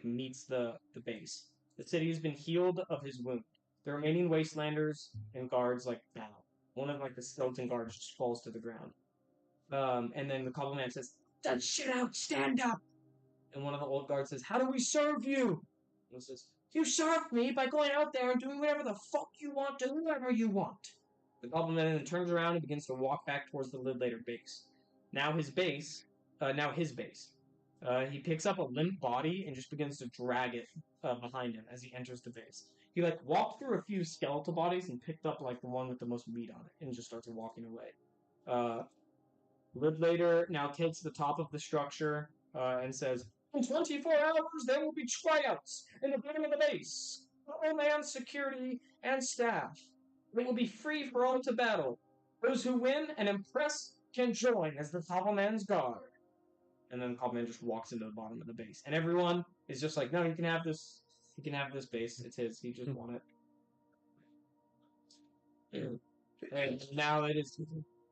meets the base. The city has been healed of his wound. The remaining wastelanders and guards like bow. One of like the skeleton guards just falls to the ground. And then the cobbleman says, "That shit out, stand up!" And one of the old guards says, "How do we serve you?" And he says, "You serve me by going out there and doing whatever the fuck you want to whoever you want." The goblin then turns around and begins to walk back towards the Lidlater base. Now his base. He picks up a limp body and just begins to drag it behind him as he enters the base. He walked through a few skeletal bodies and picked up the one with the most meat on it and just starts walking away. Lidlater now takes the top of the structure and says, "In 24 hours, there will be tryouts in the building of the base. All man, security, and staff. It will be free for all to battle. Those who win and impress can join as the Cobbleman's guard." And then Cobbleman just walks into the bottom of the base. And everyone is just like, "No, you can have this. He can have this base. It's his. He just won it." And now it is...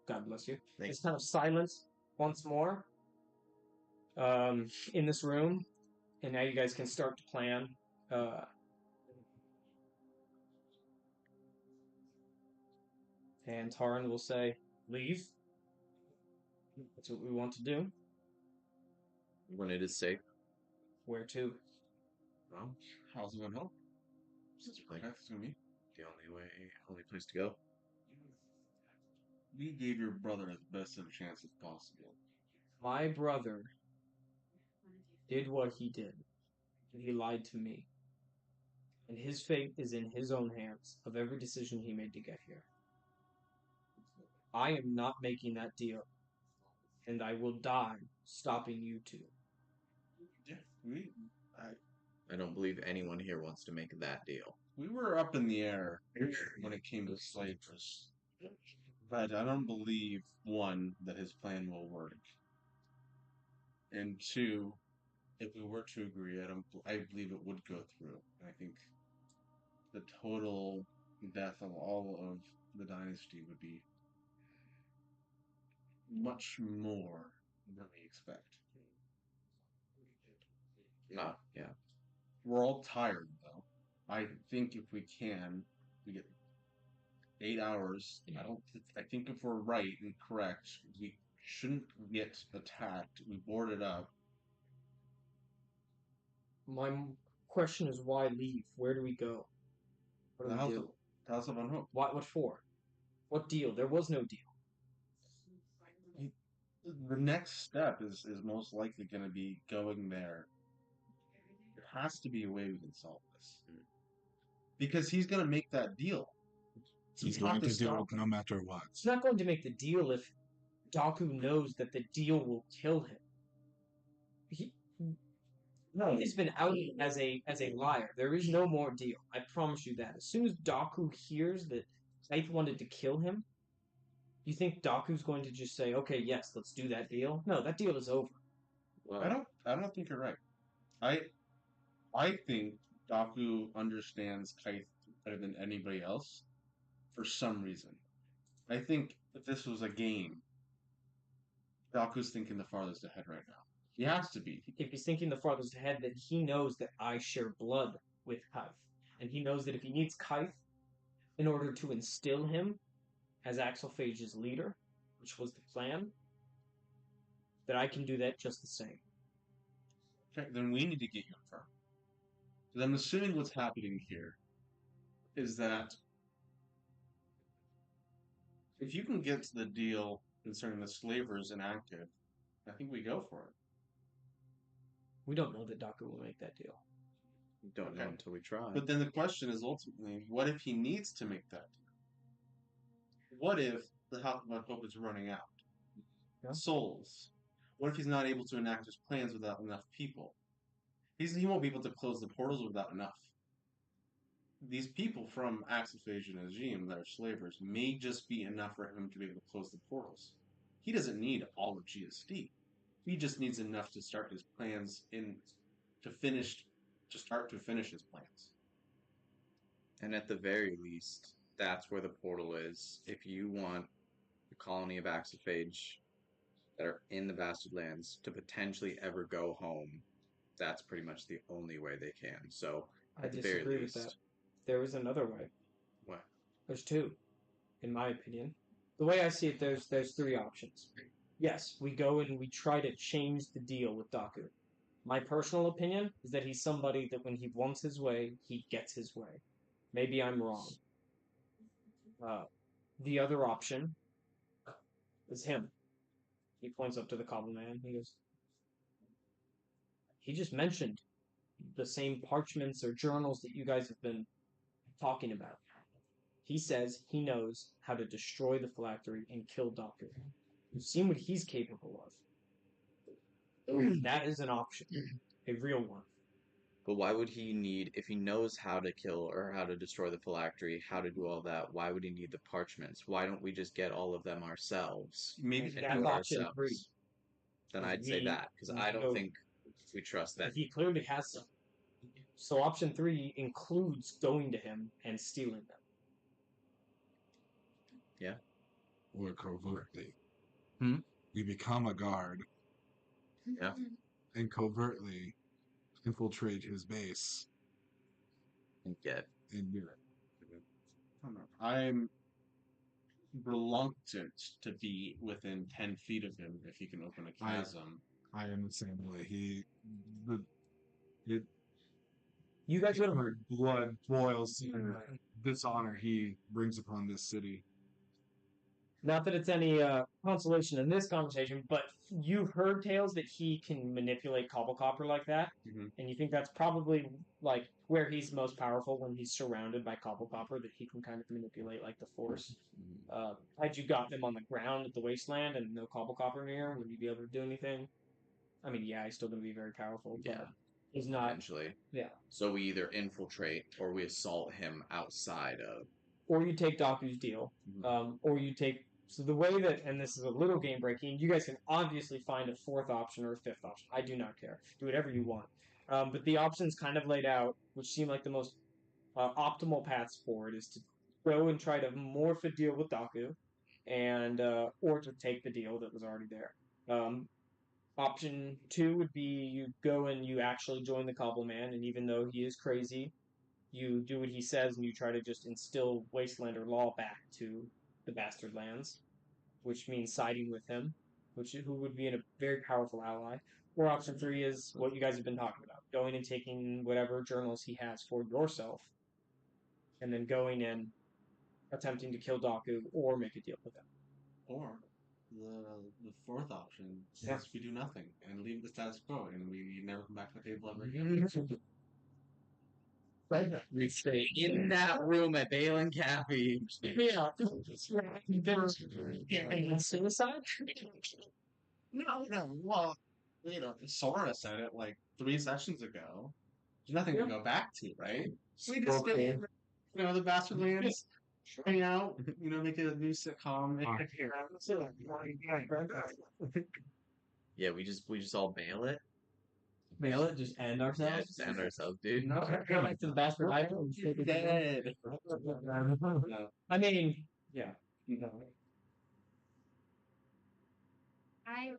God bless you. It's kind of silence once more in this room. And now you guys can start to plan. And Taran will say, "Leave. That's what we want to do." When it is safe. "Where to?" Well, How's it going to help? like That's gonna be. the only place to go. We gave your brother as best of a chance as possible. My brother did what he did. And he lied to me. And his fate is in his own hands of every decision he made to get here. I am not making that deal. And I will die stopping you two. Yeah, I don't believe anyone here wants to make that deal. we were up in the air when it came to slavers. But I don't believe, one, that his plan will work. And two, if we were to agree, I believe it would go through. I think the total death of all of the dynasty would be much more than we expect. Yeah. We're all tired, though. I think if we can, we get 8 hours. I think if we're right and correct, we shouldn't get attacked. We board it up. My question is, why leave? Where do we go? What do we do? House of Unhooked. What for? What deal? There was no deal. The next step is most likely going to be going there. There has to be a way we can solve this. Because he's going to make that deal. He's going to do it no matter what. He's not going to make the deal if Daku knows that the deal will kill him. He's been outed as a liar. There is no more deal. I promise you that. As soon as Daku hears that Scythe wanted to kill him, you think Daku's going to just say, "Okay, yes, let's do that deal"? No, that deal is over. Well, I don't think you're right. I think Daku understands Scythe better than anybody else for some reason. I think if this was a game, Daku's thinking the farthest ahead right now. He has to be. If he's thinking the farthest ahead, then he knows that I share blood with Kaith. And he knows that if he needs Kaith in order to instill him as Axelphage's leader, which was the plan, that I can do that just the same. Okay, then we need to get you confirmed. Because I'm assuming what's happening here is that if you can get to the deal concerning the slavers enacted, I think we go for it. We don't know that Daku will make that deal. We don't know until we try. But then the question is ultimately, what if he needs to make that deal? What if the House of Hope is running out? Yeah. Souls. What if he's not able to enact his plans without enough people? He won't be able to close the portals without enough. These people from Axelphage and Azim that are slavers may just be enough for him to be able to close the portals. He doesn't need all of GSD. He just needs enough to start his plans to finish his plans. And at the very least, that's where the portal is. If you want the colony of Axelphage that are in the Bastard Lands to potentially ever go home, that's pretty much the only way they can. So, I disagree with that. There is another way. What? There's two, in my opinion. The way I see it, there's three options. Yes, we go and we try to change the deal with Daku. My personal opinion is that he's somebody that when he wants his way, he gets his way. Maybe I'm wrong. The other option is him. He points up to the Cobble Man. He goes, he just mentioned the same parchments or journals that you guys have been talking about. He says he knows how to destroy the phylactery and kill Doctor. You've seen what he's capable of. That is an option, a real one. But why would he need, if he knows how to kill or how to destroy the phylactery, how to do all that, why would he need the parchments? Why don't we just get all of them ourselves Maybe and That's do it option three. ourselves? Then I'd say He- that, because I don't so- think we trust that. He clearly has some. So option three includes going to him and stealing them. Or covertly. Hmm? We become a guard Yeah. and covertly infiltrate his base And get and do it. I don't know. I'm reluctant to be within 10 feet of him if he can open a chasm. I am the same way. It You guys would have her blood boils in the dishonor he brings upon this city. not that it's any consolation in this conversation, but you've heard tales that he can manipulate Cobblecopper like that, Mhm. and you think that's probably like where he's most powerful when he's surrounded by Cobblecopper, that he can kind of manipulate like the Force. Had you got them on the ground at the wasteland and no Cobblecopper near, would you be able to do anything? I mean, yeah, he's still going to be very powerful, but Yeah. he's not. eventually. Yeah. So we either infiltrate or we assault him outside of. Or you take Daku's deal, or you take. So the way that, and this is a little game breaking, you guys can obviously find a fourth option or a fifth option. I do not care. Do whatever you want. But the options kind of laid out, which seem like the most optimal paths forward, is to go and try to morph a deal with Daku, and or to take the deal that was already there. Option two would be you go and you actually join the Cobble Man, and even though he is crazy, you do what he says and you try to just instill Wastelander law back to the Bastard Lands, which means siding with him, who would be a very powerful ally. Or option three is what you guys have been talking about, going and taking whatever journals he has for yourself, and then going and attempting to kill Daku or make a deal with him. Or the fourth option is Yeah. we do nothing and leave the status quo and we never come back to the table ever again. We stay in that room at Bale and Cappy. Yeah. Suicide? No. Well, Sora said it like 3 sessions ago. There's nothing to go back to, right? We just stay in, the Bastard Lands, hang out, make a new sitcom. Yeah, we just all bail it. Mail it, just end Yeah, ourselves? just end ourselves, dude. Go back to the Bastard Island. Dead. I mean, yeah. I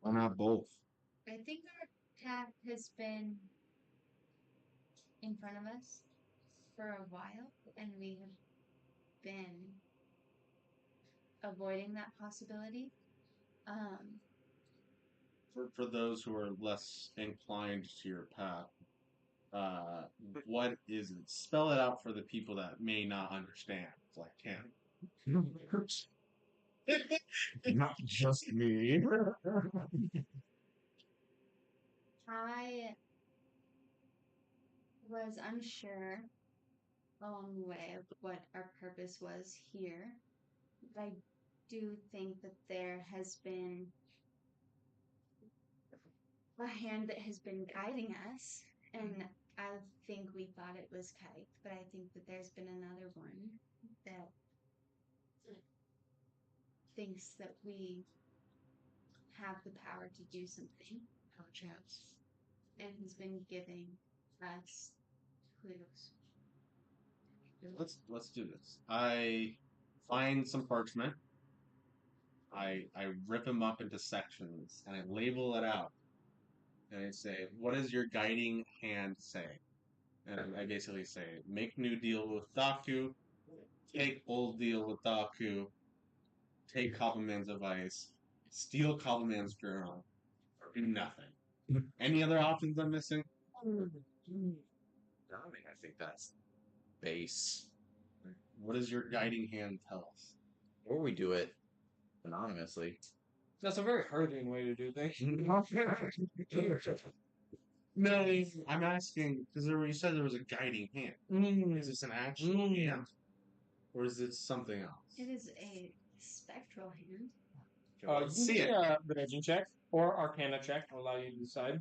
Why not both? I think our path has been in front of us for a while, and we have been avoiding that possibility. For those who are less inclined to your path, what is it? Spell it out for the people that may not understand, like him. Not just me. I was unsure along the way of what our purpose was here, but I do think that there has been a hand that has been guiding us, and I think we thought it was Kite, but I think that there's been another one that thinks that we have the power to do something, and has been giving us clues. Let's do this. I find some parchment. I rip them up into sections and I label it out. And I say, what does your guiding hand say? And I basically say, make new deal with Daku, take old deal with Daku, take Cobbleman's advice, steal Cobbleman's journal, or do nothing. Any other options I'm missing? I mean, I think that's base. What does your guiding hand tell us? Or we do it anonymously. That's a very hurting way to do things. No, I'm asking because you said there was a guiding hand. Is this an actual hand, or is it something else? It is a spectral hand. You See can it. a religion check or Arcana check to allow you to decide.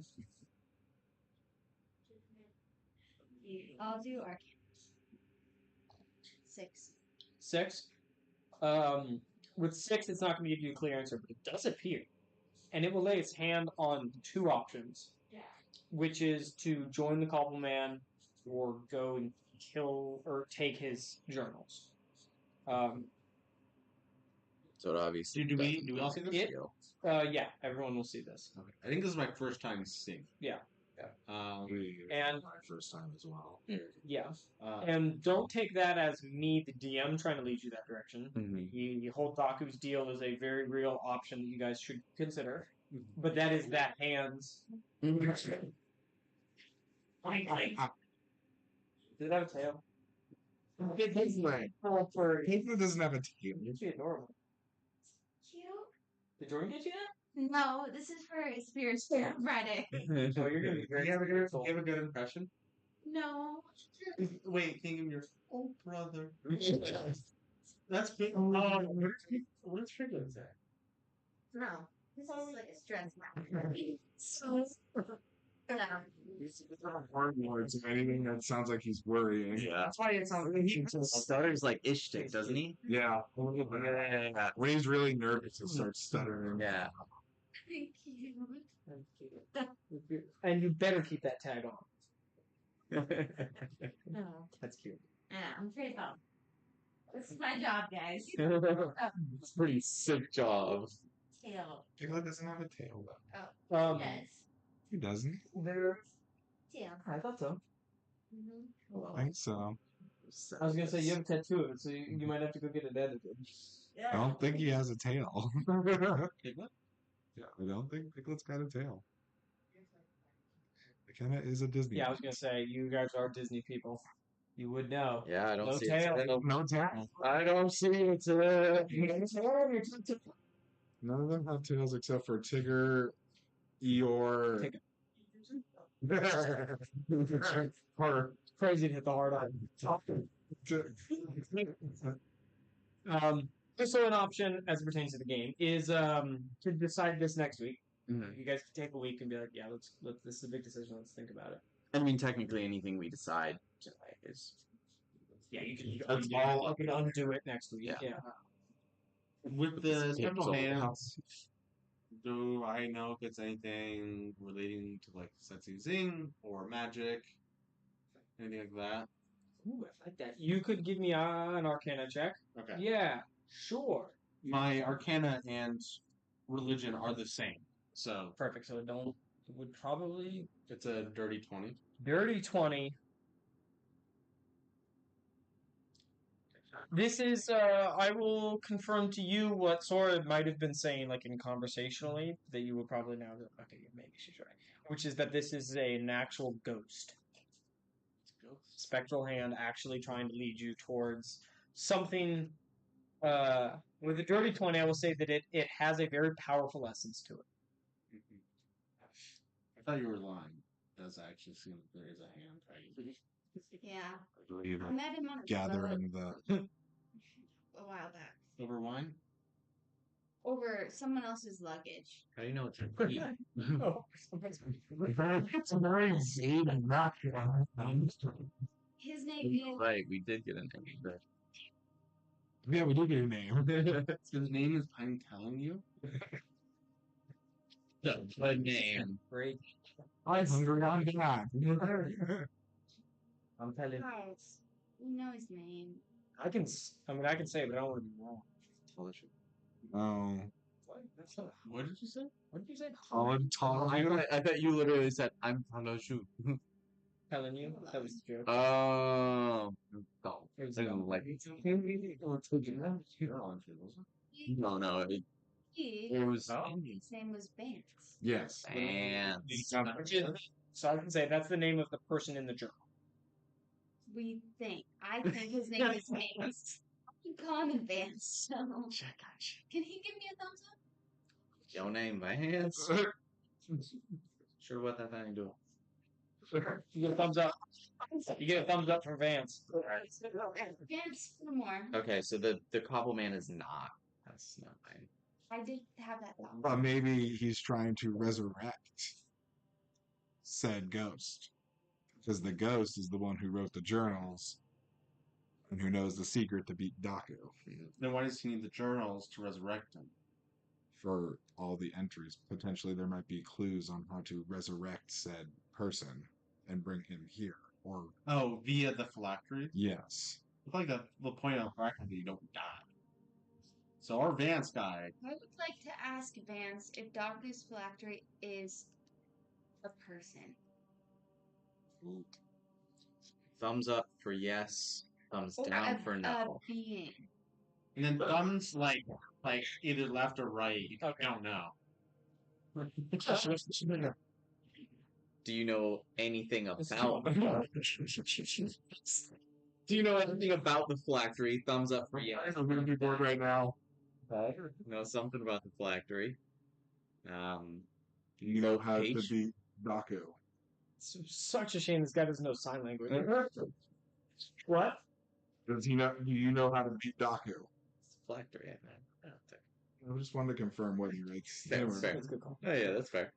I'll do Arcana. 6. 6. With 6, it's not going to give you a clear answer, but it does appear, and it will lay its hand on 2 options, which is to join the Cobble Man or go and kill or take his journals. So it obviously. Do we all see this? Yeah, everyone will see this. Okay. I think this is my first time seeing. Yeah. And my first time as well. Yeah. And don't take that as me, the DM, trying to lead you that direction. You hold Daku's deal as a very real option that you guys should consider. But that is that hand's. Did it have a tail? It doesn't have a tail. It'd be adorable. Cute. Did Jordan get you that? No, this is for Spirit Friday. Oh, you're gonna be very. You have a good impression. No. Wait, think of your old brother. That's big. What is Trigger say? No. This is like a stress mark. He's not hard words or anything that sounds like he's worrying. Yeah. That's why it sounds like he just Stutters like Ishtik, doesn't he? Yeah. When he's really nervous, he starts stuttering. Yeah. Thank you. And you better keep that tag on. No. That's cute. Yeah, I'm pretty bummed. This is my job, guys. It's a pretty sick job. Tail. Piglet doesn't have a tail, though. Yes. He doesn't. There. Tail. I thought so. Mm-hmm. I think so. I was gonna say you have a tattoo of it, so you might have to go get it edited. I don't think he has a tail. Piglet? Yeah, I don't think Piglet's got a tail. It kind of is a Disney. Yeah, I was gonna say you guys are Disney people. You would know. Yeah, I don't No see tail. it. No tail. I don't see it. None of them have tails except for Tigger, Eeyore. Or crazy to hit the hard on. Just so an option as it pertains to the game is to decide this next week. You guys can take a week and be like, yeah, let's this is a big decision. Let's think about it. I mean, technically, anything we decide tonight is. Yeah, you can undo it next week. Yeah. With the spectral hands, do I know if it's anything relating to like Setsu Zing or magic? Anything like that? Ooh, I like that. You could give me an Arcana check. Okay. Yeah, sure. My Arcana and religion are the same. So Perfect. So it would probably it's a dirty 20. dirty 20. This is, I will confirm to you what Sora might have been saying, like, in conversationally, that you will probably now go, okay, maybe she's right. Which is that this is an actual ghost. Spectral hand actually trying to lead you towards something, with a dirty 20, I will say that it has a very powerful essence to it. I thought you were lying. It does actually seem that there is a hand, right? Yeah. I met him on a Gathering the. a while back. Over wine? Over someone else's luggage. How do you know it's a key? It's very vague and not. His name is. Right, we did get a name. But... Yeah, we did get a name. His name is I'm telling you? The name. Great. I'm hungry on God. I'm telling you. Guys, you know his name. I can say it, but I don't want to be wrong. Oh. What did you say? What did you say? Tall. I thought you literally said, I'm Tanoshu. Telling you? That was the joke. Oh. It was I didn't like it. No. It was. His name was Vance. Yes. And. So I can say that's the name of the person in the journal. we think. I think his name is Vance. You call him Vance, so can he give me a thumbs up? Your name, Vance. Sure, what that thing do? You get a thumbs up. You get a thumbs up from Vance. Vance, no more. Okay, so the Cobble Man is not. That's not mine. I did have that thought. But maybe he's trying to resurrect said ghost. Because the ghost is the one who wrote the journals and who knows the secret to beat Daku Then why does he need the journals to resurrect him? for all the entries. Potentially, there might be clues on how to resurrect said person and bring him here. Or, Oh, via the phylactery? yes. I feel like the point of the phylactery is you don't die. So our Vance guy, I would like to ask Vance if Daku's phylactery is a person. Thumbs up for yes. Thumbs Or down a, for a no. being. and then thumbs like either left or right. You Okay. don't know. Do you know anything about? Do you know anything about the phylactery? Thumbs up for yes. I'm going to be bored right now. Okay. Know something about the phylactery. You know how to Page? beat Daku. It's such a shame this guy doesn't know sign language. What? Does he know? Do you know how to beat Daku? It's the phylactery, I don't think. I just wanted to confirm what you read. Fair. That's a good call. Oh yeah, that's fair.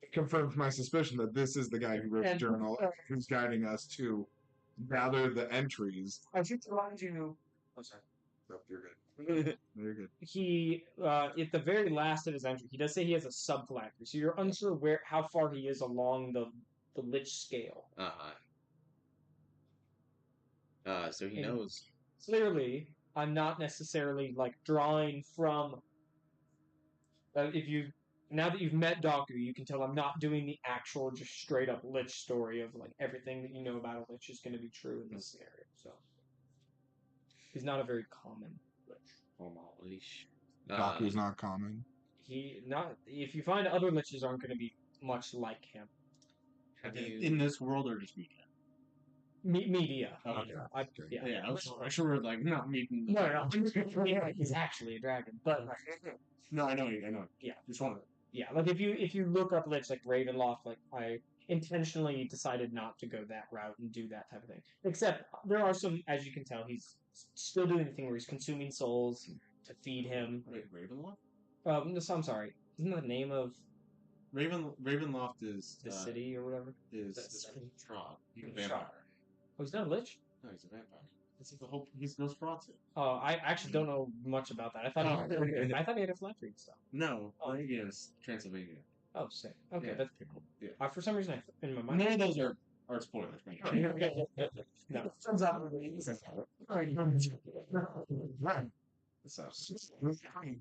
It confirms my suspicion that this is the guy who wrote the journal, who's guiding us to gather the entries. I should remind you. Oh, sorry. No, you're good. You're good. He at the very last of his entry, he does say he has a subphylactery, so you're unsure how far he is along the lich scale. So he And knows. Clearly, I'm not necessarily like drawing from. If you now that you've met Daku, you can tell I'm not doing the actual just straight up lich story of like everything that you know about a lich is going to be true in this scenario. So he's not a very common lich. Daku's not common. If you find other liches aren't going to be much like him. In this world or just media? Media. Okay. Yeah. I was sure we're like not meeting. No. He's actually a dragon, but No, I know. Yeah. Just one. yeah, like if you look up lich like Ravenloft, like I intentionally decided not to go that route and do that type of thing. Except there are some, as you can tell, he's still doing the thing where he's consuming souls to feed him. Wait, Ravenloft? No, so I'm sorry. Isn't that the name of Ravenloft is the city or whatever? is Tron. He's a Shot. vampire. Oh, he's not a lich? No, he's a vampire. This is the whole. He's Nosferatu. Oh, I actually don't know much about that. I thought he had a phylactery and stuff. No, Moravian is Transylvania. Oh, sick. Okay, Yeah. that's pretty cool. Yeah. For some reason, in my mind. None of those are spoilers. No. Turns out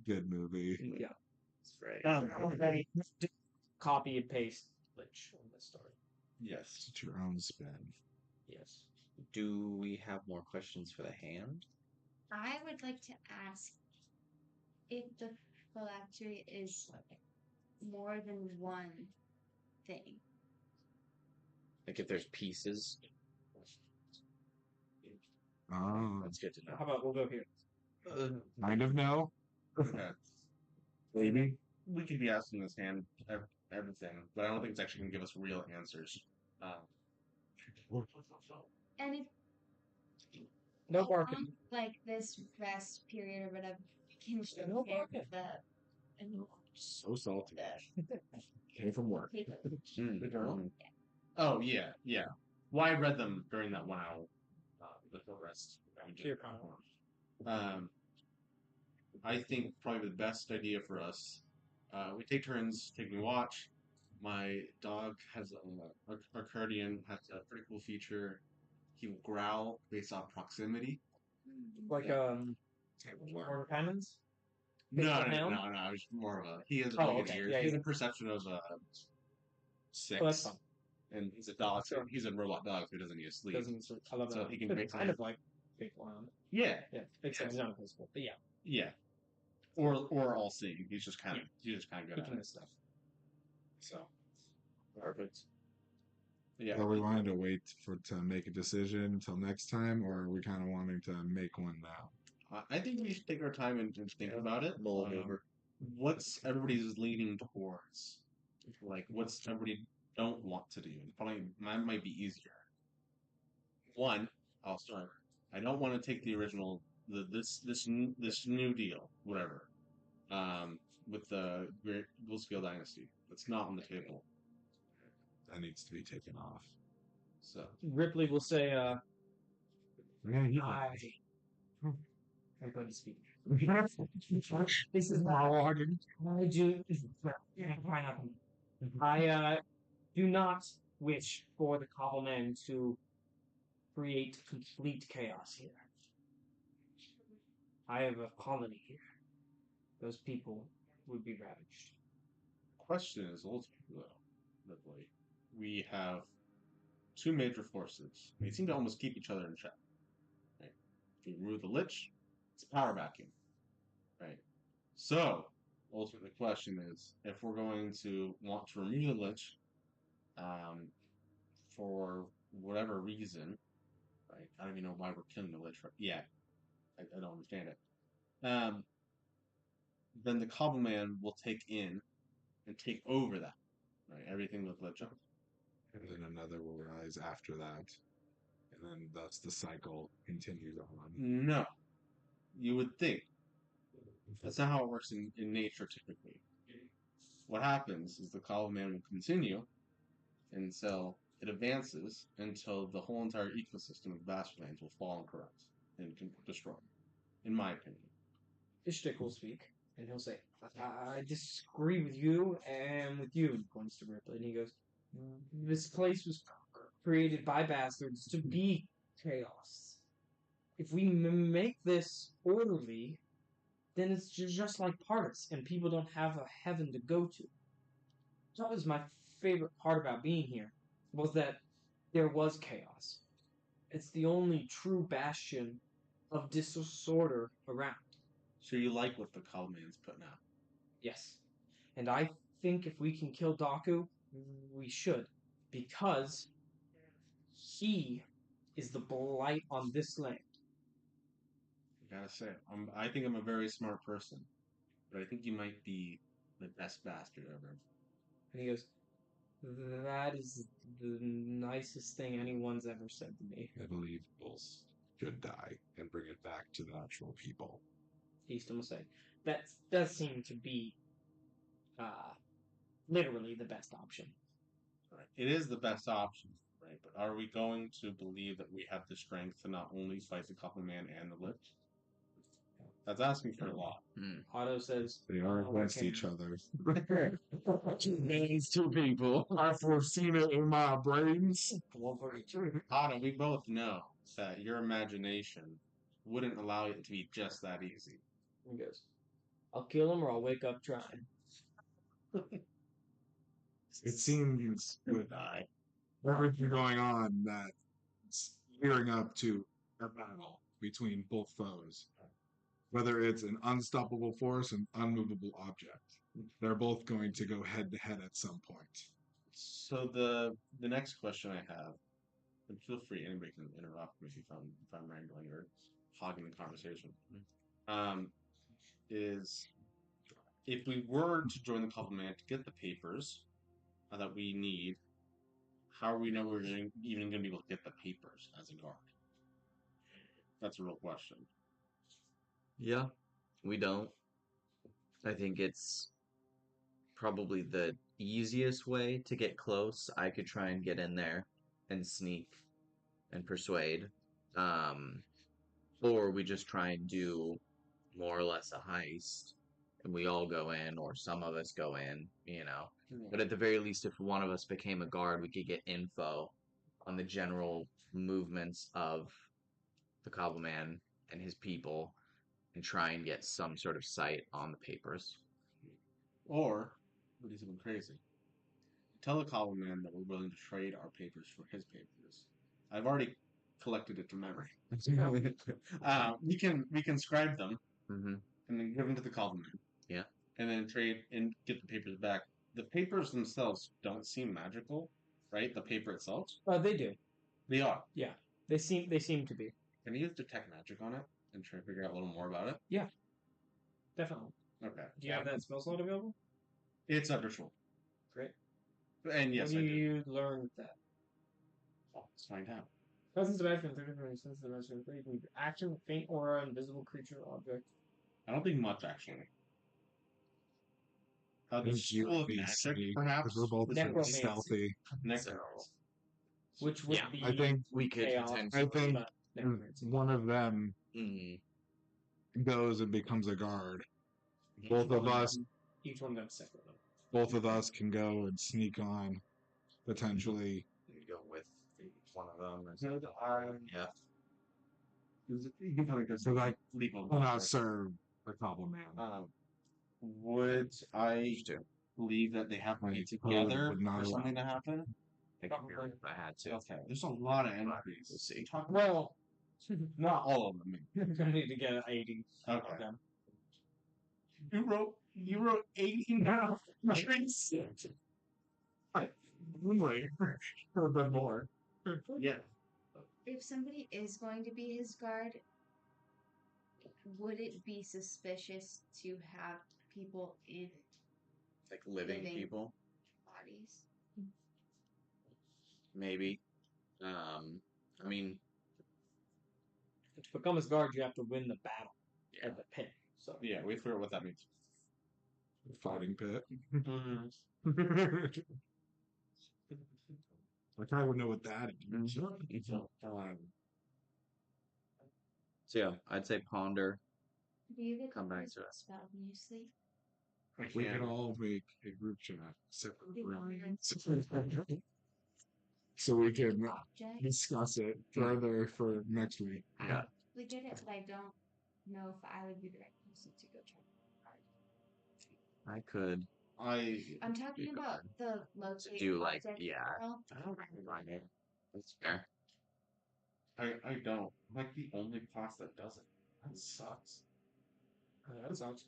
good movie. Yeah. It's great. Copy and paste lich in this story. Yes. It's your own spin. Yes. Do we have more questions for the hand? I would like to ask if the phylactery is more than one thing. Like if there's pieces. Oh, That's good to know. How about we'll go here? kind of no. Okay. Maybe. We could be asking this hand everything, but I don't think it's actually going to give us real answers. And if No barking. along, like this rest period or whatever, you can No compare barking. So salty. Came from work. The journal? Oh, yeah. Well, I read them during that 1 hour before rest. Cheer comment. I think probably the best idea for us, we take turns taking a watch. My dog has a Recursion, has a pretty cool feature. He will growl based on proximity. Like Mortal Cannons? No, hound? I was more of a. He has Oh, like okay. ears. Yeah, He has yeah. a perception of 6. Oh, that's fun. And he's a dog. So Sure. he's a robot dog, so he doesn't need to sleep. I love So that. he can It's basically- kind of like Big Clown. Yeah, Yeah, except he's not invisible. But yeah, yeah. Or all seeing. He's just kind of good he at can it. miss stuff. So Perfect. Yeah. Are we wanting to wait to make a decision until next time, or are we kind of wanting to make one now? I think we should take our time and think about it. Mull it over. What's everybody's leaning towards? Like, what's everybody don't want to do? Probably mine might be easier. One, I'll start. I don't want to take the original, this new deal, whatever. With the Great Wolfscale Dynasty. That's not on the table. That needs to be taken off. So Ripley will say, Yeah, I'm going to speak. This is how I do. I do not wish for the Cobblemen to create complete chaos here. I have a colony here. Those people would be ravaged. question is ultimately though, that like we have two major forces. They seem to almost keep each other in check. Right? If we remove the Lich, it's a power vacuum. Right? So ultimately the question is if we're going to want to remove the Lich, um, for whatever reason, right? I don't even know why we're killing the Lich yet. I don't understand it. Then the Cobbleman will take in and take over that, right? Everything with Lich on. and then another will rise after that, and then thus the cycle continues on. No, you would think. That's not how it works in nature typically. What happens is the Cobbleman will continue until it advances until the whole entire ecosystem of Bastarlands will fall and corrupt and destroy, in my opinion. Ishtik will speak, and he'll say, I disagree with you and with you, he points to Ripley, and he goes, this place was created by bastards to be chaos. If we make this orderly, then it's just like parts, and people don't have a heaven to go to. That was my favorite part about being here, was that there was chaos. It's the only true bastion of disorder around. So you like what the Cobbleman's putting out? Yes. And I think if we can kill Daku, we should. Because he is the blight on this land. I gotta say, I think I'm a very smart person, but I think you might be the best bastard ever. And he goes, that is the nicest thing anyone's ever said to me. I believe bulls should die and bring it back to the actual people. Easton will say. That does seem to be literally the best option. Right. It is the best option, right? But are we going to believe that we have the strength to not only fight the Cobbleman and the Lich? That's asking for a lot. Otto says, They are "Oh, I against can't." each other. Two names, two people. I've foreseen it in my brains. Otto, we both know that your imagination wouldn't allow it to be just that easy. He goes, I'll kill him or I'll wake up trying. It seems with everything going on that it's gearing up to a battle between both foes. Whether it's an unstoppable force and unmovable object, they're both going to go head to head at some point. So the next question I have, and feel free, anybody can interrupt me if I'm wrangling or hogging the conversation. Is if we were to join the Cobbleman to get the papers that we need, how are we know we're even going to be able to get the papers as a guard? That's a real question. Yeah, we don't. I think it's probably the easiest way to get close. I could try and get in there and sneak and persuade. Um, or we just try and do more or less a heist and we all go in, or some of us go in, you know. But at the very least, if one of us became a guard, we could get info on the general movements of the Cobbleman and his people and try and get some sort of sight on the papers. Or, we do something crazy. Tell the Cobbleman that we're willing to trade our papers for his papers. I've already collected it to memory. We can scribe them Mm-hmm. and then give them to the Cobbleman. Yeah. And then trade and get the papers back. The papers themselves don't seem magical, right? The paper itself. They do. They are. Yeah, they seem to be. Can you use detect magic on it and try to figure out a little more about it? Yeah, definitely. Okay. Do you have that spell slot available? It's under shoulder. Great. And yes, what I do do. you learn with that? Well, let's find out. Presence of action, 30 different senses of action. You can action, faint aura, invisible creature, object. I don't think much actually. The Thank you, school of BC, magic, perhaps. because we're both Necromancy. stealthy. Necromancy. Which would Yeah, be I think we could chaos. potentially. I think but necromancy. one of them Mm, goes and becomes a guard. Both of us, Each one of them separately. both of us can go and sneak on, potentially. you go with one of them. Could Yeah. you can probably go So like, legal. serve the Cobble Man. Would I Too. believe that they have to be Like, together would not for something to allow. happen? I think if I had to. Okay, there's a lot of entries. We'll see. Well, Not all of them. you're gonna need to get an 80. Okay. them. You wrote 80 now. Only a bit more. Yeah. If somebody is going to be his guard, would it be suspicious to have people in Like living Living. people, bodies? maybe. I mean, To become his guard, you have to win the battle yeah. at the pit. So Yeah, we figure out what that means. Fighting pit. Mhm. Like I would know what that is. So yeah, I'd say ponder. Do you get Come to back use to it. a spell when you sleep? We can all make a group chat separate rooms. So we can Object? discuss it further for next week. Yeah. We get it, but I don't know if I would be the right person to go check. I could. I'm talking You go about the To locate do like, object yeah. spell. I don't mind it. That's fair. I don't. I'm like the only class that does it. That sucks. That sounds.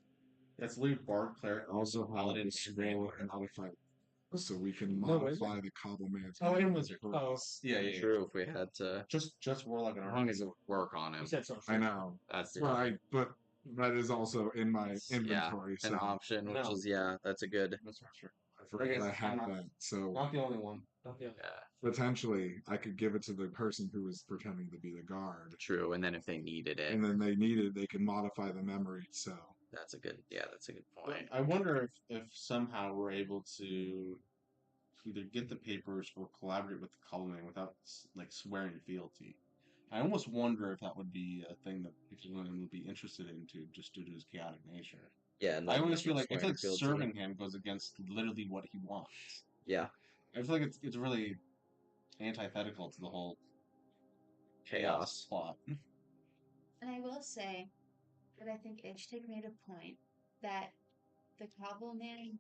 That's literally Bard, Cleric, Also, how Paladin, to scroll and modify, so we can No, is modify the Cobble Man's. Oh, and Wizard. Oh, Yeah. True. If we had to, Just Warlock and as Archer. long as it would work on you him, said so. I know, that's but that is also in my inventory. an So option, which No. is that's a good. That's not true. I forgot Okay, I had I'm not- that. So Not the only one. Yeah. Yeah, potentially, I could give it to the person who was pretending to be the guard, true. And then if they needed it, and then they needed, they can modify the memory. So that's a good. Yeah, that's a good point. I wonder if somehow we're able to either get the papers or collaborate with the Colony without like swearing fealty. I almost wonder if that would be a thing that anyone would be interested in just due to his chaotic nature. Yeah, and I always feel like swearing fealty. serving him goes against literally what he wants. Yeah, I feel like it's really antithetical to the whole chaos. plot. And I will say that I think Ishtik made a point that the Cobble Man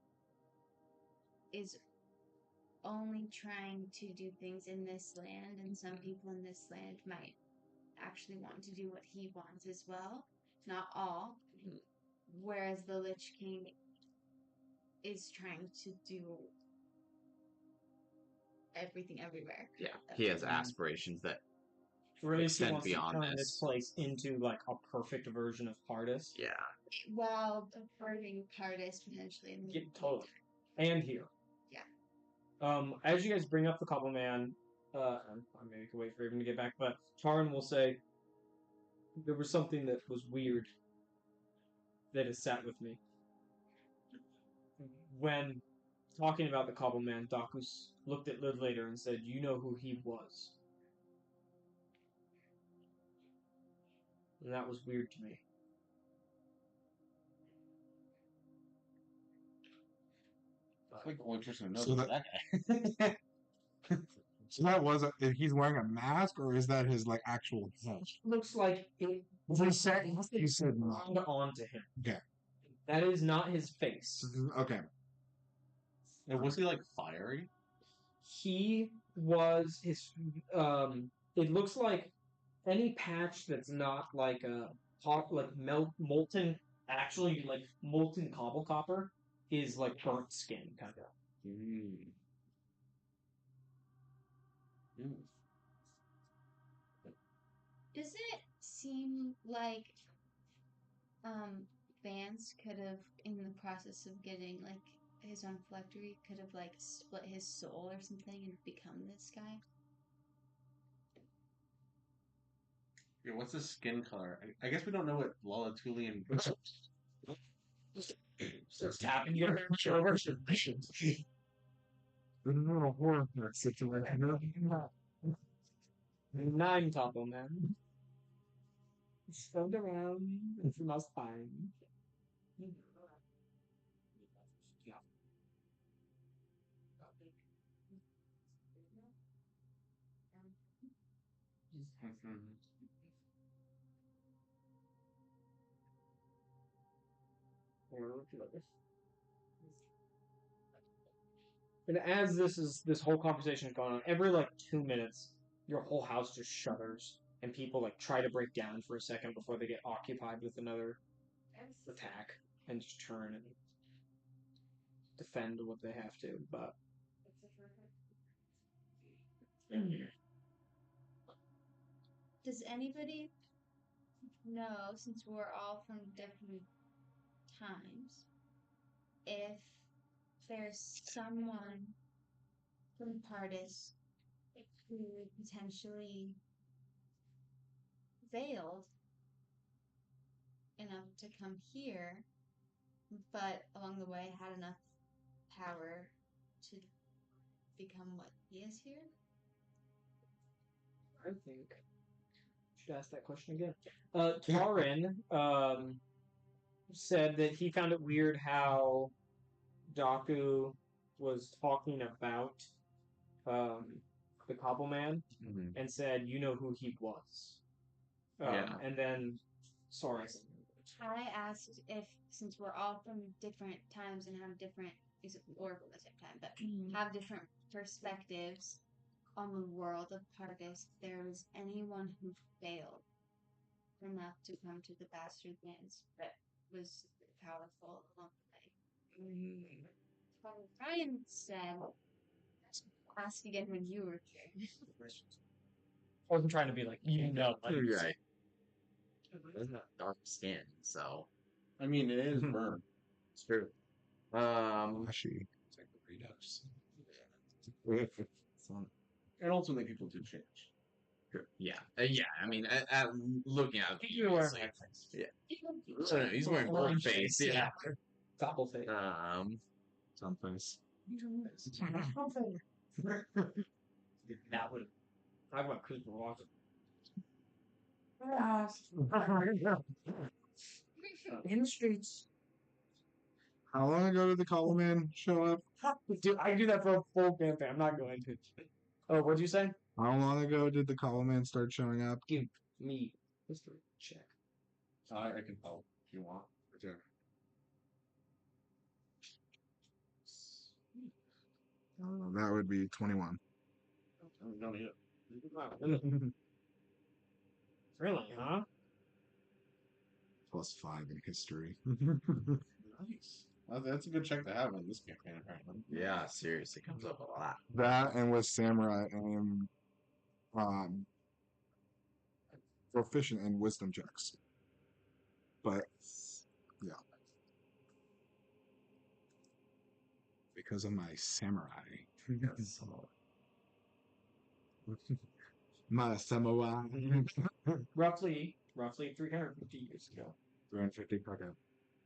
is only trying to do things in this land, and some people in this land might actually want to do what he wants as well. Not all. Mhm. Whereas the Lich King is trying to do everything everywhere. Yeah, he has aspirations that Or at least he extend wants to beyond turn this. this place into like a perfect version of Pardis. Yeah, While hurting Pardis potentially in the Yeah, totally. And here. Yeah. As you guys bring up the Cobble Man, I maybe can wait for him to get back, but Tarn will say there was something that was weird that has sat with me. When talking about the Cobble Man, Dakus looked at Lid later and said, "You know who he was." And that was weird to me. I think the only person who knows So is that- that guy. so that was he's wearing a mask, or is that his like actual head? Looks like it He said no. bound onto him. Okay. That is not his face. Okay. And was he like fiery? He was his. It looks like any patch that's not like a molten, actually like molten cobble copper is like burnt skin kind of. Does it seem like Vance could have, in the process of getting like his own phylactery, could have like split his soul or something and become this guy? Yeah, what's his skin color? I guess we don't know what Lolatulian. Starts tapping you to show version. This is not a horror situation. 9 Topo Man. Spun around. It's my spine. And as this whole conversation is going on, every like 2 minutes, your whole house just shudders, and people like try to break down for a second before they get occupied with another attack, and just turn and defend what they have to. But Does anybody know, since we're all from different times, if there's someone from Pardis who potentially veiled enough to come here, but along the way had enough power to become what he is here? I think should ask that question again. Tarin said that he found it weird how Daku was talking about the Cobbleman and said, "You know who he was." Yeah. And then, sorry. I asked if, since we're all from different times and have different, or at the same time, but have different perspectives on the world of Pardis, there was anyone who failed enough to come to the Bastard Lands but was powerful along the way. Ryan said, ask again when you were here. I wasn't trying to be like, you know. Right. Doesn't have dark skin, so I mean, it is burned. it's true. Flashy. It's like the Redux. And ultimately, people do change. Yeah, yeah. I mean, looking at it, You're wearing yeah. So, he's wearing orange face. Yeah. Double face. Someplace. That would talk about Christopher Walken. In the streets. How long ago did the Cobbleman show up? Dude, I do that for a full campaign. I'm not going to. Oh, what'd you say? How long ago did the Cobbleman start showing up? Give me history check. I can help if you want. That would be 21. No need it. Really, huh? Plus 5 in history. Nice. That's a good check to have in this campaign, apparently. Yeah, seriously, comes up a lot. That and with Samurai, I am proficient in wisdom checks. But, yeah. Because of my samurai. Yes. My samurai. Roughly 350 years ago. 350, okay.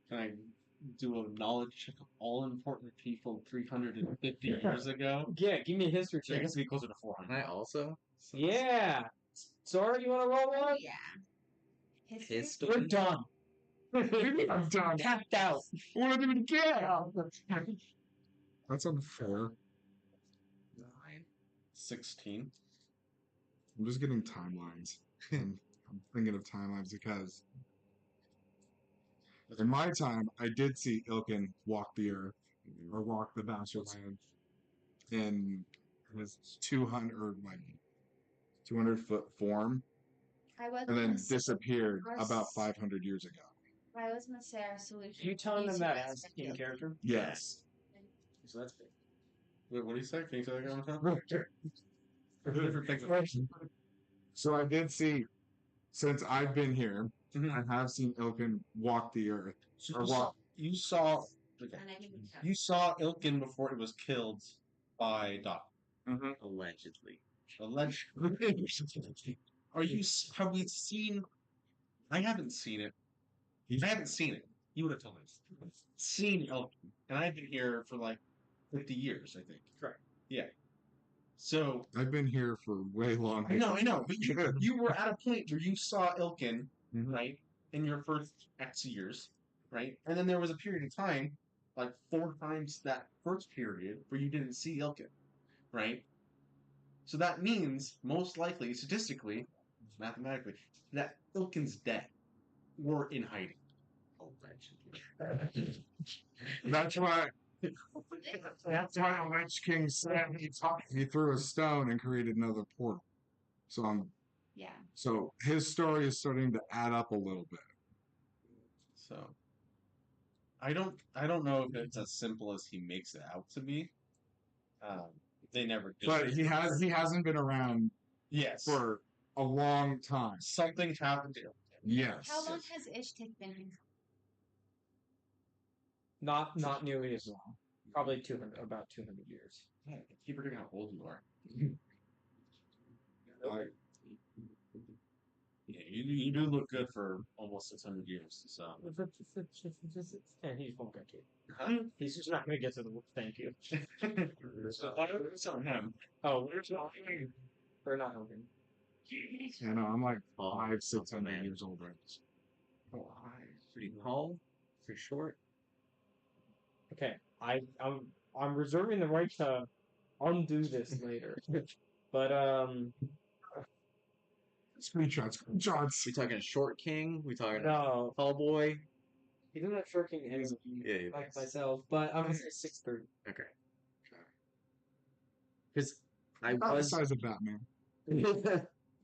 Can I do a knowledge check of all important people 350 years ago? Yeah, give me a history check. I guess it'd be closer to 400. Can I also? Yeah. Sora, you want to roll one? Yeah. History? We're done. I'm done. Tapped out. I want to do it again! That's unfair. 16. I'm just getting timelines. And I'm thinking of timelines because in my time, I did see Ilkin walk the earth or walk the Bastard Land in his 200-foot form and then disappeared about 500 years ago. I was going to say our solution. Are you telling them that as in character? Yes. So that's big. Wait, what do you say? Can you say that again one time? different things. So I did see, since I've been here, Mhm. I have seen Ilkin walk the earth. So Or you saw, walk. you saw, okay. And I think it's You saw Ilkin before it was killed by Doc. Allegedly. Allegedly. Have we seen? I haven't seen it. I haven't seen it. You would have told me. Seen Ilkin, and I've been here for like 50 years, I think. Correct. Yeah. So I've been here for way longer. I know, but you were at a point where you saw Ilkin, Mhm. right, in your first X years, right, and then there was a period of time, like 4 times that first period, where you didn't see Ilkin, right? So that means, most likely, statistically, mathematically, that Ilkin's dead or in hiding. That's why. That's why the Lich King said he threw a stone and created another portal. So yeah. so his story is starting to add up a little bit. So I don't know if it's as simple as he makes it out to be. They never do. But he hasn't been around Yes. for a long time. Something happened to him. Yes. How long has Ishtik been here? Not nearly as long. Probably about 200 years. Yeah, I keep forgetting how old you are. Yeah, you do look good for almost 600 years. So And he won't get to it. huh? He's just not going to get to the thank you. It's on him. Oh, where's Hogan? Or not Hogan? You know, I'm like 500-600 years old right now. Oh, pretty tall, pretty short. Okay, I'm reserving the right to undo this later. But Screenshots. We talking short king? We talking no, tall boy? he doesn't have short king energy Yeah, like myself. But I'm gonna say 6'3". Okay. Because I About the was size of Batman.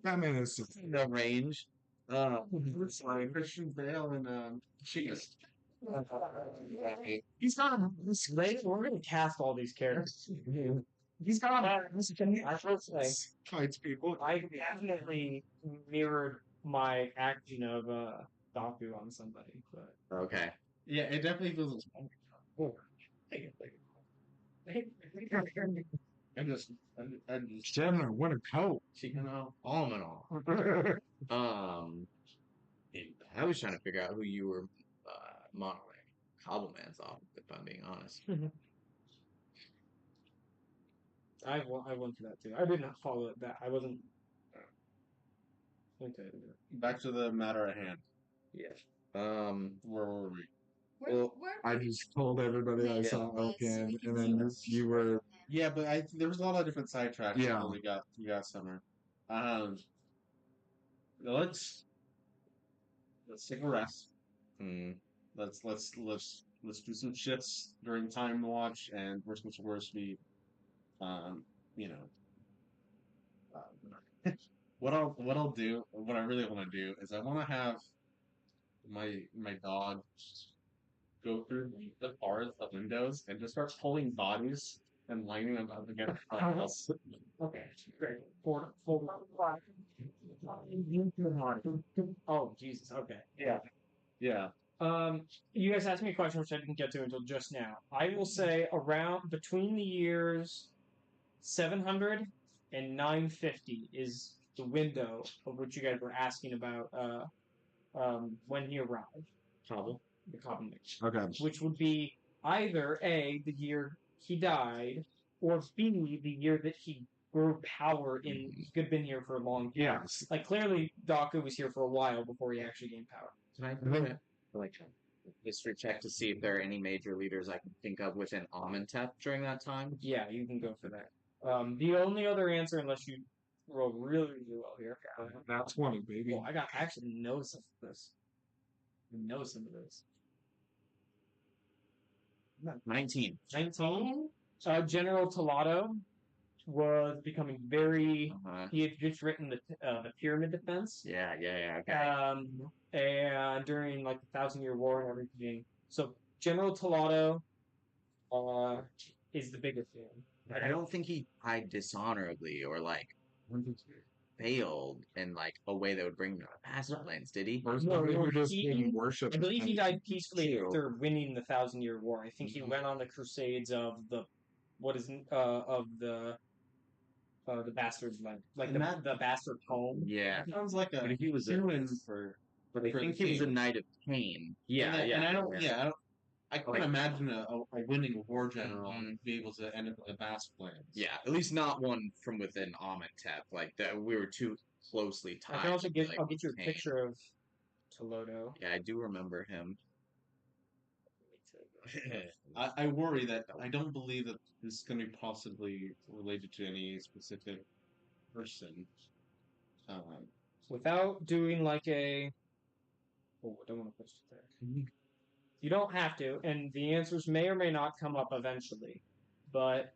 Batman is 6. in the range. It's like Christian Bale and Cheetah. He's got a later. We're gonna cast all these characters. He's got a. I will say, Fights people. I definitely mirrored my acting of Daku on somebody, but Okay. Yeah, it definitely feels. I just. Stamina, what a coat. You know. All in all. I was trying to figure out who you were modeling Cobbleman's off, if I'm being honest. I went for that too. I did not follow it that. I wasn't. Okay. Back to the matter at hand. Yeah. Where were we? Well, I just told everybody I saw Elkin, and then you were. Yeah, but there was a lot of different sidetracks. Yeah. We got somewhere. Let's take a rest. Let's do some shifts during time watch, and worst comes to worst, we, you know, what I'll do, what I really want to do is I want to have my dog go through the bars of windows and just start pulling bodies and lining them up against the house. Okay, great. Oh Jesus. Okay. Yeah. You guys asked me a question which I didn't get to until just now. I will say around between the years 700 and 950 is the window of which you guys were asking about when he arrived. The Cobble Mix. Okay. Which would be either A, the year he died, or B, the year that he grew power in. He could have been here for a long time. Yes. Like, clearly, Daku was here for a while before he actually gained power. Can I do like history check to see if there are any major leaders I can think of within Amenhotep during that time? Yeah, you can go for that. The only other answer, unless you roll really, really well here. That's 20, baby. Well, I actually know some of this. I know some of this. 19. 19. General Tolado was becoming very. He had just written the Pyramid Defense. Yeah, okay. And during like the 1,000-Year War and everything. So General Tolado is the biggest thing. I don't think he died dishonorably or like failed in like a way that would bring him to the past plans, did he? Or is No, he no, just he- being worshipped? I believe he died peacefully True. after winning the 1,000-Year War. I think he went on the crusades of the the bastard's land, like And that- the bastard home. Yeah, Sounds like a but he was a, human for. but I for think the he was a king. knight of pain. Yeah, and, yeah. and I don't. yeah. Yeah, I can't Like- imagine a winning war general Mhm. be able to end up with a vast plans. Yeah, at least not one from within Amenhotep. Like that, we were too closely tied. I can also to, like, I'll get you a pain. picture of Tolodo. Yeah, I do remember him. I worry that I don't believe that this is going to be possibly related to any specific person. Without doing like a. Oh, I don't want to push it there. You don't have to, and the answers may or may not come up eventually. But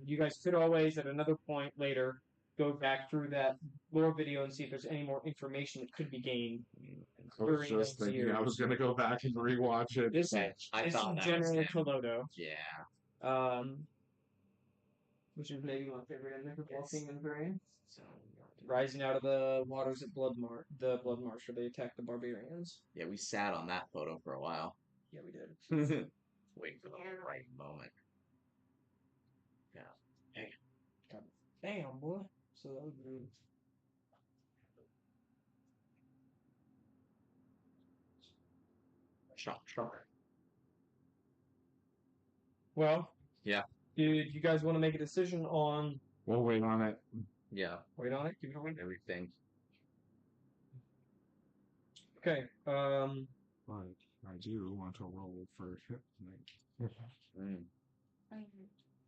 you guys could always, at another point later, go back through that lore video and see if there's any more information that could be gained. I was just thinking I was going to go back and rewatch it. This I is thought that was General him. Tolodo, Yeah. which is maybe my favorite ending of all King and Varian. Rising out of the waters at the Blood Marsh, where they attacked the barbarians. Yeah, we sat on that photo for a while. Yeah, we did. Wait for the right moment. Yeah. Damn, boy. So that was rude. Shock. Well, Yeah. Did you guys want to make a decision on? We'll wait on it. Yeah. Wait on it. Give it a wait. Everything. Okay. But I do want to roll for hit tonight. Mm.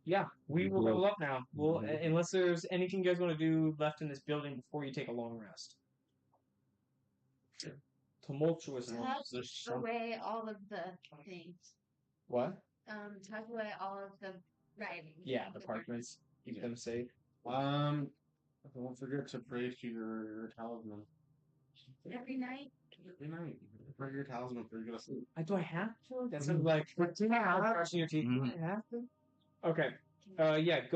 Yeah, we will Well- level up now. Well, unless there's anything you guys want to do left in this building before you take a long rest. Tumultuous. Tuck away all of the things. What? Tuck away all of the writing. Yeah, the parchments. Keep them safe. Don't forget to pray to your talisman. Every night. Every night. Pray to your talisman before you go to sleep. Do I have to? That sounds like brushing your teeth. Do I have to? Okay. Yeah. Good.